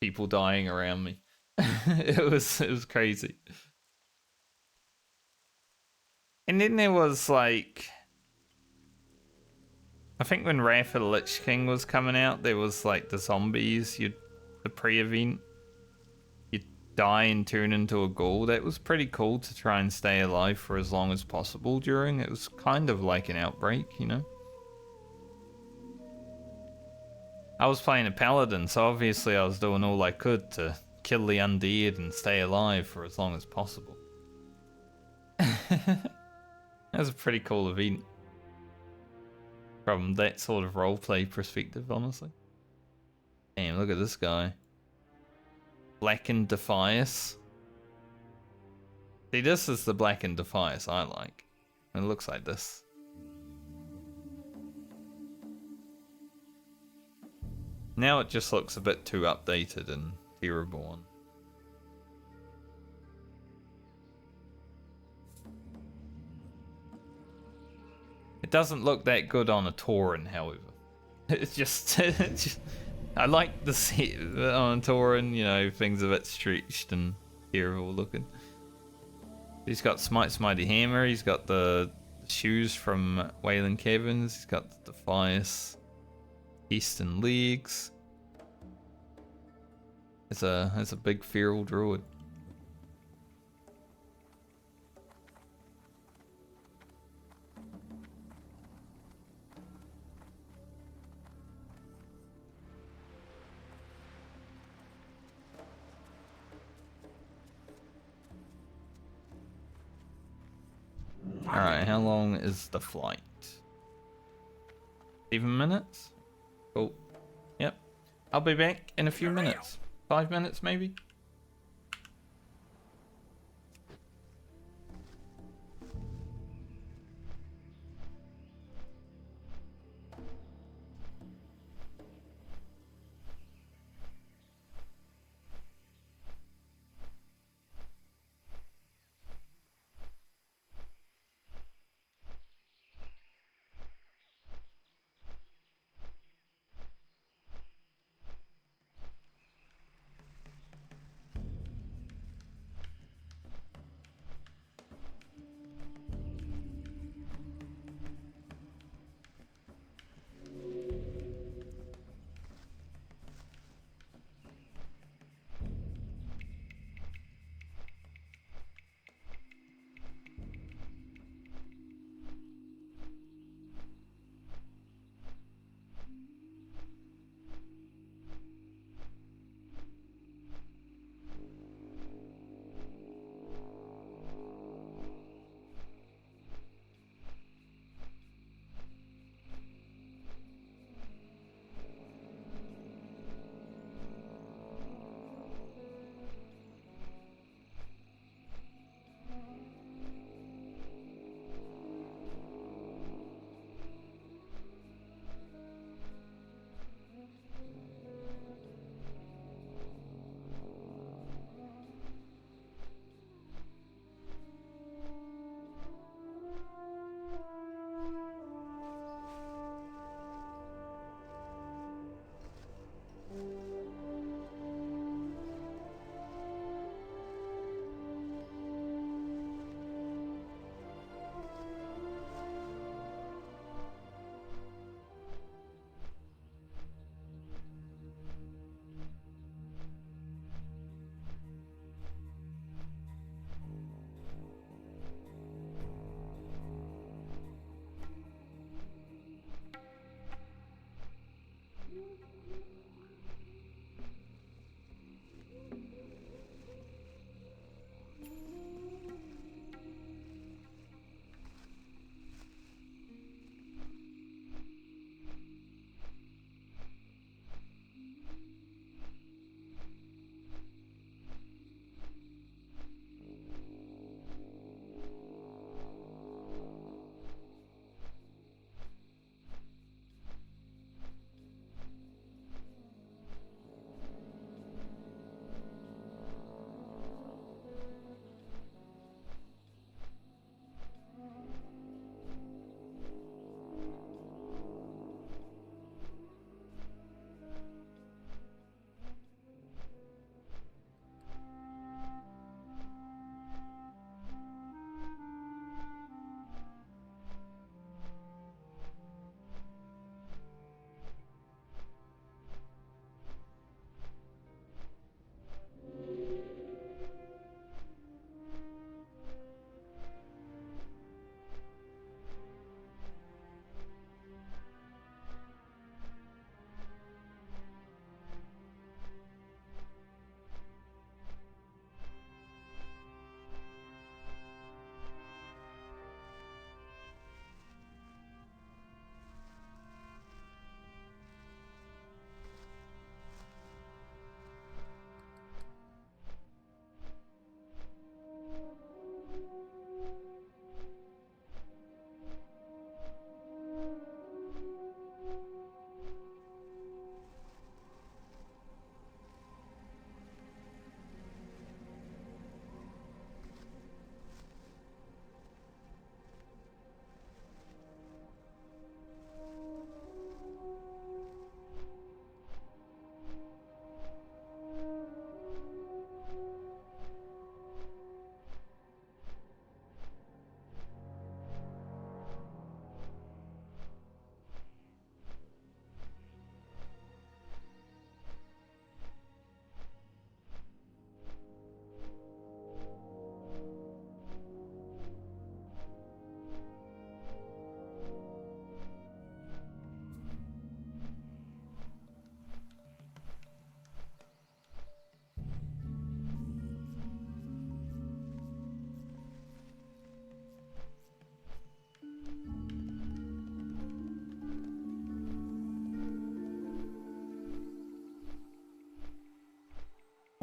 people dying around me. it was crazy. And then there was like, I think when Wrath of the Lich King was coming out, there was like the zombies, the pre-event. You'd die and turn into a ghoul. That was pretty cool to try and stay alive for as long as possible during. It was kind of like an outbreak, you know? I was playing a Paladin, so obviously I was doing all I could to kill the undead and stay alive for as long as possible. That was a pretty cool event. From that sort of roleplay perspective, honestly. Damn, look at this guy. Blackened Defias. See, this is the Blackened Defias I like. It looks like this. Now it just looks a bit too updated and terrible. It doesn't look that good on a Tauren, however. It's just, I like the set on a Tauren, you know, things a bit stretched and terrible looking. He's got Mighty Hammer, he's got the shoes from Wailing Caverns, he's got the Defias Eastern Legs. It's a big feral druid. Alright, how long is the flight? 7 minutes? Cool. I'll be back in a few minutes. 5 minutes, maybe?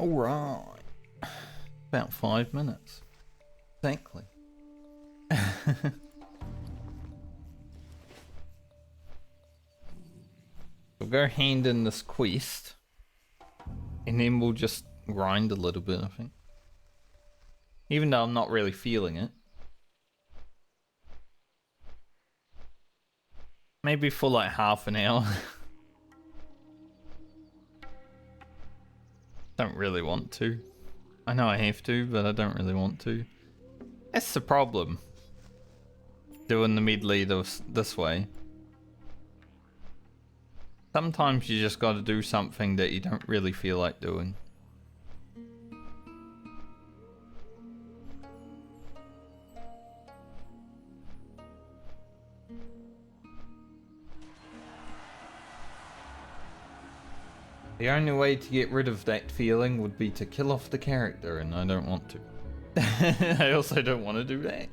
Alright. About 5 minutes. Exactly. We'll go hand in this quest. And then we'll just grind a little bit, I think. Even though I'm not really feeling it. Maybe for like half an hour. Don't really want to. I know I have to, but I don't really want to. That's the problem. Doing the medley this way. Sometimes you just gotta do something that you don't really feel like doing. The only way to get rid of that feeling would be to kill off the character, and I don't want to. I also don't want to do that.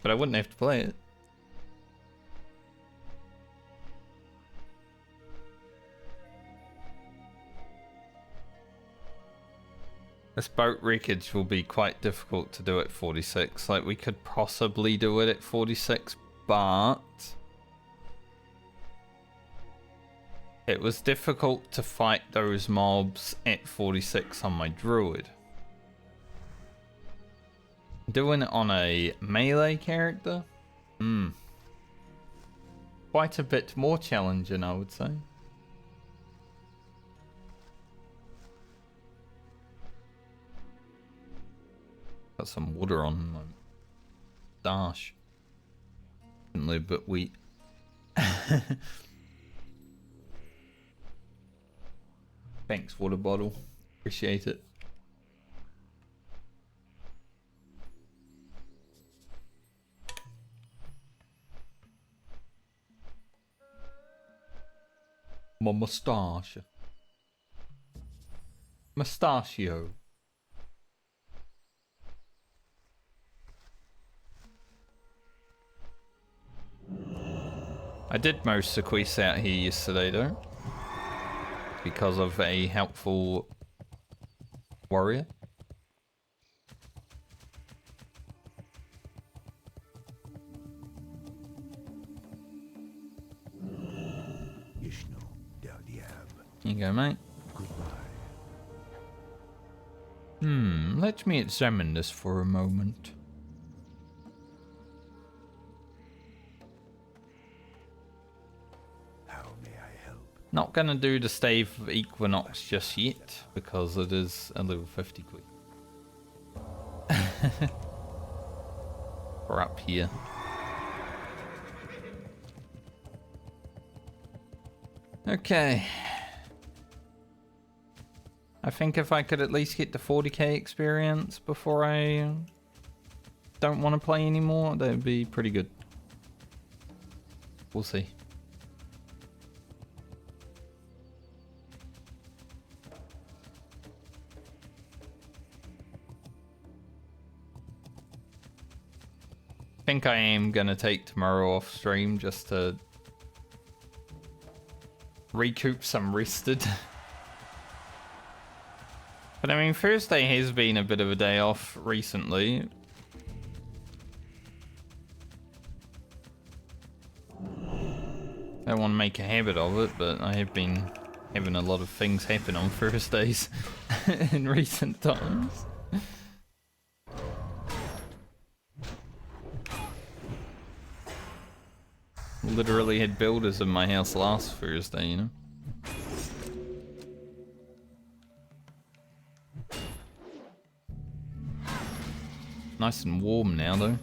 But I wouldn't have to play it. This boat wreckage will be quite difficult to do at 46. Like, we could possibly do it at 46, but it was difficult to fight those mobs at 46 on my druid. Doing it on a melee character? Quite a bit more challenging, I would say. Got some water on my dash. A little bit weak. Thanks, water bottle. Appreciate it. My moustache. Mustachio. I did most of the quests out here yesterday though, because of a helpful warrior. Here you go, mate. Let me examine this for a moment. Not gonna do the Stave of Equinox just yet, because it is a level 50 quid. We're up here. Okay. I think if I could at least get the 40k experience before I don't want to play anymore, that would be pretty good. We'll see. I think I am gonna take tomorrow off stream just to recoup some rested. But I mean, Thursday has been a bit of a day off recently. I don't want to make a habit of it, but I have been having a lot of things happen on Thursdays in recent times. Literally had builders in my house last Thursday, you know? Nice and warm now, though.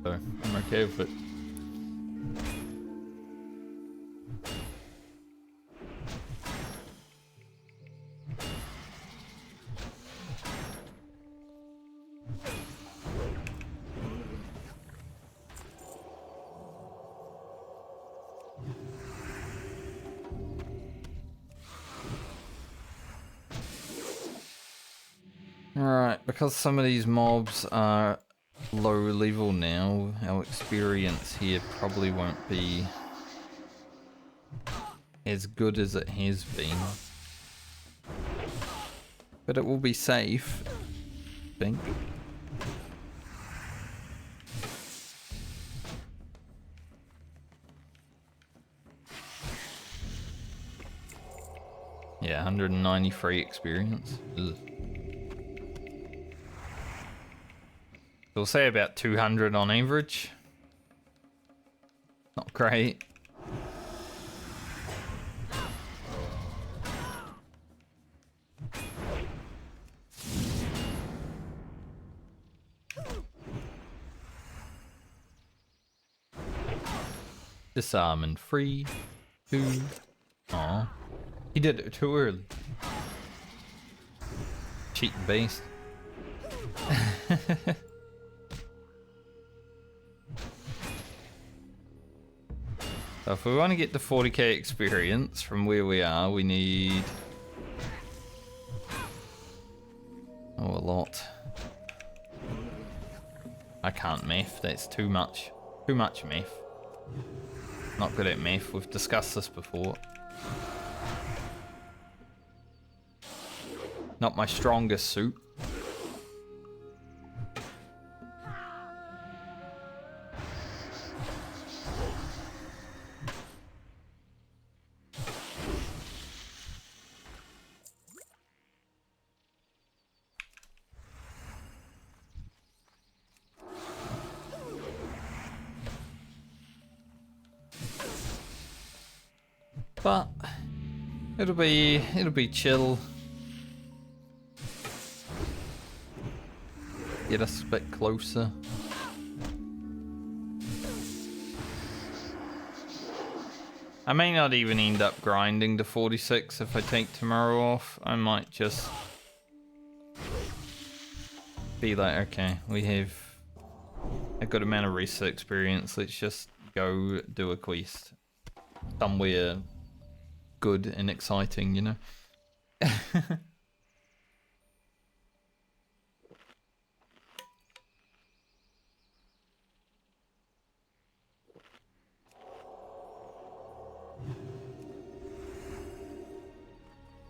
So, I'm okay with it. Alright, because some of these mobs are low level now, our experience here probably won't be as good as it has been. But it will be safe, I think. Yeah, 193 experience. Ugh. We'll say about 200 on average. Not great. Disarm and free. 2. Aw. He did it too early. Cheating beast. So if we want to get the 40k experience from where we are, we need... oh, a lot. I can't math, that's too much. Too much math. Not good at math, we've discussed this before. Not my strongest suit. But it'll be chill. Get us a bit closer. I may not even end up grinding to 46 if I take tomorrow off. I might just be like, okay, we have a good amount of research experience. Let's just go do a quest somewhere good and exciting, you know?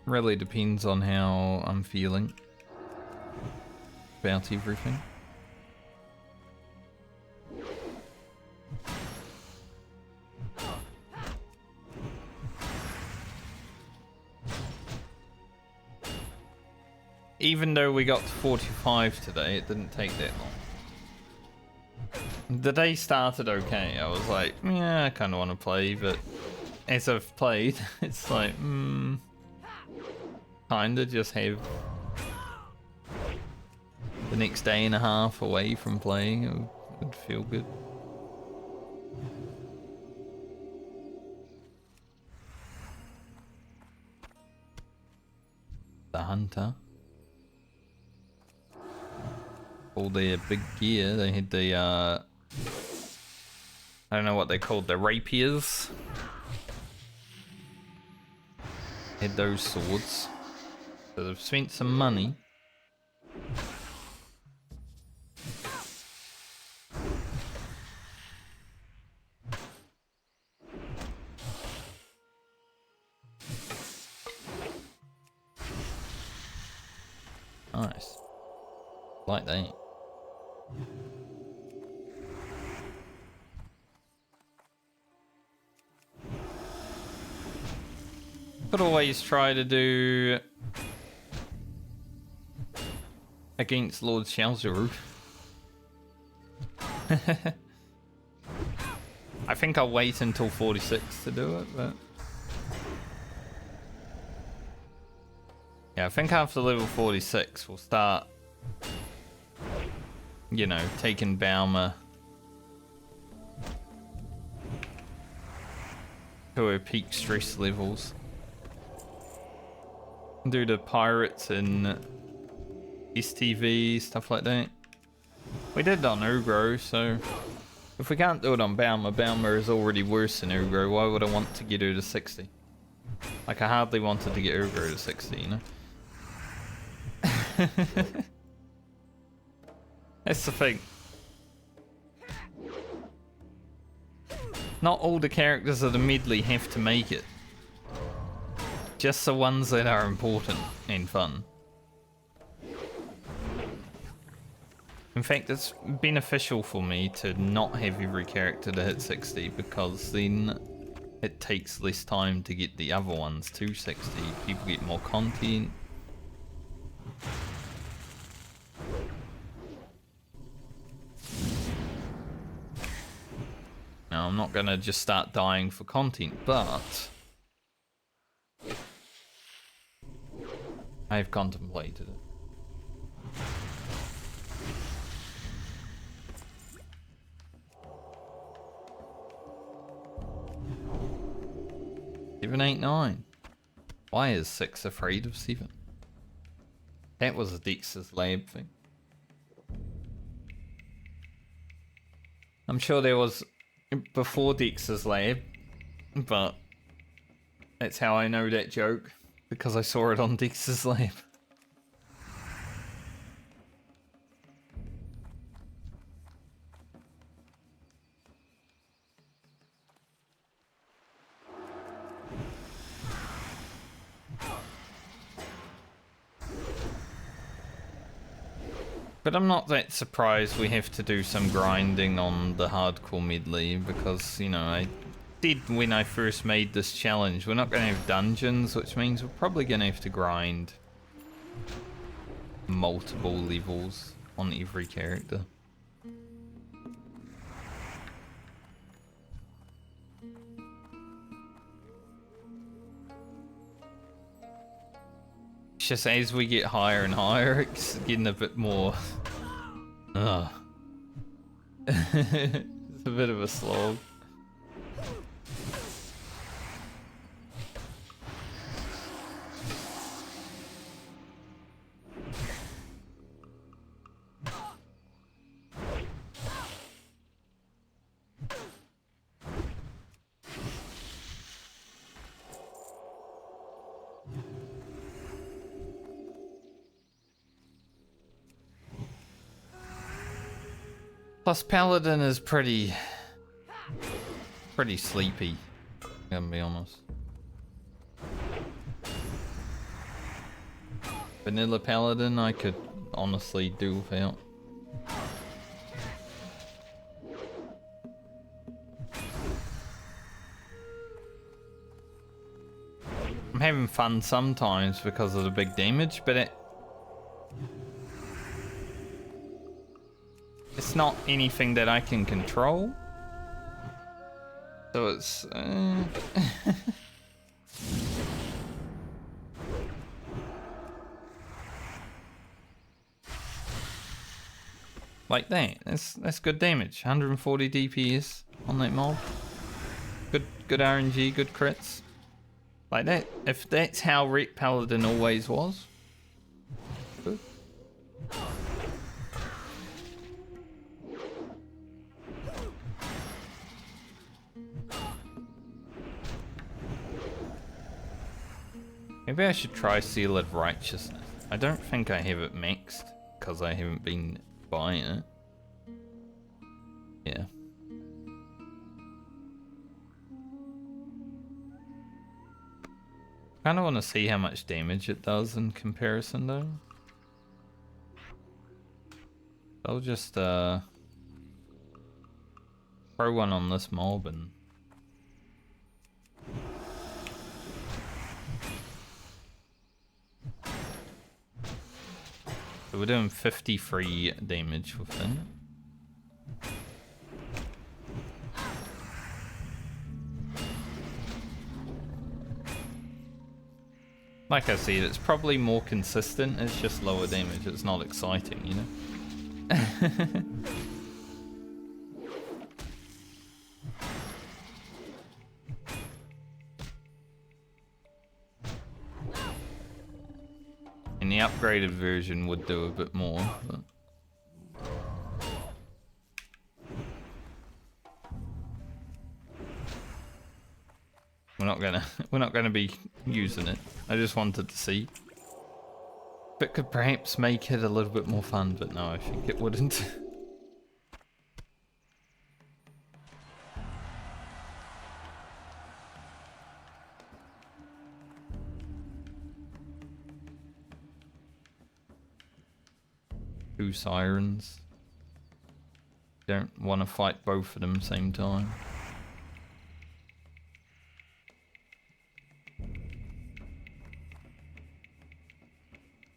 Really depends on how I'm feeling about everything. Even though we got to 45 today, it didn't take that long. The day started okay. I was like, yeah, I kind of want to play, but as I've played, it's like, kinda just have the next day and a half away from playing. It would feel good. The hunter. All their big gear. They had the I don't know what they called, the rapiers. Had those swords. So they've spent some money. Nice. Like that. Could always try to do against Lord Shalzuru. I think I'll wait until 46 to do it, but yeah, I think after level 46 we'll start, you know, taking Balmer to her peak stress levels. Do the pirates and STV, stuff like that. We did it on Ugro, so if we can't do it on Balmer, Balmer is already worse than Ugro. Why would I want to get her to 60? Like, I hardly wanted to get Ugro to 60, you know? That's the thing. Not all the characters of the Medley have to make it. Just the ones that are important and fun. In fact, it's beneficial for me to not have every character to hit 60 because then it takes less time to get the other ones to 60. People get more content. Now, I'm not gonna just start dying for content, but I've contemplated it. Seven, 8, 9. Why is 6 afraid of 7? That was a Dexter's Lab thing. I'm sure there was before Dexter's Lab, but that's how I know that joke, because I saw it on Dexter's Lab. But I'm not that surprised we have to do some grinding on the hardcore medley because, you know, I did when I first made this challenge. We're not going to have dungeons, which means we're probably going to have to grind multiple levels on every character. Just as we get higher and higher, it's getting a bit more. It's a bit of a slog. Plus, Paladin is pretty sleepy, I'm gonna be honest. Vanilla Paladin, I could honestly do without. I'm having fun sometimes because of the big damage, but it's not anything that I can control. So it's... like that. That's good damage. 140 DPS on that mob. Good RNG, good crits. Like that. If that's how Rep Paladin always was. Good. Maybe I should try Seal of Righteousness. I don't think I have it maxed because I haven't been buying it. Yeah. I kinda wanna see how much damage it does in comparison though. I'll just throw one on this mob and so we're doing 53 damage within it. Like I said, it's probably more consistent, it's just lower damage, it's not exciting, you know? And the upgraded version would do a bit more, but... we're not gonna be using it. I just wanted to see. If it could perhaps make it a little bit more fun, but no, I think it wouldn't. 2 sirens. Don't want to fight both of them same time.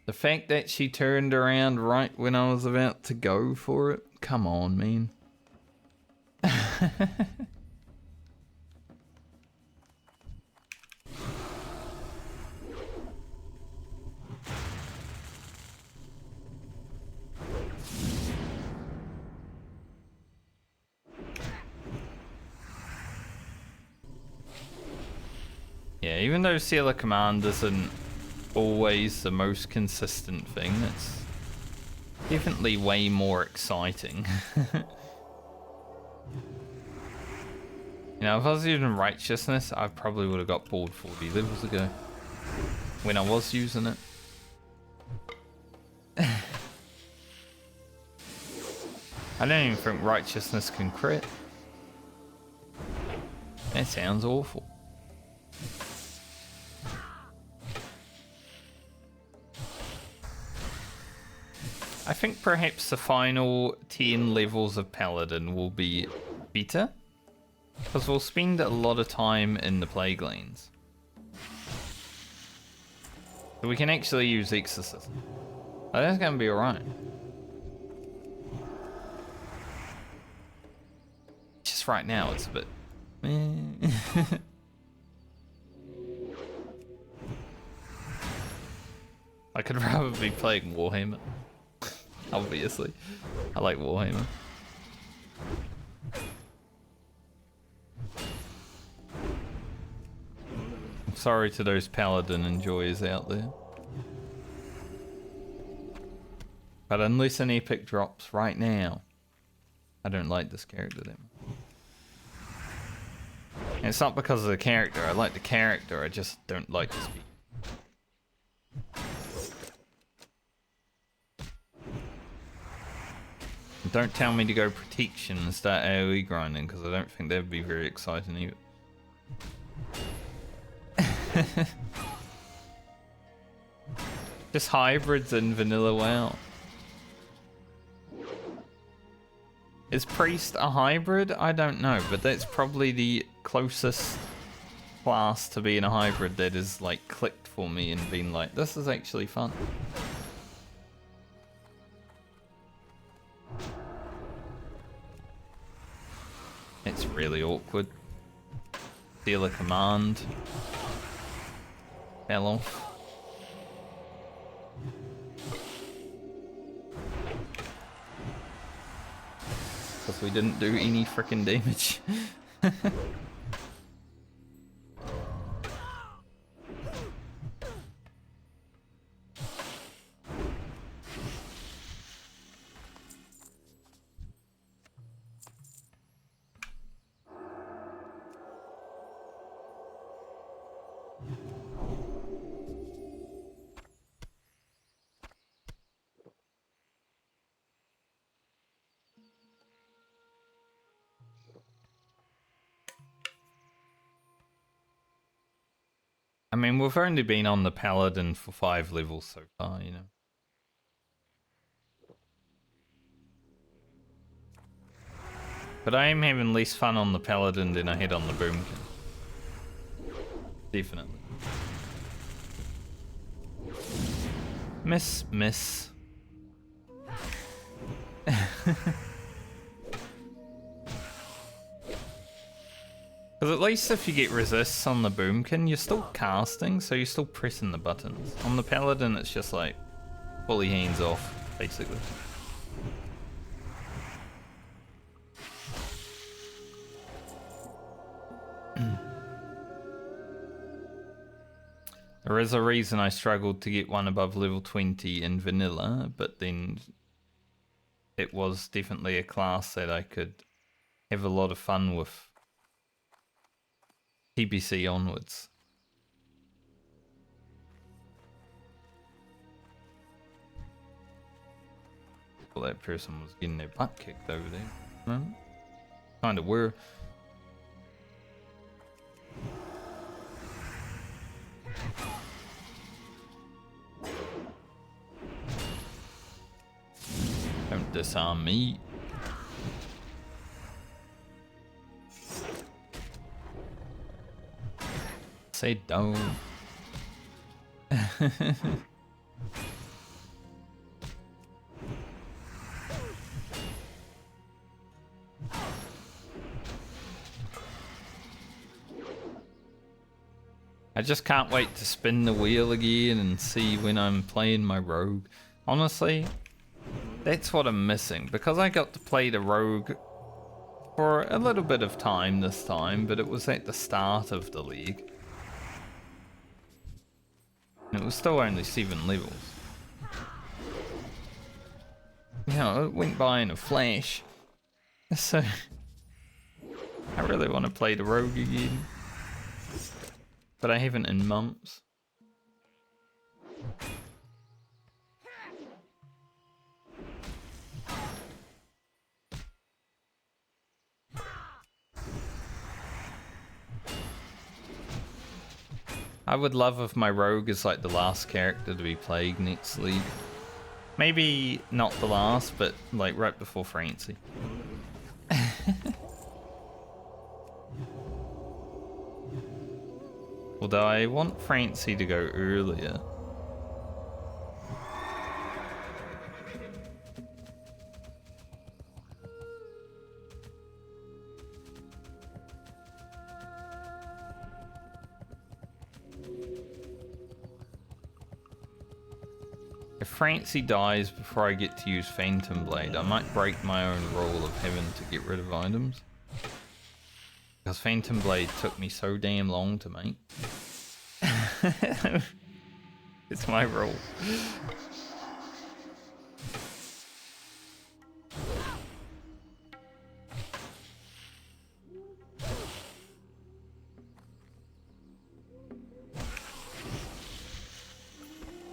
The fact that she turned around right when I was about to go for it. Come on, man. Yeah, even though Seal of Command isn't always the most consistent thing, it's definitely way more exciting. You know, if I was using Righteousness, I probably would have got bored 40 levels ago. When I was using it. I don't even think Righteousness can crit. That sounds awful. I think perhaps the final 10 levels of Paladin will be better, because we'll spend a lot of time in the Plague Lanes. So we can actually use Exorcism. Oh, that's going to be alright. Just right now it's a bit... I could rather be playing Warhammer. Obviously. I like Warhammer. I'm sorry to those Paladin enjoyers out there. But unless an epic drops right now, I don't like this character that much. And it's not because of the character. I like the character, I just don't like the speed. Don't tell me to go protection and start AoE grinding, because I don't think that would be very exciting either. Just hybrids in vanilla WoW. Is Priest a hybrid? I don't know, but that's probably the closest class to being a hybrid that is like clicked for me and been like, this is actually fun. It's really awkward. Seal a command. Fell off. Because we didn't do any freaking damage. I mean, we've only been on the Paladin for 5 levels so far, you know. But I am having less fun on the Paladin than I had on the Boomkin. Definitely. Miss. Because at least if you get resists on the Boomkin, you're still casting, so you're still pressing the buttons. On the Paladin, it's just like fully hands off, basically. There is a reason I struggled to get one above level 20 in vanilla, but then it was definitely a class that I could have a lot of fun with. TBC onwards. Well, that person was getting their butt kicked over there. No? Kind of were. Don't disarm me. Say don't. I just can't wait to spin the wheel again and see when I'm playing my rogue. Honestly, that's what I'm missing, because I got to play the rogue for a little bit of time this time, but it was at the start of the league. And it was still only 7 levels. You know, it went by in a flash. So, I really want to play the rogue again. But I haven't in months. I would love if my rogue is like the last character to be played next league. Maybe not the last, but like right before Francie. Although I want Francie to go earlier. If Francie dies before I get to use Phantom Blade, I might break my own rule of having to get rid of items. Because Phantom Blade took me so damn long to make. It's my rule.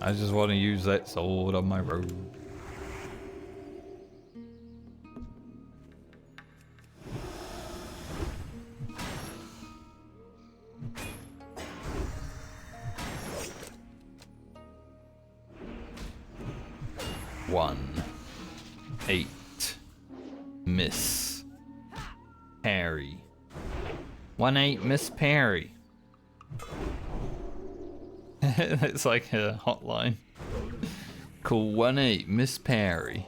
I just want to use that sword on my road. One, 8, miss, parry. 1-8, miss parry. It's like a hotline. Call 1-8, miss parry.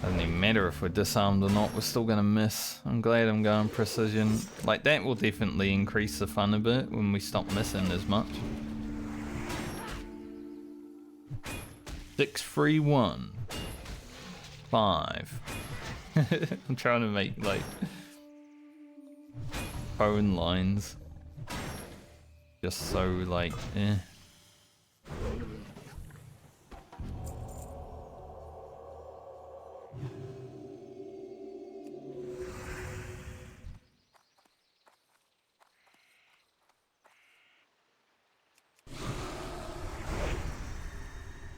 Doesn't even matter if we're disarmed or not, we're still gonna miss. I'm glad I'm going precision. Like, that will definitely increase the fun a bit when we stop missing as much. 6, 3, 1, 5. I'm trying to make like phone lines. Just so like, eh.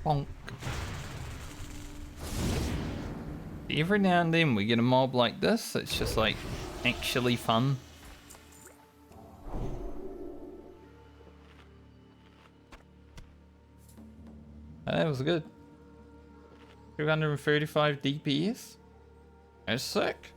Bonk. Every now and then we get a mob like this, it's just like actually fun. That was good. 235 DPS. That's sick.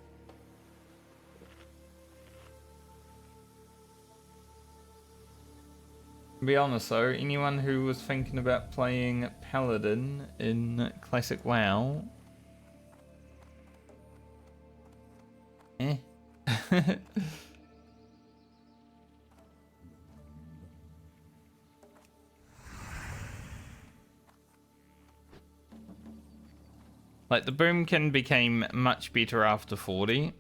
To be honest though, anyone who was thinking about playing Paladin in Classic WoW, eh. Like, the boomkin became much better after 40.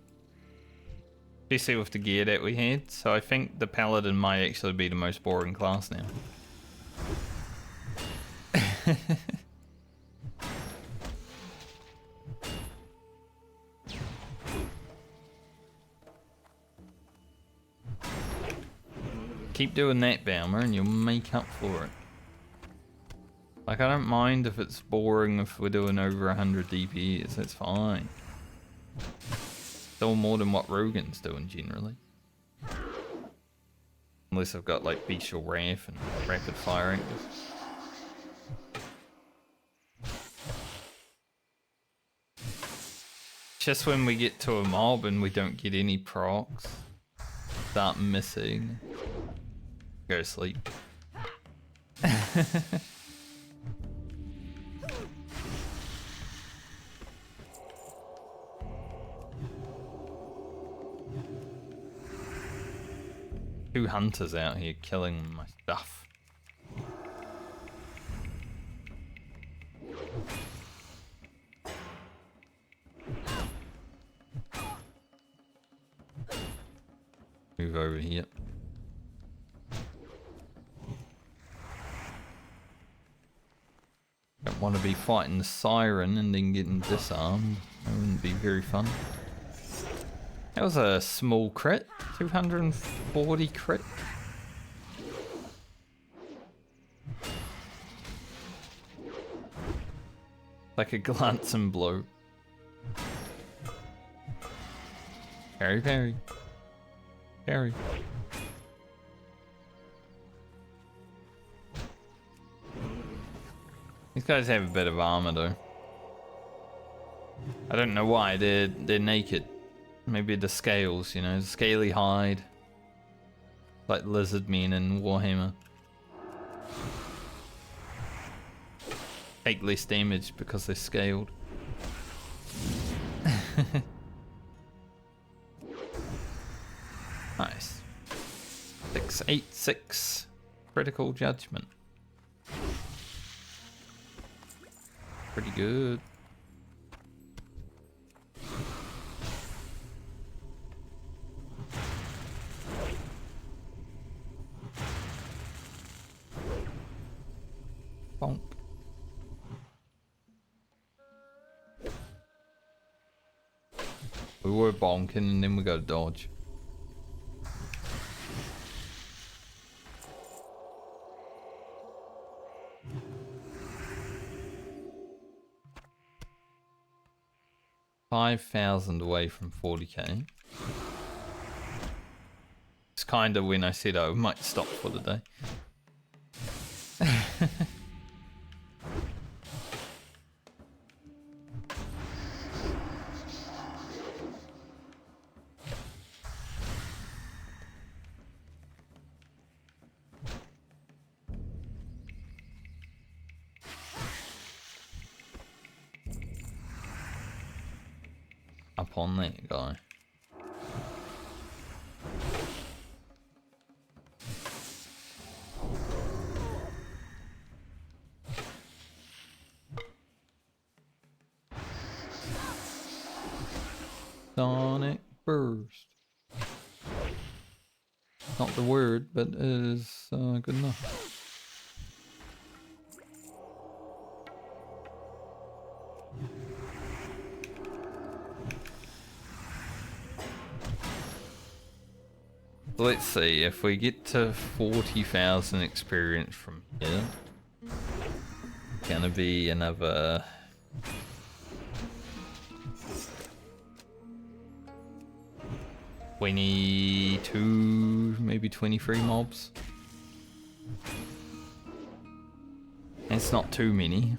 Especially with the gear that we had. So I think the Paladin might actually be the most boring class now. Keep doing that, Baumer, and you'll make up for it. Like, I don't mind if it's boring if we're doing over 100 DPS, it's fine. Still more than what Rogan's doing generally. Unless I've got like Bestial Wrath and Rapid Fire active. Just when we get to a mob and we don't get any procs, start missing. Go to sleep. 2 hunters out here killing my stuff. Move over here. Don't want to be fighting the siren and then getting disarmed. That wouldn't be very fun. That was a small crit. 240 crit. Like a glancing blow. Parry, parry. Parry. These guys have a bit of armor though. I don't know why, they're naked. Maybe the scales, you know, the scaly hide. Like lizard men in Warhammer. Take less damage because they're scaled. Nice. 686 critical judgment. Pretty good. Bonk. We were bonking and then we got to dodge. $5,000 away from 40k. It's kind of when I said I might stop for the day. Up on that guy. Sonic Burst. Not the word, but it is good enough. Let's see, if we get to 40,000 experience from here, it's gonna be another 22, maybe 23 mobs. It's not too many.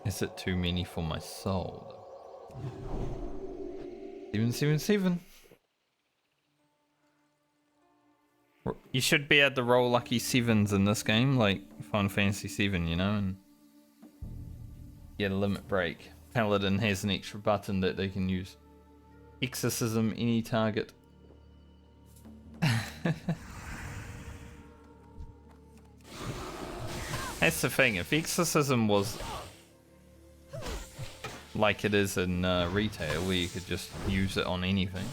Is it too many for my soul? 777. You should be able to roll lucky sevens in this game, like Final Fantasy 7, you know, and get a limit break. Paladin has an extra button that they can use. Exorcism any target. That's the thing, if Exorcism was like it is in retail, where you could just use it on anything.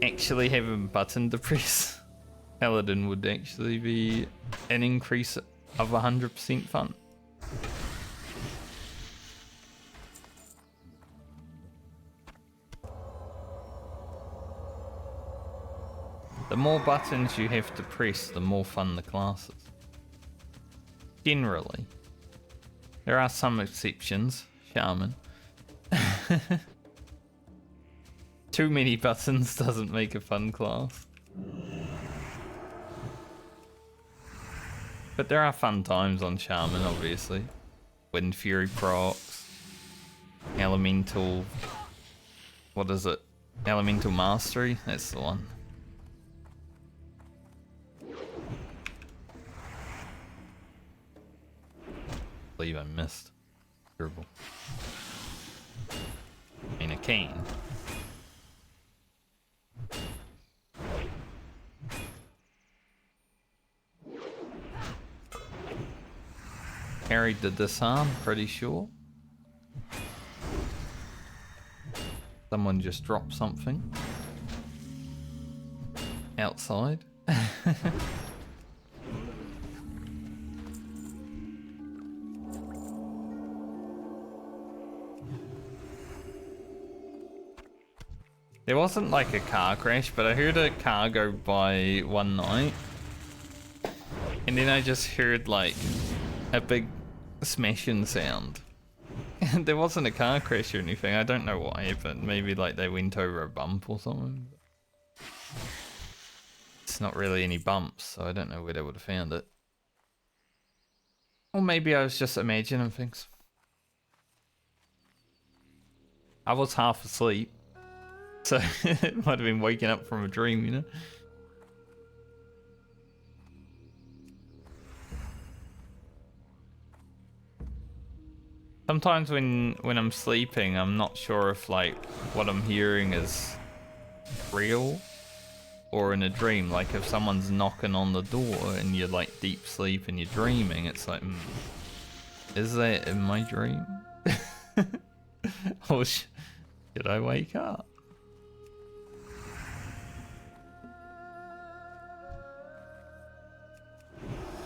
Actually have a button to press. Paladin would actually be an increase of 100% fun. The more buttons you have to press, the more fun the class is. Generally. There are some exceptions. Shaman. Too many buttons doesn't make a fun class. But there are fun times on Shaman, obviously. Wind Fury procs. Elemental... What is it? Elemental Mastery? That's the one. I believe I missed. Terrible. I mean, a cane. Carried the disarm, pretty sure. Someone just dropped something. Outside. There wasn't like a car crash, but I heard a car go by one night. And then I just heard like a big smashing sound. And there wasn't a car crash or anything. I don't know what happened. Maybe like they went over a bump or something. It's not really any bumps, so I don't know where they would have found it. Or maybe I was just imagining things. I was half asleep. So it might have been waking up from a dream, you know? Sometimes when I'm sleeping, I'm not sure if like what I'm hearing is real or in a dream. Like if someone's knocking on the door and you're like deep sleep and you're dreaming, it's like, is that in my dream? Or should I wake up?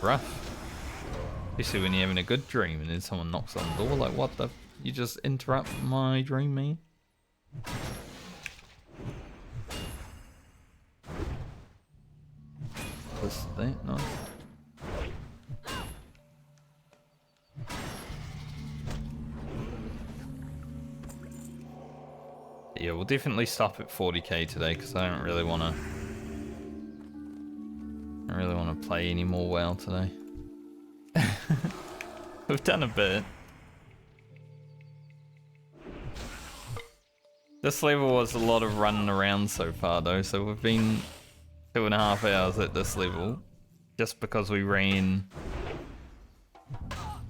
Rough. Especially when you're having a good dream and then someone knocks on the door, like what the you just interrupt my dream, man? What's that? Nice. Yeah, we'll definitely stop at 40k today because I don't really want to play any more WoW today. We've done a bit. This level was a lot of running around so far though, so we've been 2.5 hours at this level just because we ran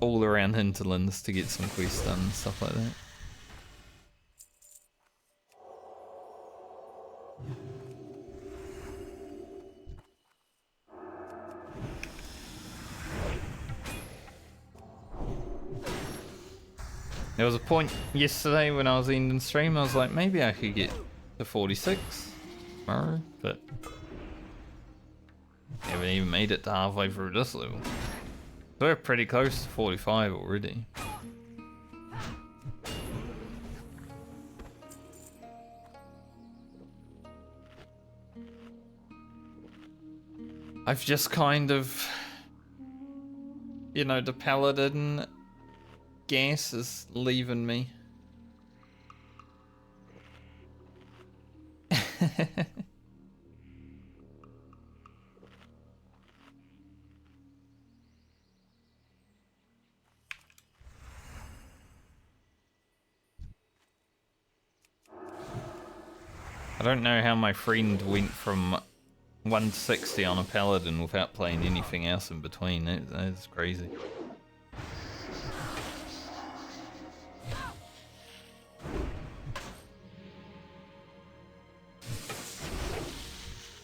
all around hinterlands to get some quests done and stuff like that. There was a point yesterday when I was ending stream, I was like, maybe I could get to 46 tomorrow, but I haven't even made it to halfway through this level. So we're pretty close to 45 already. I've just kind of, you know, the Paladin gas is leaving me. I don't know how my friend went from 160 on a Paladin without playing anything else in between. That's crazy.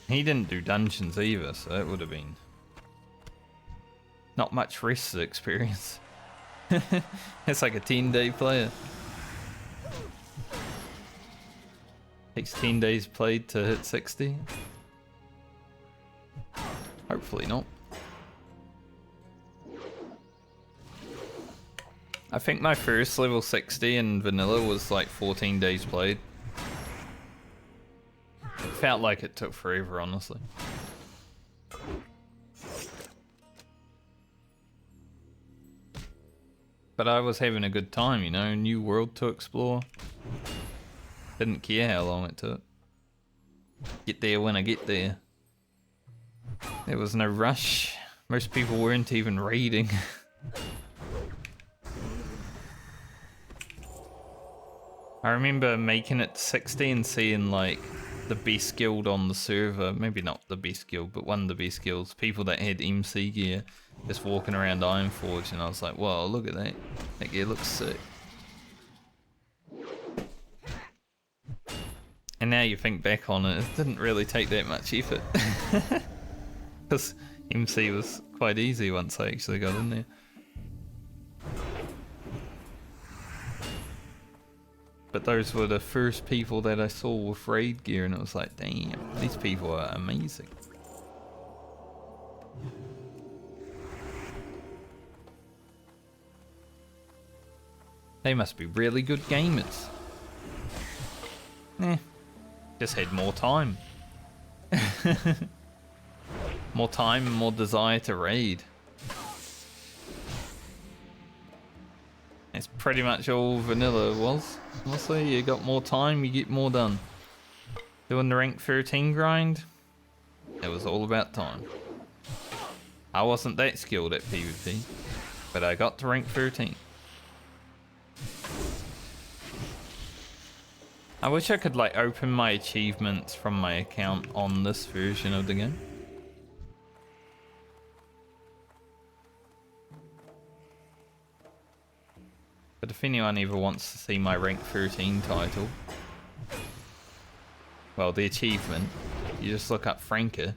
He didn't do dungeons either, so it would have been not much rest experience. It's like a 10-day player. Takes 10 days played to hit 60. Hopefully not. I think my first level 60 in vanilla was like 14 days played. It felt like it took forever, honestly. But I was having a good time, you know, new world to explore. Didn't care how long it took. Get there when I get there. There was no rush. Most people weren't even raiding. I remember making it to 60 and seeing like the best guild on the server, maybe not the best guild, but one of the best guilds, people that had MC gear just walking around Ironforge, and I was like, whoa, look at that. That gear looks sick. And now you think back on it, it didn't really take that much effort. Because MC was quite easy once I actually got in there. But those were the first people that I saw with raid gear, and it was like, damn, these people are amazing. They must be really good gamers. Just had more time. More time and more desire to raid. That's pretty much all vanilla was. Honestly, you got more time, you get more done. Doing the rank 13 grind, it was all about time. I wasn't that skilled at PvP, but I got to rank 13. I wish I could like open my achievements from my account on this version of the game. But if anyone ever wants to see my rank 13 title, well, the achievement, you just look up Franker.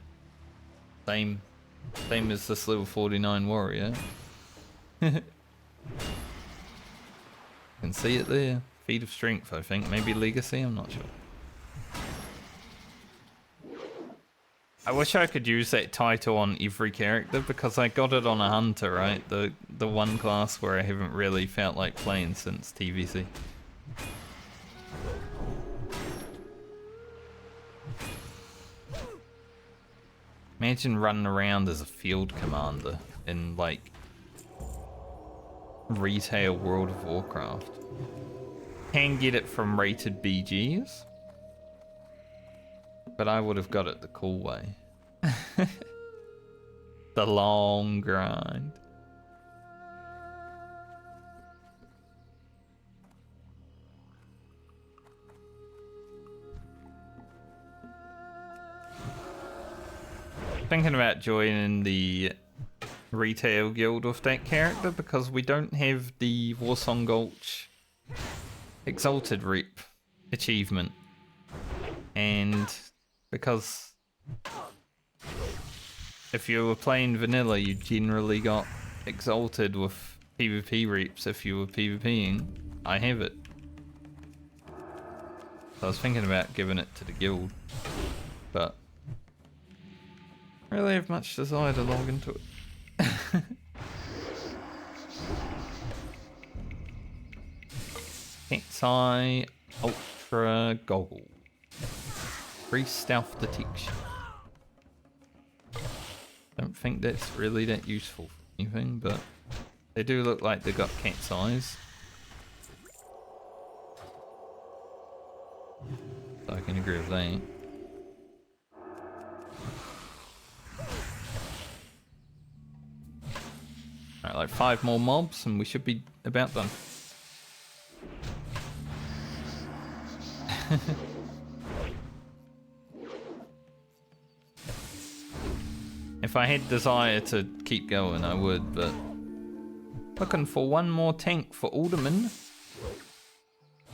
Same as this level 49 warrior. You can see it there. Feat of Strength, I think. Maybe Legacy, I'm not sure. I wish I could use that title on every character, because I got it on a hunter, right? The one class where I haven't really felt like playing since TVC. Imagine running around as a field commander in like retail World of Warcraft. Can get it from rated BGs, but I would have got it the cool way. The long grind. Thinking about joining the retail guild with that character, because we don't have the Warsong Gulch Exalted Rep achievement, and because if you were playing vanilla you generally got exalted with PvP reps if you were PvPing. I have it, so I was thinking about giving it to the guild, but I don't really have much desire to log into it. Cat's Eye Ultra Goggle. Free stealth detection. Don't think that's really that useful for anything, but they do look like they got cat's eyes. So I can agree with that. Alright, like 5 more mobs and we should be about done. If I had desire to keep going, I would, but looking for one more tank for Alderman.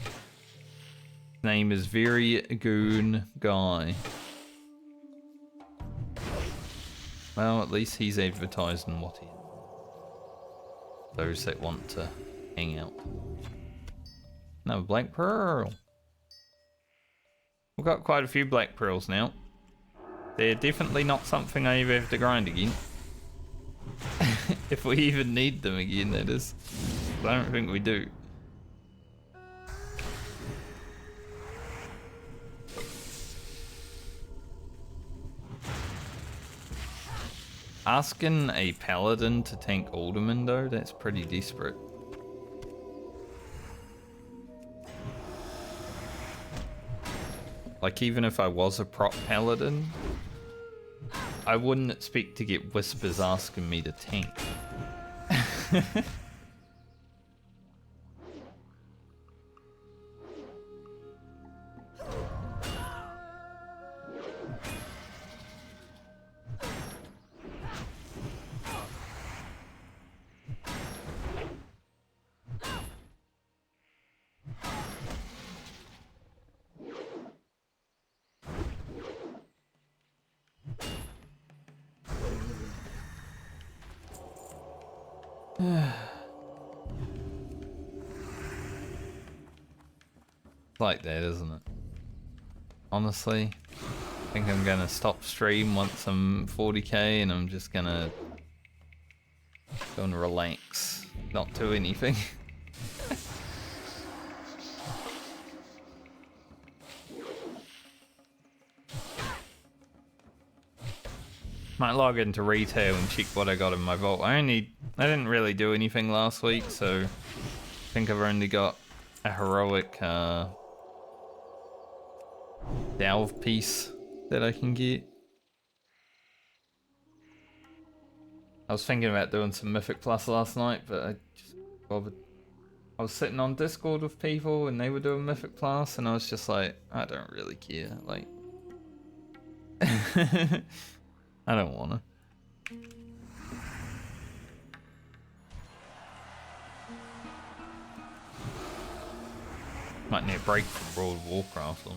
His name is Very Goon Guy. Well, at least he's advertising what he is. Those that want to hang out. Another Black Pearl. We've got quite a few Black Pearls now. They're definitely not something I ever have to grind again. If we even need them again, that is. I don't think we do. Asking a Paladin to tank Alderman though, that's pretty desperate. Like even if I was a prop Paladin, I wouldn't expect to get Whispers asking me to tank. Like that, isn't it? Honestly, I think I'm gonna stop stream once I'm 40k and I'm just gonna go and relax, not do anything. Might log into retail and check what I got in my vault. I didn't really do anything last week, so I think I've only got a heroic delve piece that I can get. I was thinking about doing some Mythic Plus last night, but I just bothered. I was sitting on Discord with people and they were doing Mythic Plus and I was just like, I don't really care, like I don't wanna. Might need a break from World of Warcraft.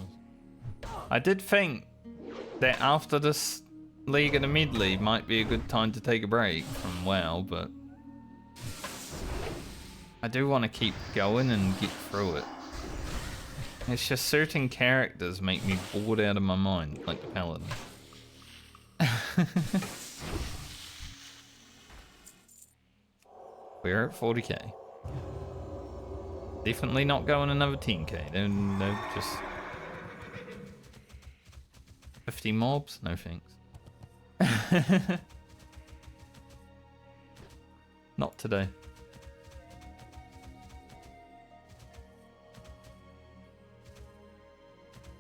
I did think that after this League and the Medley might be a good time to take a break from WoW, but I do want to keep going and get through it. It's just certain characters make me bored out of my mind, like the Paladin. We're at 40k. Definitely not going another 10k. They're just 50 mobs? No thanks. Not today.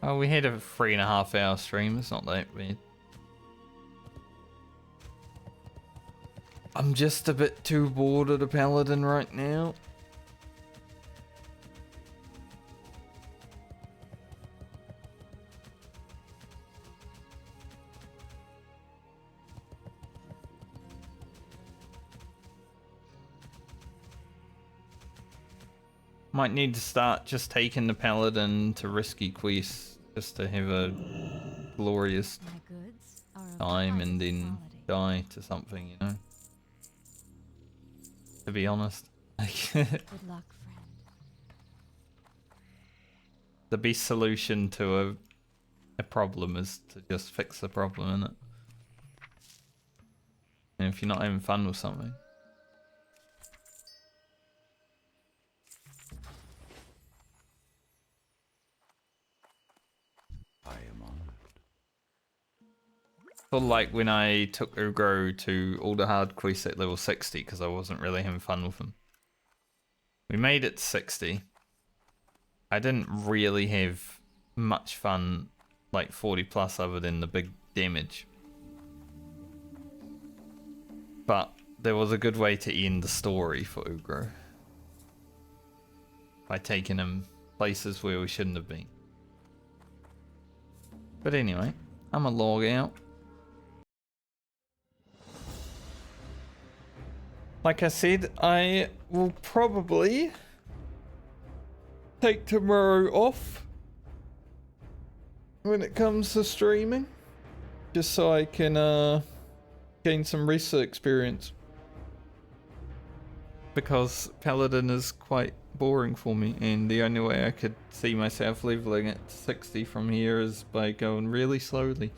Oh, we had a 3.5 hour stream. It's not that bad. I'm just a bit too bored of the Paladin right now. Might need to start just taking the Paladin to risky quests just to have a glorious time and then die to something, you know? To be honest. Good luck, friend. The best solution to a problem is to just fix the problem, innit? And if you're not having fun with something. Feel like when I took Ugro to all the hard quests at level 60 because I wasn't really having fun with them. We made it to 60. I didn't really have much fun like 40 plus other than the big damage. But there was a good way to end the story for Ugro. By taking him places where we shouldn't have been. But anyway, I'm a log out. Like I said, I will probably take tomorrow off when it comes to streaming, just so I can gain some rest experience. Because Paladin is quite boring for me, and the only way I could see myself leveling at 60 from here is by going really slowly.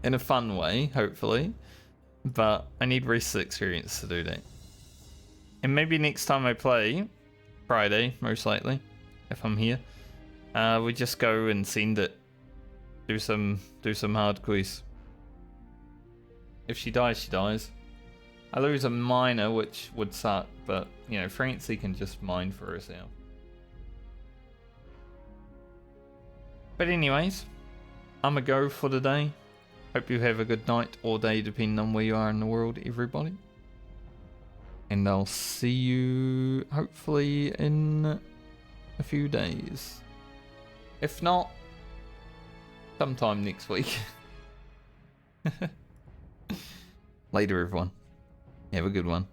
In a fun way, hopefully. But I need recent experience to do that. And maybe next time I play, Friday, most likely, if I'm here, we just go and send it. Do some hard quiz. If she dies, she dies. I lose a miner, which would suck, but, you know, Francie can just mine for herself. But anyways, I'm a go for today. Hope you have a good night or day, depending on where you are in the world, everybody. And I'll see you, hopefully, in a few days. If not, sometime next week. Later, everyone. Have a good one.